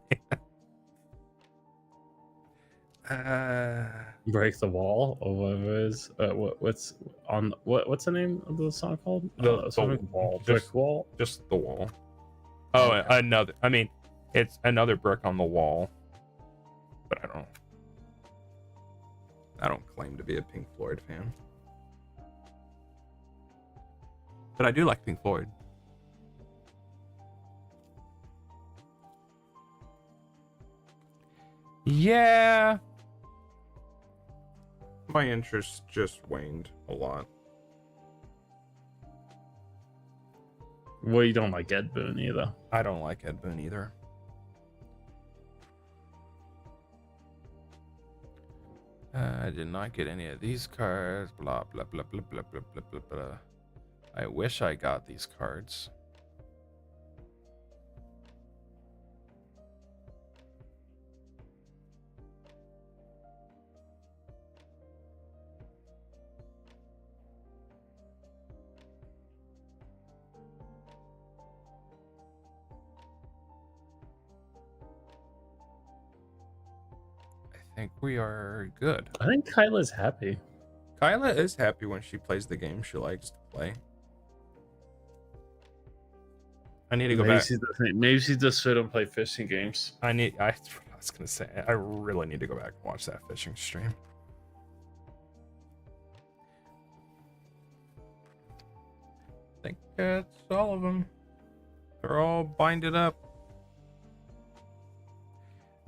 name. Break the Wall or whatever it is. What's the name of the song called? The Wall. Brick Wall. Just the wall. Oh, okay. Another. I mean, it's another brick on the wall. But I don't claim to be a Pink Floyd fan. But I do like Pink Floyd. Yeah. My interest just waned a lot. Well, you don't like Ed Boon either. I don't like Ed Boon either. I did not get any of these cards. Blah, blah, blah, blah, blah, blah, blah, blah, blah. I wish I got these cards. I think we are good. I think Kyla's happy. Kyla is happy when she plays the game she likes to play. I need to go back. Maybe she just shouldn't play fishing games. I was gonna say, I really need to go back and watch that fishing stream. I think that's all of them. They're all binded up.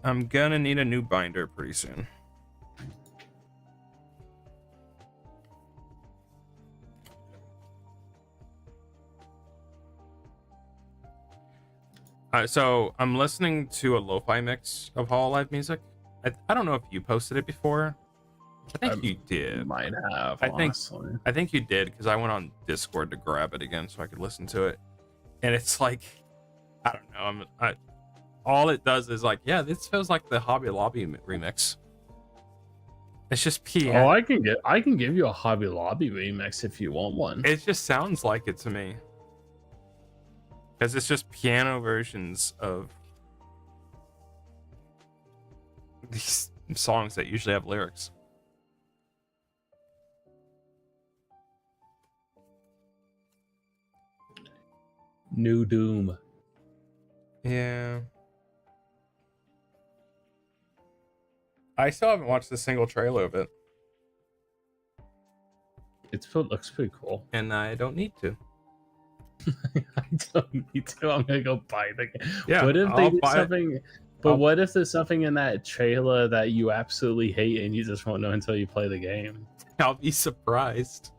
I'm gonna need a new binder pretty soon. So I'm listening to a lo-fi mix of Hololive music. I don't know if you posted it before. I think you did. Might have. I think you did, because I went on Discord to grab it again so I could listen to it. And it's like, I don't know. All it does is like, yeah, this feels like the Hobby Lobby remix. It's just piano. Oh, I can give you a Hobby Lobby remix if you want one. It just sounds like it to me. Because it's just piano versions of these songs that usually have lyrics. New Doom. Yeah. I still haven't watched a single trailer of it. looks pretty cool. and I don't need to. I don't need to. I'm gonna go buy the game. Yeah, What if they I'll do buy it. something? But I'll- what if there's something in that trailer that you absolutely hate and you just won't know until you play the game? I'll be surprised.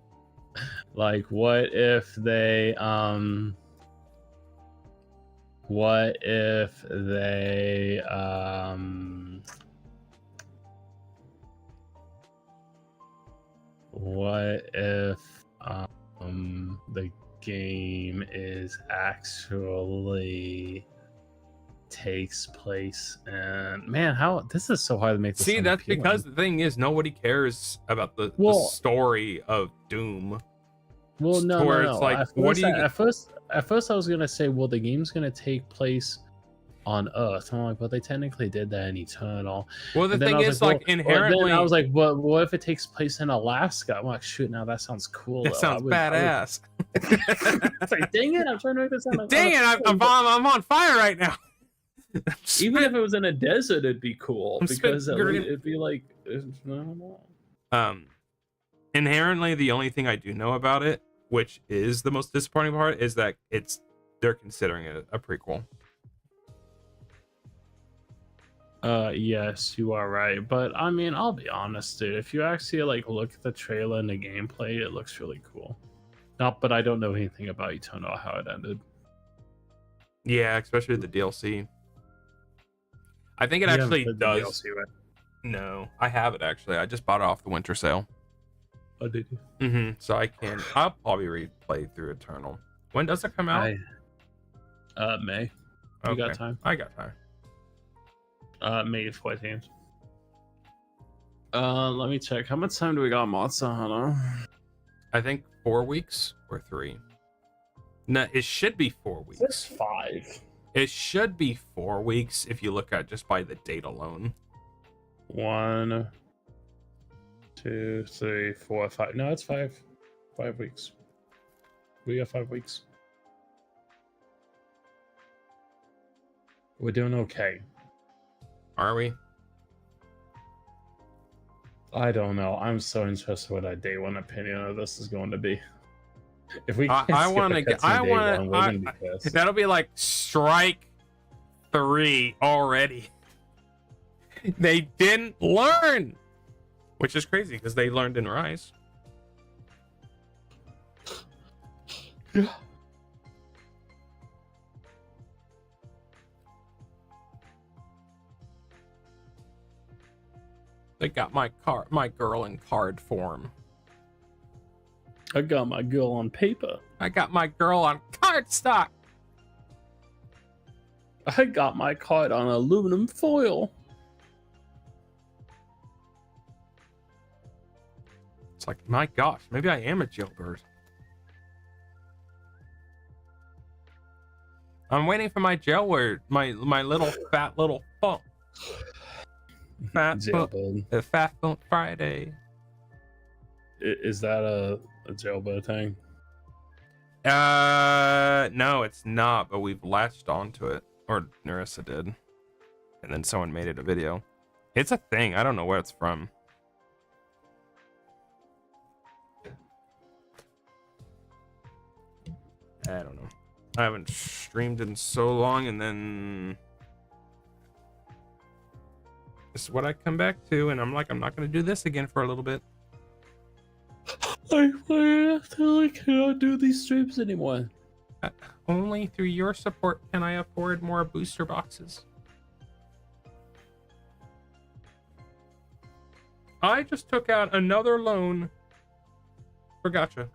Like, what if they what if they what if the game is actually takes place and man, how this is so hard to make this See, sound that's appealing. because the thing is nobody cares about the story of Doom. Well, no, where no, it's no. like, At what first, do you- at first I was gonna say, well, the game's gonna take place on Earth. I'm like, but they technically did that in Eternal. Well, the And then I thing was is, like, like, well, inherently, then I was like, but what if it takes place in Alaska? I'm like, shoot, now that sounds cool. that though. sounds badass. It's like, dang it, I'm trying to make this sound like Dang it, I'm on fire right now. Even if it was in a desert, it'd be cool I'm because spitting green. it'd be like, I don't know. Inherently, the only thing I do know about it, which is the most disappointing part, is that they're considering it a prequel. Yes, you are right. But I mean, I'll be honest, dude. If you actually like look at the trailer and the gameplay, it looks really cool. But I don't know anything about Eternal, how it ended. Yeah, especially the DLC. I think it You haven't actually played the does. DLC, right? No, I have it actually. I just bought it off the winter sale. Oh, did you? So I'll probably replay through Eternal. When does it come out? May. You got time? I got time. May 14th. Let me check. How much time do we got, Monster Hunter? I think 4 weeks or 3. No, it should be 4 weeks. It's 5. It should be 4 weeks if you look at just by the date alone. 1, 2, 3, 4, 5. No, it's 5. 5 weeks. We got 5 weeks. We're doing okay. Are we? I don't know. I'm so interested what our day one opinion of this is going to be. If we can't I skip want a to get. cutscene I day want one, we're gonna be to. pissed. That'll be like strike 3 already. They didn't learn, which is crazy because they learned in Rise. They got my girl in card form. I got my girl on paper. I got my girl on cardstock. I got my card on aluminum foil. It's like, my gosh, maybe I am a jailbird. I'm waiting for my jail word, my little fat little funk. Fat Funk Friday. Is that a jailbird thing? No, it's not, but we've latched onto it. Or Narissa did. And then someone made it a video. It's a thing. I don't know where it's from. I don't know. I haven't streamed in so long, and then this is what I come back to, and I'm like, I'm not going to do this again for a little bit. I cannot do these streams anymore. Only through your support can I afford more booster boxes. I just took out another loan for Gacha.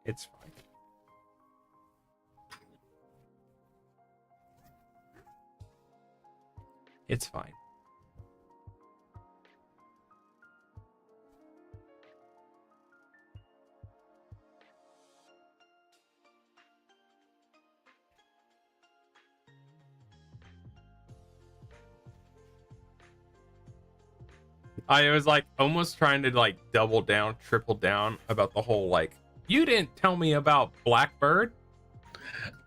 It's fine. It's fine. I was like almost trying to like double down, triple down about the whole like, you didn't tell me about Blackbird.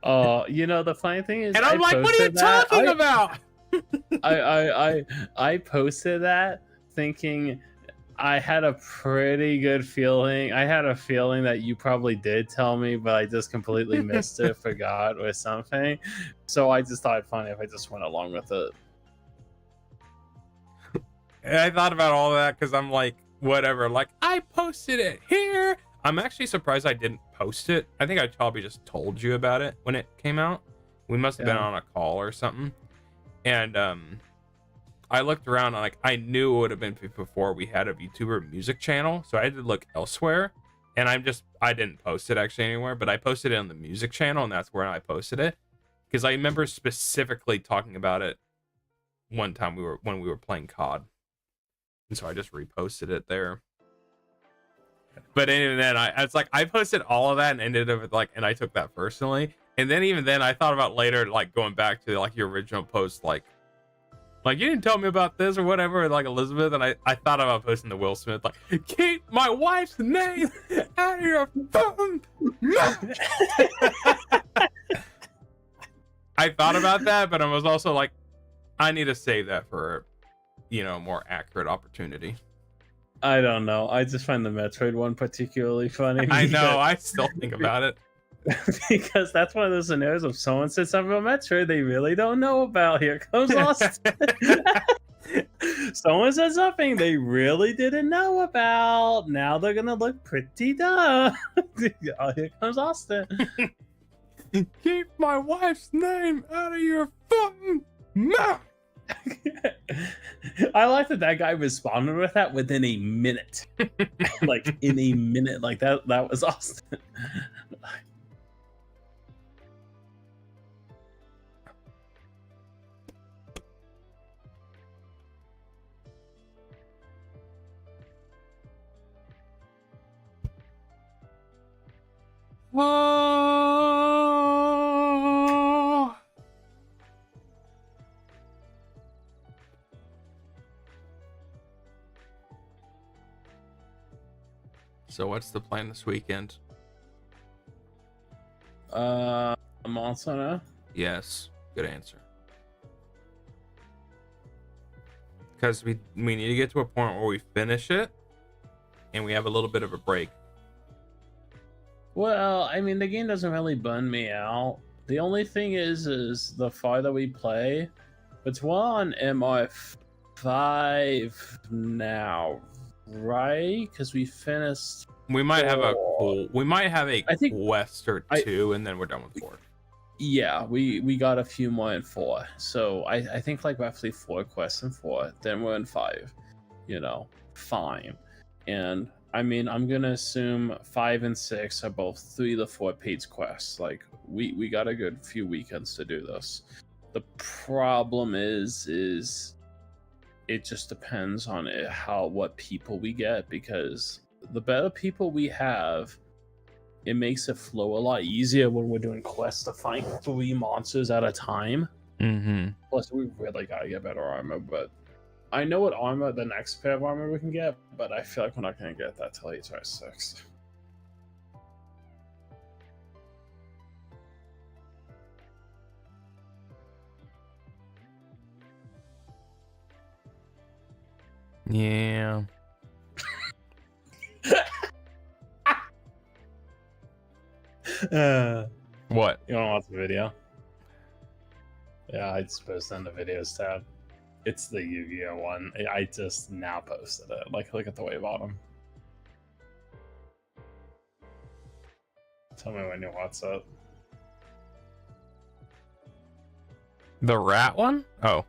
You know, the funny thing is, And I'm like, what are you talking about? I posted that thinking I had a pretty good feeling. I had a feeling that you probably did tell me, but I just completely missed it, forgot, or something. So I just thought it'd funny if I just went along with it. And I thought about all that because I'm like, whatever. Like, I posted it here. I'm actually surprised I didn't post it. I think I probably just told you about it when it came out. We must have been on a call or something. And I looked around and like I knew it would have been before we had a VTuber music channel, so I had to look elsewhere. And I didn't post it actually anywhere, but I posted it on the music channel, and that's where I posted it because I remember specifically talking about it one time when we were playing COD, and so I just reposted it there. But even then, it's like I posted all of that and ended up with like, and I took that personally. And then even then, I thought about later like going back to like your original post, like you didn't tell me about this or whatever, like Elizabeth, and I thought about posting the Will Smith, like, keep my wife's name out of your phone. I thought about that, but I was also like, I need to save that for, a more accurate opportunity. I don't know. I just find the Metroid one particularly funny. I know. I still think about it. Because that's one of those scenarios if someone says something about Metroid they really don't know about. Here comes Austin. Someone says something they really didn't know about. Now they're gonna look pretty dumb. Oh, here comes Austin. Keep my wife's name out of your fucking mouth. I like that guy responded with that within a minute. Like in a minute. Like that was Austin. Oh. So what's the plan this weekend? Monster. Yes, good answer. Because we need to get to a point where we finish it and we have a little bit of a break. Well, I mean, the game doesn't really bun me out. The only thing is the farther we play, it's on MR5 now, right? Because we finished. We might have a quest or two, and then we're done with 4. Yeah, we got a few more in 4, so I think like roughly 4 quests in 4. Then we're in 5. Fine, and. I mean, I'm gonna assume 5 and 6 are both 3 to 4 paid quests. Like we got a good few weekends to do this. The problem is it just depends on what people we get, because the better people we have, it makes it flow a lot easier when we're doing quests to find 3 monsters at a time. Mm-hmm. Plus, we really gotta get better armor, but. I know what armor, the next pair of armor we can get, but I feel like we're not going to get that till HR6. Yeah. What? You want to watch the video? Yeah, I just posted in the videos tab. It's the Yu-Gi-Oh one. I just now posted it. Like, look at the way bottom. Tell me when you watch it. The rat one? Oh.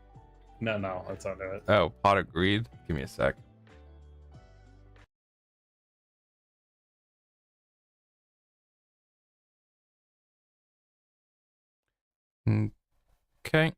No, that's not it. Oh, Pot of Greed. Give me a sec. Okay.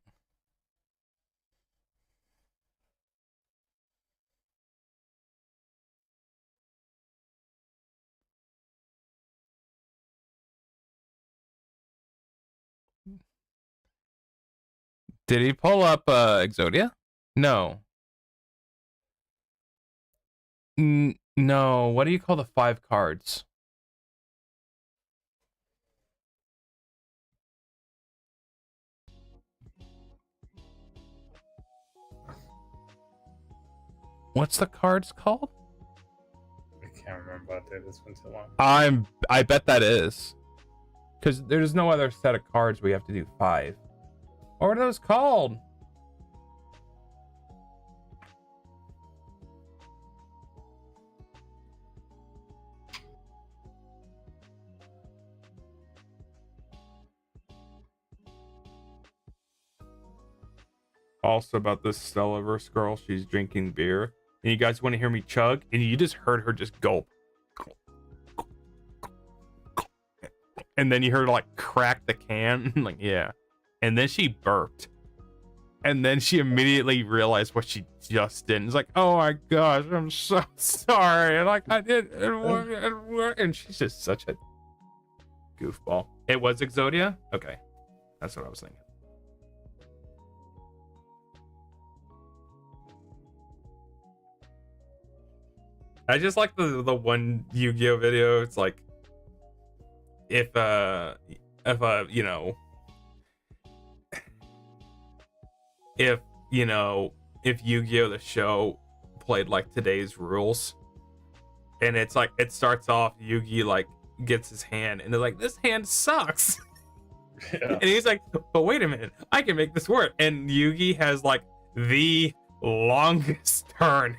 Did he pull up Exodia? No. No. What do you call the 5 cards? What's the cards called? I can't remember. Dude, it's been too long. I bet that is. Because there's no other set of cards we have to do 5. What are those called? Also about this Stellaverse girl, she's drinking beer. And you guys want to hear me chug? And you just heard her just gulp. And then you heard her like crack the can. Like, yeah. And then she burped. And then she immediately realized what she just did. It's like, oh my gosh, I'm so sorry. And like, I did. And she's just such a goofball. It was Exodia? Okay. That's what I was thinking. I just like the one Yu-Gi-Oh video. It's like, if you know, if Yu-Gi-Oh the show played like today's rules, and it's like, it starts off, Yu-Gi like gets his hand and they're like, this hand sucks. Yeah. And he's like, but wait a minute, I can make this work. And Yu-Gi has like the longest turn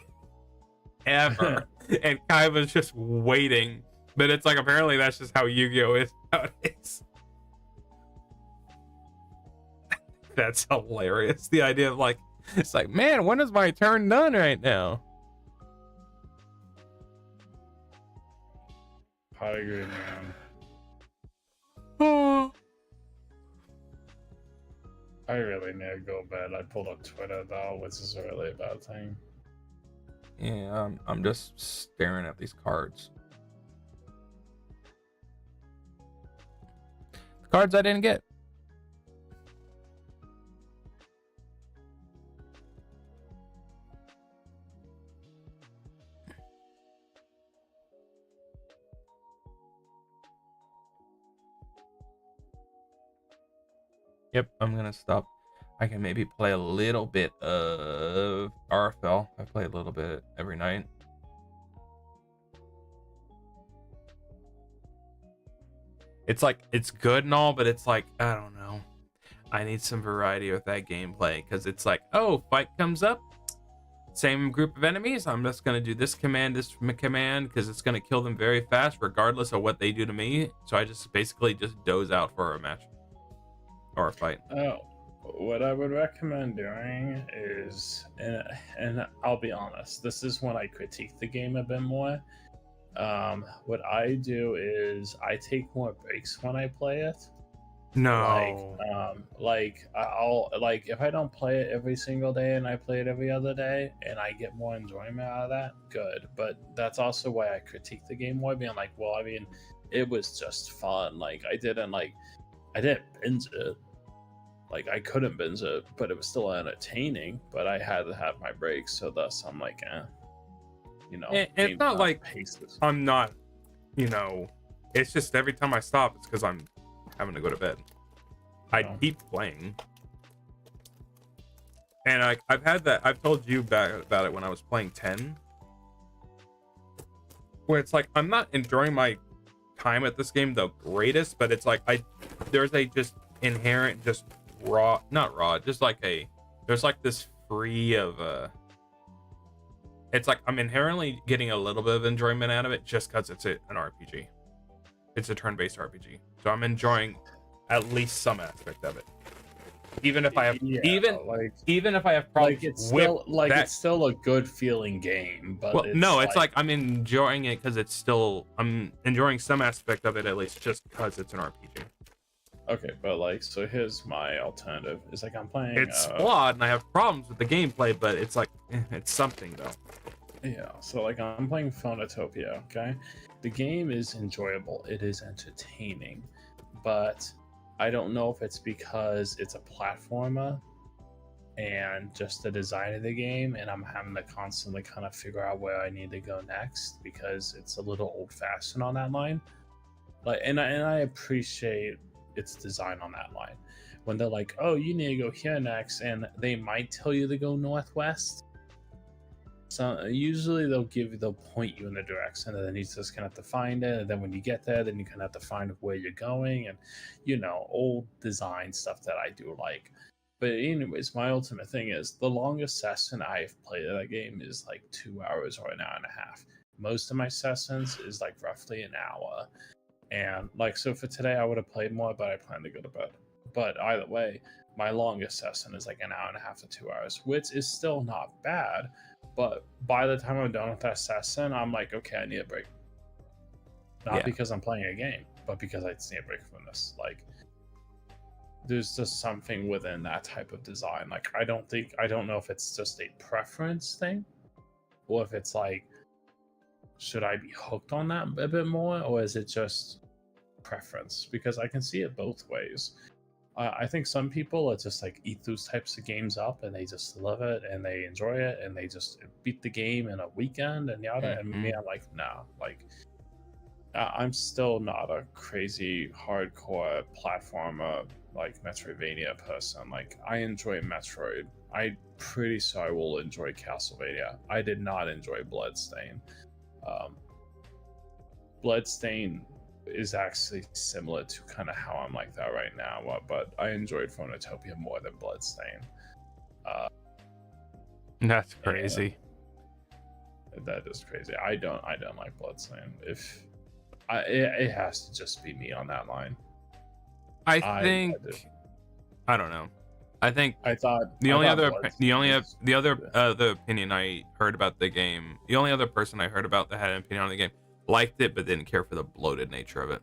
ever. And Kaiba's just waiting. But it's like, apparently that's just how Yu-Gi-Oh is nowadays. That's hilarious. The idea of like, it's like, man, when is my turn done right now? I agree, man. Oh. I really need to go to bed. I pulled up Twitter though, which is a really bad thing. Yeah, I'm just staring at these cards. The cards I didn't get. Yep, I'm gonna stop. I can maybe play a little bit of RFL. I play a little bit every night. It's like, it's good and all, but it's like, I don't know. I need some variety with that gameplay, because it's like, oh, fight comes up, same group of enemies, I'm just gonna do this command, because it's gonna kill them very fast, regardless of what they do to me. So I just basically just doze out for a match or a fight. Oh. What I would recommend doing is, and I'll be honest, this is when I critique the game a bit more. What I do is I take more breaks when I play it. No. I'll like, if I don't play it every single day and I play it every other day and I get more enjoyment out of that, good. But that's also why I critique the game more, being like, well, I mean, it was just fun. Like, I didn't binge it. Like, I couldn't binge it, but it was still entertaining. But I had to have my breaks, so thus I'm like, you know. It's not like I'm not, you know. It's just every time I stop, it's because I'm having to go to bed. I keep playing, and I've had that. I've told you about it when I was playing 10, where it's like, I'm not enjoying my time at this game the greatest, but it's like there's a just inherent just not raw, just like there's like this free of it's like I'm inherently getting a little bit of enjoyment out of it just because it's an RPG. It's a turn-based RPG, so I'm enjoying at least some aspect of it, even if I have even if I have problems. Like, it's still a good feeling game, but well, it's like I'm enjoying it because I'm enjoying some aspect of it at least just because it's an RPG. Okay, but like, so here's my alternative. It's like, I'm playing. It's flawed, and I have problems with the gameplay, but it's like, it's something though. Yeah, so like, I'm playing Phonotopia. Okay, the game is enjoyable. It is entertaining, but I don't know if it's because it's a platformer and just the design of the game, and I'm having to constantly kind of figure out where I need to go next because it's a little old-fashioned on that line. Like, and I appreciate its design on that line. When they're like, oh, you need to go here next, and they might tell you to go northwest, So usually they'll point you in the direction, and then you just kind of have to find it. And then when you get there, then you kind of have to find where you're going, and old design stuff that I do like. But anyways, my ultimate thing is the longest session I've played of that game is like 2 hours or an hour and a half. Most of my sessions is like roughly an hour. And like, so for today, I would have played more, but I plan to go to bed. But either way, my longest session is like an hour and a half to 2 hours, which is still not bad. But by the time I'm done with that session, I'm like, okay, I need a break. Not because I'm playing a game, but because I just need a break from this. Like, there's just something within that type of design. Like, I don't know if it's just a preference thing, or if it's like, should I be hooked on that a bit more, or is it just preference? Because I can see it both ways. I think some people are just like eat those types of games up and they just love it and they enjoy it and they just beat the game in a weekend and yada. And me, I'm like, no, like I'm still not a crazy hardcore platformer like Metroidvania person. Like, I enjoy Metroid. I'm pretty sure I will enjoy Castlevania. I did not enjoy Bloodstain. Bloodstain is actually similar to kind of how I'm like that right now, but I enjoyed Phonotopia more than Bloodstain. That's crazy. That is crazy. I don't like Bloodstain. It has to just be me on that line. I don't know. I thought the other opinion I heard about the game, the only other person I heard about that had an opinion on the game liked it but didn't care for the bloated nature of it.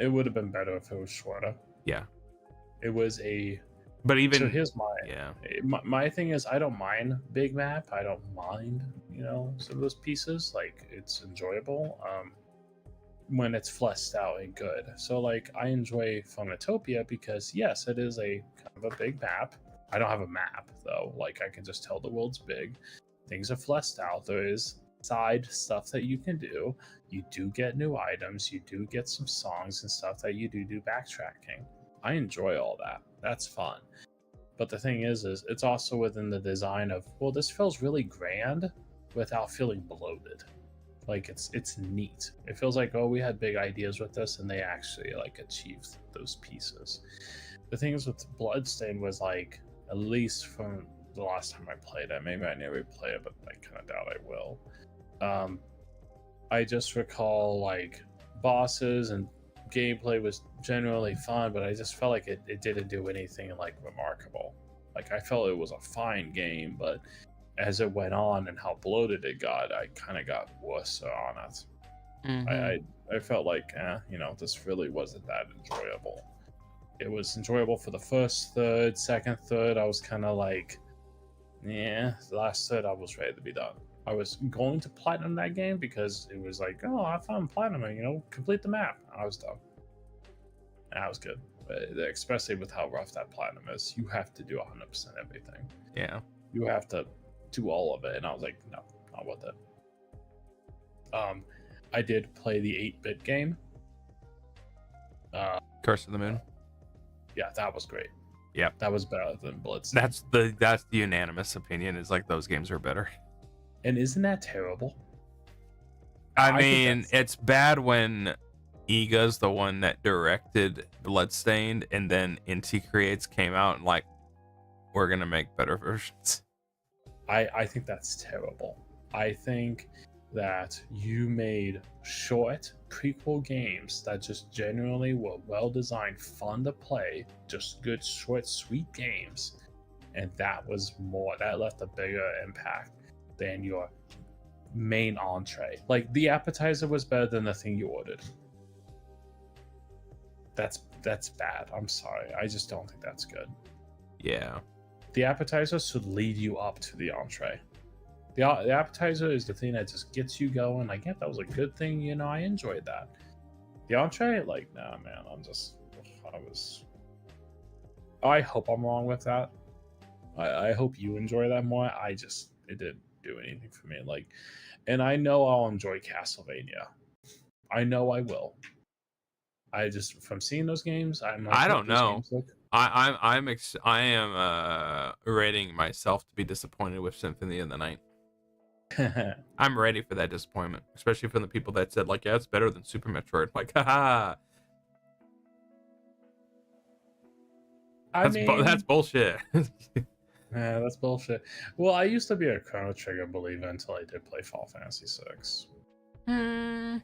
It would have been better if it was shorter. Yeah. It was but even so here's my thing is, I don't mind big map. I don't mind, some of those pieces. Like, it's enjoyable. When it's fleshed out and good. So like, I enjoy Phonotopia because yes, it is a kind of a big map. I don't have a map though. Like, I can just tell the world's big. Things are fleshed out. There is side stuff that you can do. You do get new items. You do get some songs and stuff that you do backtracking. I enjoy all that. That's fun. But the thing is it's also within the design of, well, this feels really grand without feeling bloated. Like, it's neat. It feels like, oh, we had big ideas with this and they actually like achieved those pieces. The thing is with Bloodstain was like, at least from the last time I played it, maybe I never play it, but I kind of doubt I will. I just recall like bosses and gameplay was generally fun, but I just felt like it didn't do anything like remarkable. Like, I felt it was a fine game, but as it went on and how bloated it got, I kind of got worse on it. I felt like, this really wasn't that enjoyable. It was enjoyable for the first third, second third, I was kind of like, the last third, I was ready to be done. I was going to platinum that game because it was like, oh, I found platinum, complete the map. I was done. And that was good. But especially with how rough that platinum is, you have to do 100% everything. Yeah. You have to do all of it, and I was like, no, not worth it. I did play the 8-bit game. Curse of the Moon. Yeah, that was great. Yeah, that was better than Bloodstain. That's the unanimous opinion, is like those games are better. And isn't that terrible? I mean, it's bad when Iga's the one that directed Bloodstained, and then Inti Creates came out and like, we're gonna make better versions. I think that's terrible. I think that you made short prequel games that just genuinely were well designed, fun to play, just good, short, sweet games, and that left a bigger impact than your main entree. Like, the appetizer was better than the thing you ordered. That's bad. I'm sorry. I just don't think that's good. Yeah. The appetizer should lead you up to the entree. The appetizer is the thing that just gets you going. Like, yeah, that was a good thing. I enjoyed that. The entree, like, nah, man. I hope I'm wrong with that. I hope you enjoy that more. It didn't do anything for me. Like, and I know I'll enjoy Castlevania. I know I will. I just from seeing those games, I'm like, I "Yep, don't these know. games look." I am rating myself to be disappointed with Symphony of the Night. I'm ready for that disappointment, especially from the people that said like, yeah, it's better than Super Metroid. Like, haha, I that's mean, bullshit. yeah, that's bullshit. Well, I used to be a Chrono Trigger believer until I did play Final Fantasy VI. Hmm.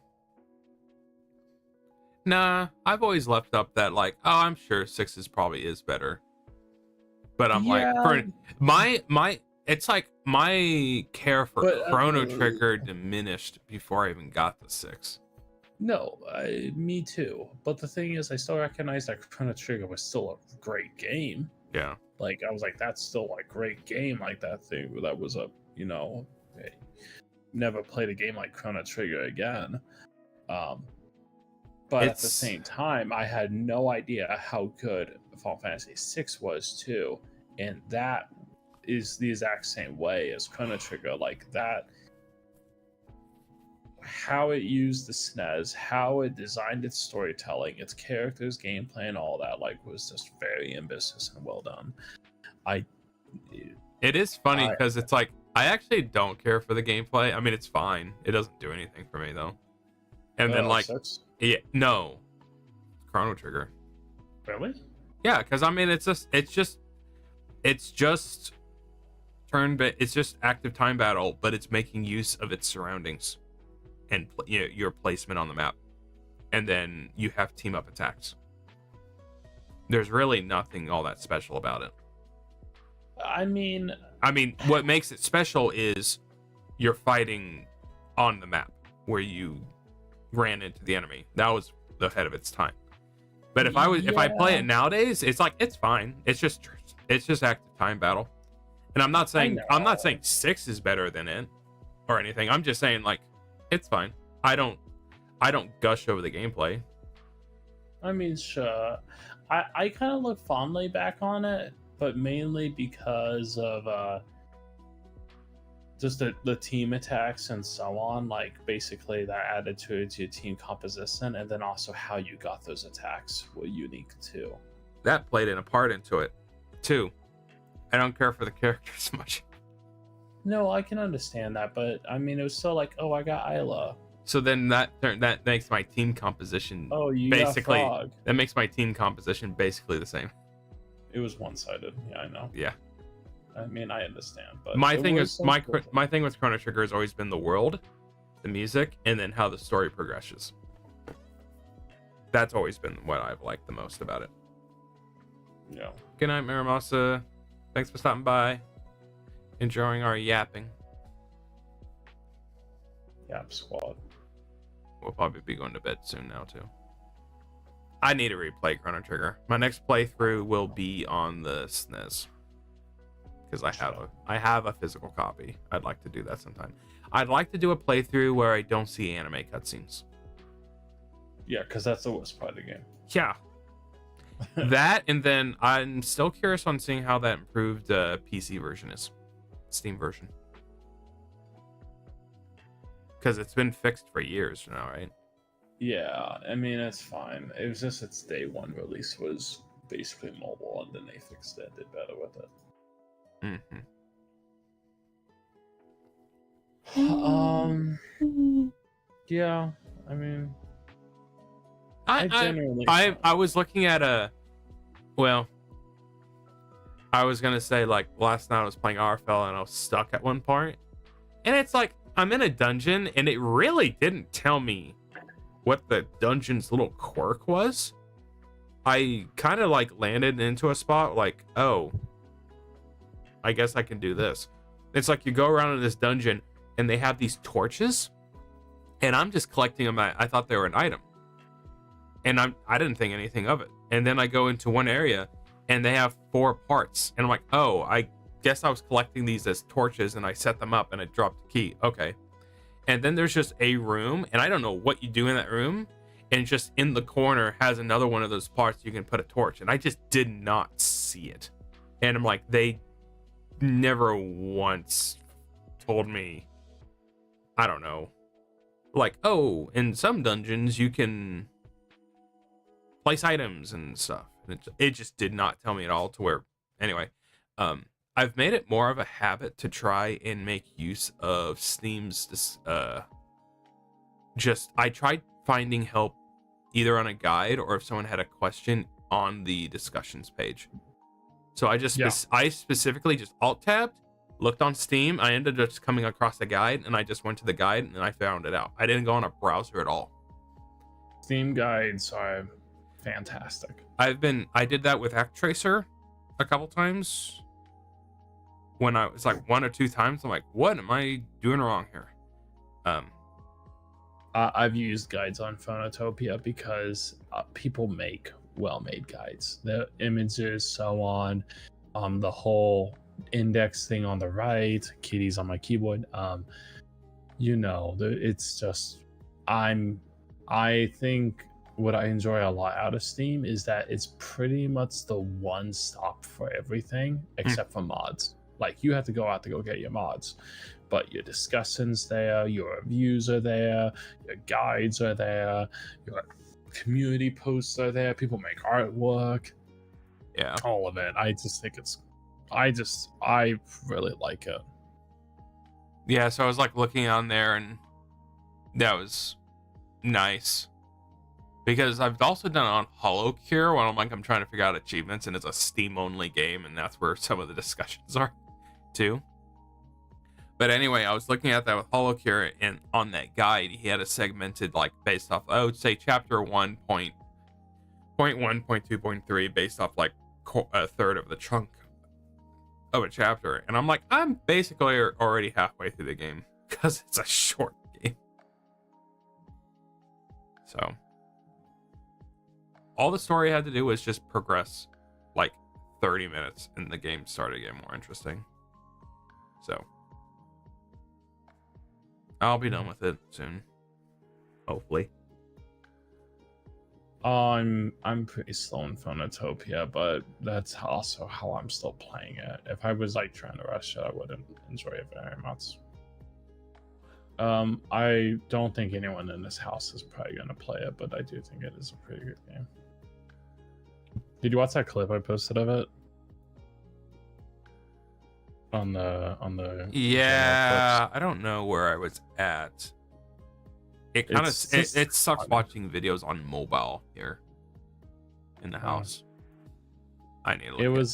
Nah, I've always left up that like, oh, I'm sure sixes probably is better. But I'm like, Yeah, for my, it's like my care for but Chrono Trigger diminished before I even got to 6. no, me too. But the thing is, I still recognize that Chrono Trigger was still a great game. Yeah. Like I was like, that's still a great game. Like that thing that was a, never played a game like Chrono Trigger again. But at the same time, I had no idea how good Final Fantasy VI was too, and that is the exact same way as Chrono Trigger. Like that, how it used the SNES, how it designed its storytelling, its characters, gameplay, and all that, like, was just very ambitious and well done. It is funny because it's like I actually don't care for the gameplay. I mean, it's fine. It doesn't do anything for me though. And then like, yeah, no, Chrono Trigger. Really? Yeah, because I mean, it's just it's just active time battle, but it's making use of its surroundings and your placement on the map, and then you have team up attacks. There's really nothing all that special about it. I mean, what makes it special is you're fighting on the map where you ran into the enemy. That was ahead of its time. But if I play it nowadays, it's like it's fine. It's just active time battle. And I'm not saying 6 is better than it or anything. I'm just saying like it's fine. I don't gush over the gameplay. I mean, sure. I kind of look fondly back on it, but mainly because of just the team attacks and so on. Like basically that added to your team composition, and then also how you got those attacks were unique too. That played a part into it too. I don't care for the characters much. No, I can understand that, but I mean, it was still like, oh, I got Isla. So then that makes my team composition basically got Frog. That makes my team composition basically the same. It was one-sided. Yeah, I know. Yeah. I mean, I understand, but my thing with Chrono Trigger has always been the world, the music, and then how the story progresses. That's always been what I've liked the most about it. Yeah. Good night, Miramasa. Thanks for stopping by. Enjoying our yapping. Yap squad. We'll probably be going to bed soon now too. I need to replay Chrono Trigger. My next playthrough will be on the SNES because I have a physical copy. I'd like to do that sometime. I'd like to do a playthrough where I don't see anime cutscenes. Yeah, because that's the worst part of the game. Yeah. That, and then I'm still curious on seeing how that improved PC version is. Steam version. Because it's been fixed for years now, right? Yeah, I mean, it's fine. It was just its day one release was basically mobile, and then they fixed it, did better with it. Yeah, I mean, I was looking at I was gonna say like last night I was playing RFL and I was stuck at one point, and it's like I'm in a dungeon and it really didn't tell me what the dungeon's little quirk was. I kind of like landed into a spot like, oh, I guess I can do this. It's like you go around in this dungeon and they have these torches, and I'm just collecting them. I thought they were an item, and I didn't think anything of it. And then I go into one area and they have 4 parts, and I'm like, oh, I guess I was collecting these as torches, and I set them up and it dropped the key. Okay. And then there's just a room, and I don't know what you do in that room, and just in the corner has another one of those parts you can put a torch, and I just did not see it. And I'm like, they never once told me, I don't know, like, oh, in some dungeons you can place items and stuff. And it just did not tell me at all to where. Anyway, I've made it more of a habit to try and make use of Steam's. I tried finding help either on a guide or if someone had a question on the discussions page. So I specifically just alt tabbed, looked on Steam. I ended up just coming across a guide, and I just went to the guide and I found it out. I didn't go on a browser at all. Steam guides are fantastic. I did that with Actracer a couple times. When I was like 1 or 2 times, I'm like, what am I doing wrong here? I've used guides on Phonotopia because people make well-made guides. The images, so on, the whole index thing on the right, kitties on my keyboard. It's just I think what I enjoy a lot out of Steam is that it's pretty much the one stop for everything except for mods. Like, you have to go out to go get your mods, but your discussions there, your reviews are there, your guides are there, your community posts are there, people make artwork, all of it. I just think I really like it. Yeah, so I was like looking on there, and that was nice because I've also done it on HoloCure when I'm trying to figure out achievements, and it's a Steam only game, and that's where some of the discussions are too. But anyway, I was looking at that with HoloCure, and on that guide, he had a segmented, like, based off, I would say chapter 1.1, 0.2.3, based off like a third of the chunk of a chapter. And I'm like, I'm basically already halfway through the game because it's a short game. So all the story had to do was just progress like 30 minutes, and the game started getting more interesting. So I'll be done with it soon, hopefully. I'm pretty slow in Phonotopia, but that's also how I'm still playing it. If I was like trying to rush it, I wouldn't enjoy it very much. I don't think anyone in this house is probably going to play it, but I do think it is a pretty good game. Did you watch that clip I posted of it? On the Yeah, I don't know where I was at. It kind of it sucks watching videos on mobile here in the house. I need to look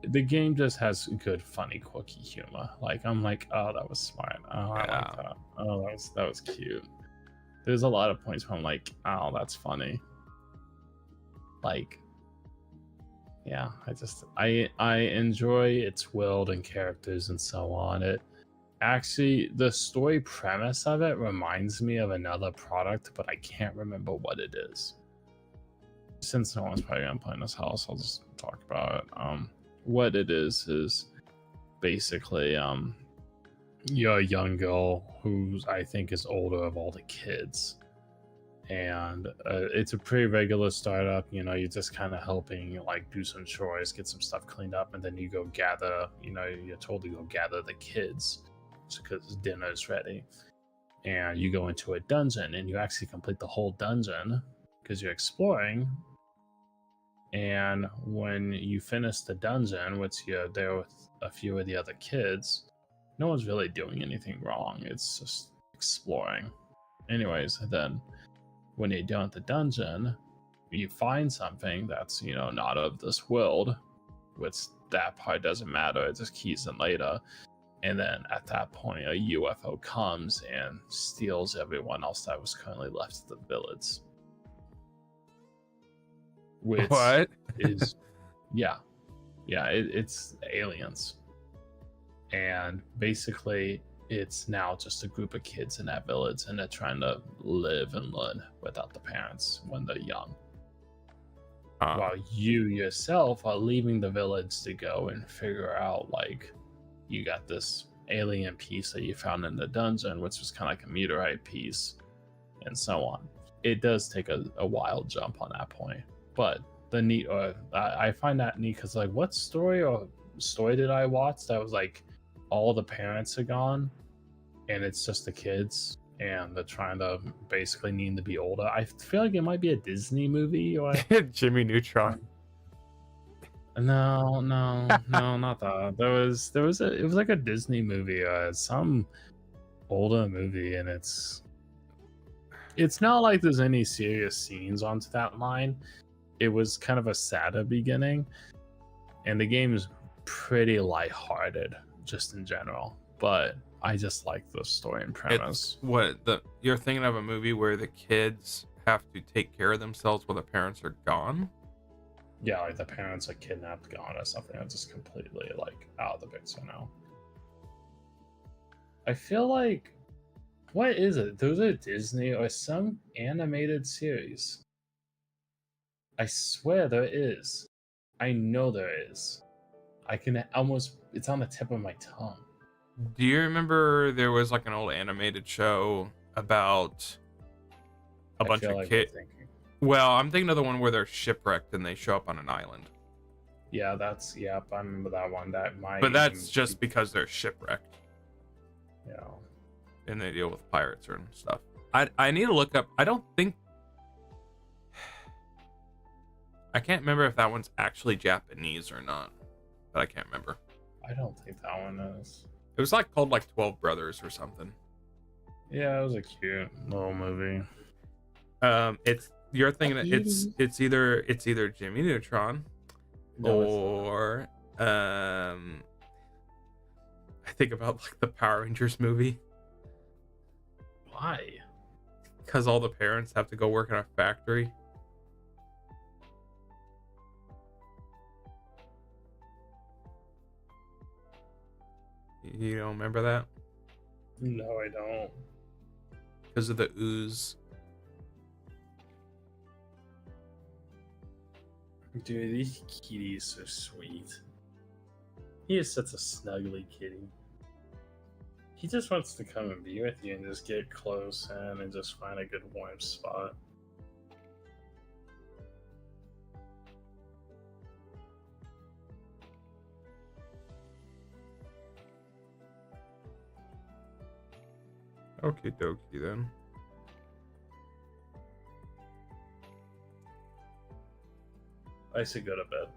the game just has good, funny, quirky humor. Like, I'm like, oh, that was smart. Oh, I like that. Oh, that was cute. There's a lot of points where I'm like, oh, that's funny. Like, yeah, I enjoy its world and characters and so on. It actually, the story premise of it reminds me of another product, but I can't remember what it is. Since no one's probably gonna play in this house, I'll just talk about it. What it is basically you're a young girl who I think is older of all the kids, and it's a pretty regular startup. You're just kind of helping, like, do some chores, get some stuff cleaned up, and then you go gather. You're told to go gather the kids because dinner's ready, and you go into a dungeon, and you actually complete the whole dungeon because you're exploring. And when you finish the dungeon, which you're there with a few of the other kids, no one's really doing anything wrong. It's just exploring. Anyways, then when you're done with the dungeon, you find something that's, not of this world, which that part doesn't matter. It just keys in later. And then at that point, a UFO comes and steals everyone else that was currently left at the village. Which what is it's aliens, and basically it's now just a group of kids in that village, and they're trying to live and learn without the parents when they're young, while you yourself are leaving the village to go and figure out, like, you got this alien piece that you found in the dungeon, which was kind of like a meteorite piece, and so on. It does take a wild jump on that point. But I find that neat because, like, what story did I watch that was like all the parents are gone and it's just the kids, and they're trying to basically need to be older. I feel like it might be a Disney movie or Jimmy Neutron. no, not that. It was like a Disney movie, some older movie, and it's not like there's any serious scenes onto that line. It was kind of a sadder beginning, and the game is pretty lighthearted just in general. But I just like the story and premise. You're thinking of a movie where the kids have to take care of themselves while the parents are gone? Yeah, like the parents are kidnapped, gone, or something. I'm just completely like out of the picture now. I feel like, what is it? Those are Disney or some animated series. I swear there is. I know there is. I can almost, it's on the tip of my tongue. Do you remember there was like an old animated show about a bunch of kids? Well, I'm thinking of the one where they're shipwrecked and they show up on an island. Yeah, I remember that one. But that's just because they're shipwrecked. Yeah. And they deal with pirates and stuff. I need to look up. I don't think. I can't remember if that one's actually Japanese or not. But I can't remember. I don't think that one is. It was like called like 12 Brothers or something. Yeah, it was a cute little movie. You're thinking it's either Jimmy Neutron or I think about like the Power Rangers movie. Why? Because all the parents have to go work in a factory. You don't remember that? No, I don't. Because of the ooze. Dude, these kitties are sweet. He is such a snuggly kitty. He just wants to come and be with you and just get close and just find a good warm spot. Okie dokie then. I should go to bed.